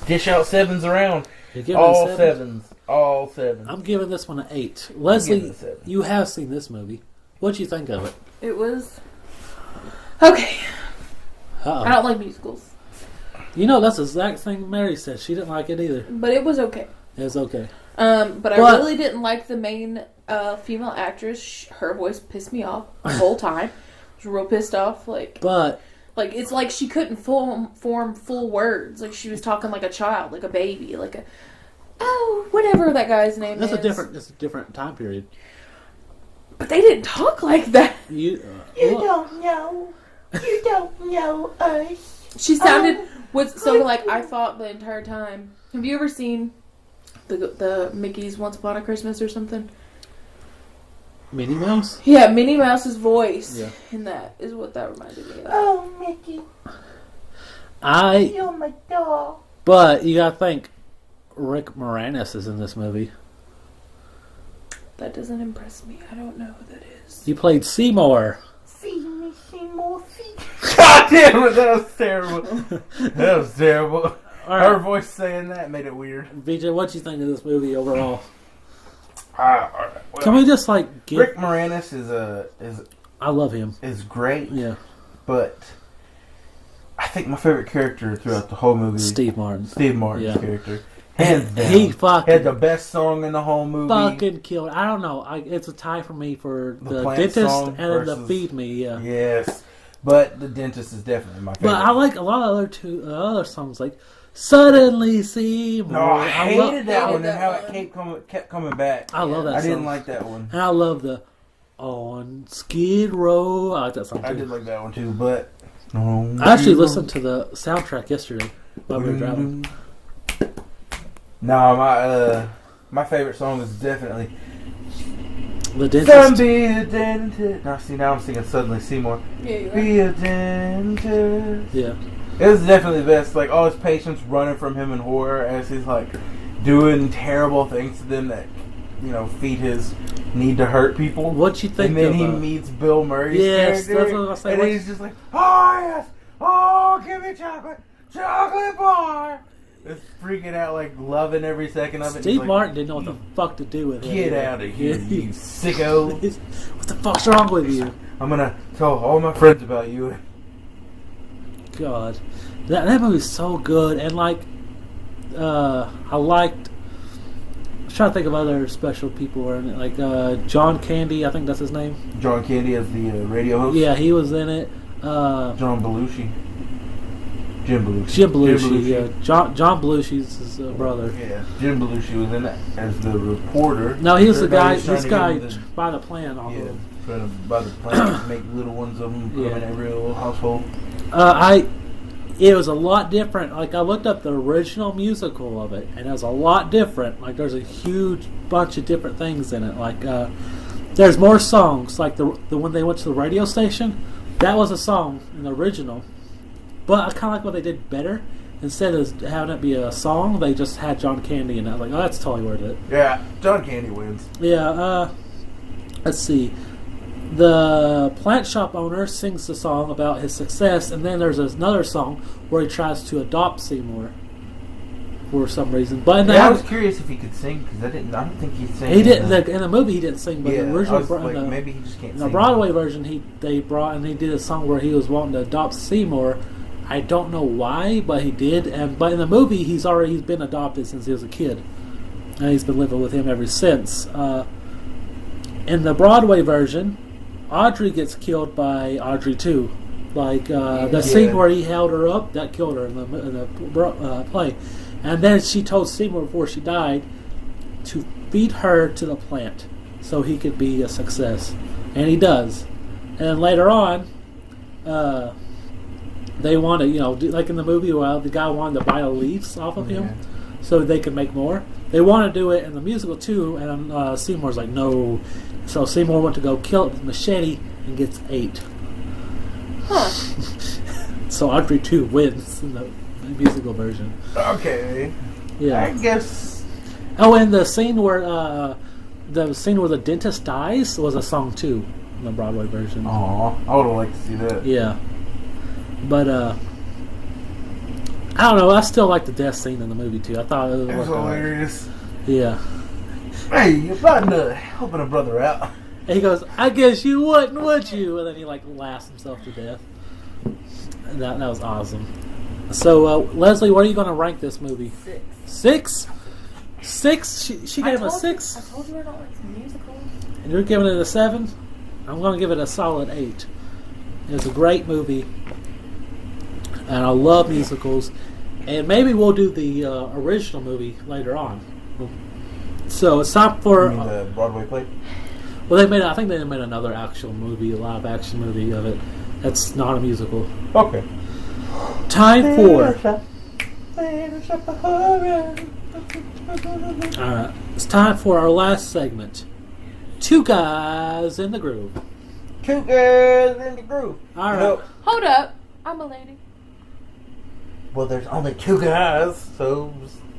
dish out sevens around. You're giving All it a 7? sevens. All sevens. I'm giving this one an 8. giving it Leslie, a 7. you have seen this movie. What'd you think of it? It was okay. I Uh-oh. don't like musicals, You know, that's the exact thing Mary said. She didn't like it either. but it was okay. It was okay. But I really didn't like the main female actress. Her voice pissed me off the whole time. I was real pissed off. But Like it's like she couldn't form full words. Like she was talking like a child, like a baby, like a whatever that guy's name that's is. It's a different time period. But they didn't talk like that. You don't know us. She sounded like I thought the entire time. Have you ever seen the Mickey's Once Upon a Christmas or something? Minnie Mouse? Yeah, Minnie Mouse's voice Yeah. in that is what that reminded me of. Oh, Mickey, you're my doll. But you gotta think, Rick Moranis is in this movie. That doesn't impress me. I don't know who that is. He played Seymour. See me, Seymour, see. God damn it! That was terrible. That was terrible. All Her right, voice saying that made it weird. VJ, what you think of this movie overall? All right. Well, Can we just like give? Rick Moranis I love him. is great, Yeah, but I think my favorite character throughout the whole movie is Steve Martin. Steve Martin's Yeah. character. Hands down. He fucking had the best song in the whole movie. fucking killed. I don't know. It's a tie for me for The the Plant dentist song and the versus- feed me. Yeah. Yes, but the dentist is definitely my favorite. But I like a lot of other songs like Suddenly Seymour. No, I hated that hated one that and how one. it kept coming back. I love that I song. didn't like that one. And I love the On Skid Row. I like that song too. I did like that one too, but no. I actually listened to the soundtrack yesterday while we were driving. No, my favorite song is definitely The "Some dentist. Be a Dentist." Now I'm singing "Suddenly Seymour." Yeah, you are. Be a dentist. Yeah. It was definitely the best. Like all his patients running from him in horror as he's like doing terrible things to them that feed his need to hurt people. What you think And then of he meets Bill Murray's Yes, character, that's what I was saying. and he's just like, "Oh yes, oh give me chocolate bar." It's freaking out, like loving every second of it. Steve He's Martin didn't know what the fuck to do with it. Get out of here, you sicko! What the fuck's wrong with you? I'm gonna tell all my friends about you. God, that movie's so good, and like, I liked. I was trying to think of other special people were in it, like John Candy. I think that's his name. John Candy as the radio host. Yeah, he was in it. John Belushi. Jim Belushi. Jim Belushi, yeah. John Belushi's his brother. Yeah, Jim Belushi was in it as the reporter. No, he was the guy. Everybody's trying This to guy get him to- by the plan. All of Yeah, them. trying to buy the plant, make little ones of them, put them in every little household. It was a lot different. Like I looked up the original musical of it, and it was a lot different. Like there's a huge bunch of different things in it. Like there's more songs. Like the when they went to the radio station, that was a song in the original. But I kind of like what they did better. Instead of having it be a song, they just had John Candy in it. I was like, oh, that's totally worth it. Yeah, John Candy wins. Yeah. Let's see. The plant shop owner sings the song about his success, and then there's another song where he tries to adopt Seymour for some reason. But in I was curious if he could sing because I don't think he sang. he didn't. In the movie, he didn't sing, but Yeah, the original, I was like, maybe he just can't in sing. the Broadway version, he did a song where he was wanting to adopt Seymour. I don't know why, but he did. But in the movie, he's been adopted since he was a kid, and he's been living with him ever since. In the Broadway version, Audrey gets killed by Audrey too. Like the scene where he held her up, that killed her in the play. And then she told Seymour before she died to feed her to the plant so he could be a success, and he does. And then later on, they wanted, like in the movie, the guy wanted to buy the leaves off of him so they could make more. They want to do it in the musical too, and Seymour's like, no. So Seymour went to go kill it with a machete and gets 8. Huh. So Audrey 2 wins in the musical version. Okay. Yeah. I guess. Oh, and the scene where the dentist dies was a song too in the Broadway version. Aw, I would have liked to see that. Yeah. But I don't know. I still like the death scene in the movie too. I thought it was hilarious. Yeah. Hey, you're about to helping a brother out. And he goes, I guess you wouldn't, would you? And then he laughs himself to death. And that was awesome. So, Leslie, what are you going to rank this movie? 6. 6? She gave him a 6? I told you I don't like musicals. And you're giving it a 7? I'm going to give it a solid 8. It's a great movie. And I love musicals. And maybe we'll do the original movie later on. So it's time for... You mean the Broadway play? Well, I think they made another actual movie, a live action movie of it. That's not a musical. Okay. Time for... Alright. It's time for our last segment. 2 Guys in the Groove. 2 girls in the groove. Alright. Hold up. I'm a lady. Well, there's only 2 guys, so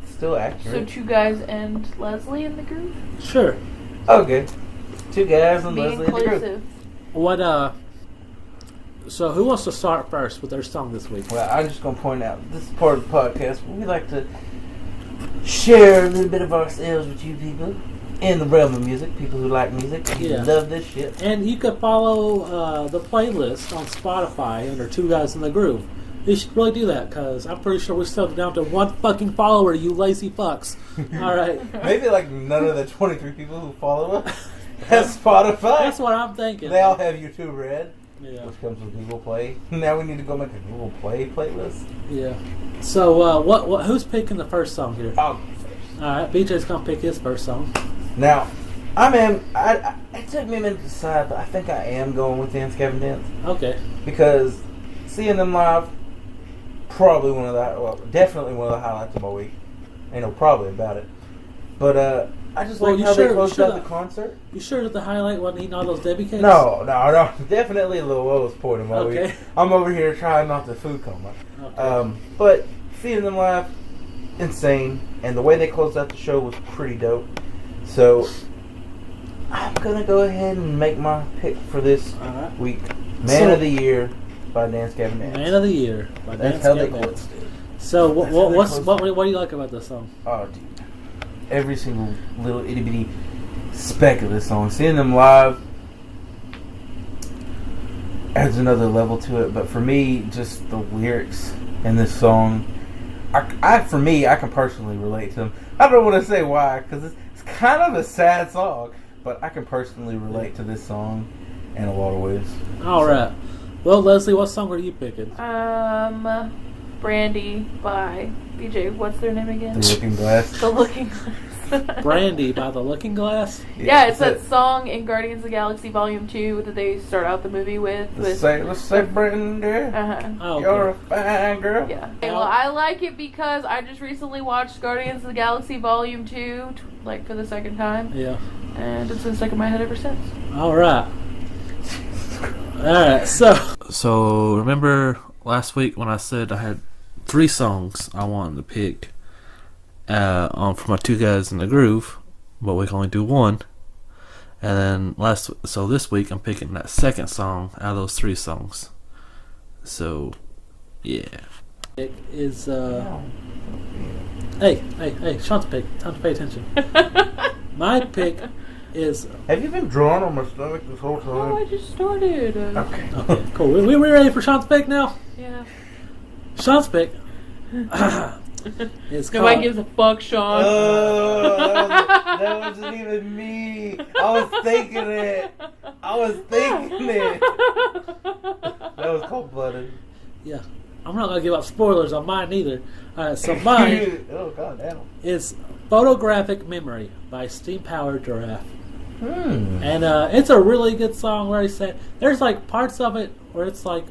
still So accurate. 2 guys and Leslie in the group? Sure. Okay. 2 guys and Be Leslie in the groove. inclusive. What, so who wants to start first with their song this week? Well, I'm just going to point out, this is part of the podcast where we like to share a little bit of ourselves with you people in the realm of music, people who like music, people Yeah. who love this shit. And you could follow the playlist on Spotify under 2 Guys in the Groove. You should really do that, because I'm pretty sure we're still down to 1 fucking follower, you lazy fucks. Alright. Maybe like none of the 23 people who follow us have Spotify. That's what I'm thinking. They all have YouTube Red, Yeah. which comes with Google Play. Now we need to go make a Google Play playlist. Yeah. So, what? Who's picking the first song here? Oh, Alright, BJ's gonna pick his first song. now, it took me a minute to decide, but I think I am going with Dance Gavin Dance. Okay. Because seeing them live, definitely one of the highlights of my week. Ain't no probably about it. But I just like how they closed out the concert. You sure that the highlight wasn't eating all those Debbie cakes? No. Definitely the lowest point in my Okay. week. I'm over here trying not to food coma. Okay. But seeing them live, insane. And the way they closed out the show was pretty dope. So I'm going to go ahead and make my pick for this Alright. week. Man of the Year by Dance Gavin Dance. Man of the Year by That's Dance how they Gavin Dance. closed it. So That's really what do you like about this song? Oh, dude. Every single little itty bitty speck of this song. Seeing them live adds another level to it. But for me, just the lyrics in this song, for me, I can personally relate to them. I don't want to say why, because it's kind of a sad song. But I can personally relate to this song in a lot of ways. All right. Well, Leslie, what song are you picking? Brandy by BJ. What's their name again? The Looking Glass. The Looking Glass. Brandy by the Looking Glass. Yeah, it's that song in Guardians of the Galaxy Volume 2 that they start out the movie with. Let's say Brandy, Oh, you're a okay. fine girl. Yeah. Well, I like it because I just recently watched Guardians of the Galaxy Volume 2, like for the second time. Yeah. And it's been stuck in my head ever since. All right. All right. So remember last week when I said I had 3 songs I wanted to pick for my Two Guys in the Groove, but we can only do one. And then this week I'm picking that second song out of those 3 songs. So, yeah. It is Hey, Sean's pick. Time to pay attention. My pick is. Have you been drawing on my stomach this whole time? Oh, I just started. Okay. Okay, cool. We ready for Sean's pick now? Yeah. Sean's pick is called. Nobody gives a fuck, Sean. That wasn't even me. I was thinking it. That was cold-blooded. Yeah. I'm not going to give up spoilers on mine either. So mine Oh, god damn. is Photographic Memory by Steam Powered Giraffe. And it's a really good song where he said, there's like parts of it where it's like,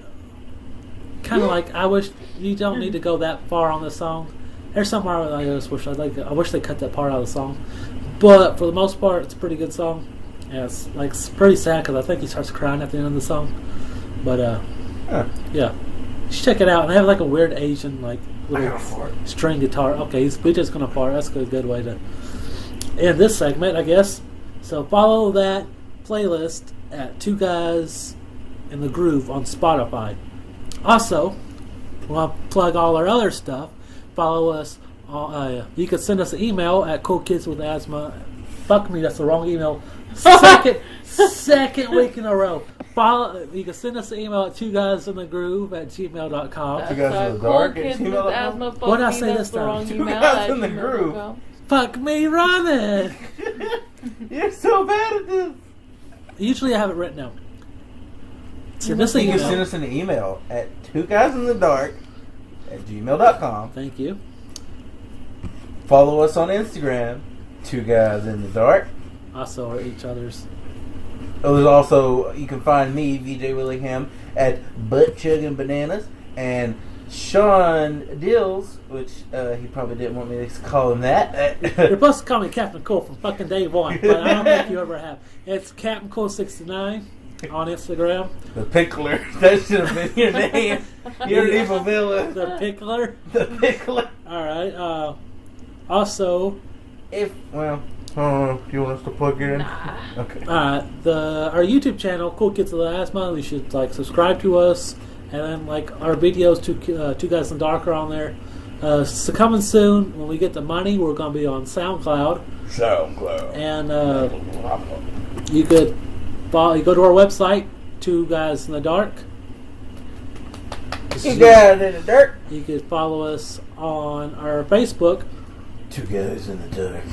kind of like, I wish you don't need to go that far on this song. There's some part where I just wish I wish they cut that part out of the song. But for the most part, it's a pretty good song. Yeah, it's pretty sad because I think he starts crying at the end of the song. But yeah. Check it out. And they have like a weird Asian like little string guitar. Okay, we just gonna fart. That's a good way to end this segment, I guess. So follow that playlist at Two Guys in the Groove on Spotify. Also, we'll plug all our other stuff. Follow us. You can send us an email at coolkidswithasthma. Fuck me, that's the wrong email. Second week in a row. You can send us an email at twoguysinthegroove@gmail.com. Two Guys in the Dark at Kids with gmail.com. asthma. What did I say this time? Two Guys in the Groove. Fuck me running. You're so bad at this. Usually I have it written down. Send us You an can send email. us an email at twoguysinthedark@gmail.com. Thank you. Follow us on Instagram, Two Guys in the Dark. Also, are each other's. There's also, you can find me, VJ Willingham, at Butt Chugging Bananas, and Sean Dills, which he probably didn't want me to call him that. You're supposed to call me Captain Cool from fucking day one, but I don't think you ever have. It's Captain Cool 69 on Instagram. The Pickler. That should have been your name. You're an evil villain. The Pickler. The Pickler. Alright, also, You want us to plug it in? Nah. Okay. our YouTube channel, Cool Kids of the Asthma, you should subscribe to us, and then our videos, Two Guys in the Dark are on there. So coming soon, when we get the money, we're going to be on SoundCloud. And you could you go to our website, Two Guys in the Dark. Two Guys in the Dark. You could follow us on our Facebook. Two Guys in the Dark.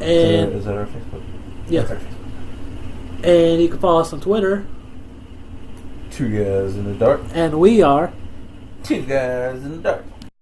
And Is that our Facebook? yeah. That's our Facebook. And you can follow us on Twitter. Two Guys in the Dark. And we are Two Guys in the Dark.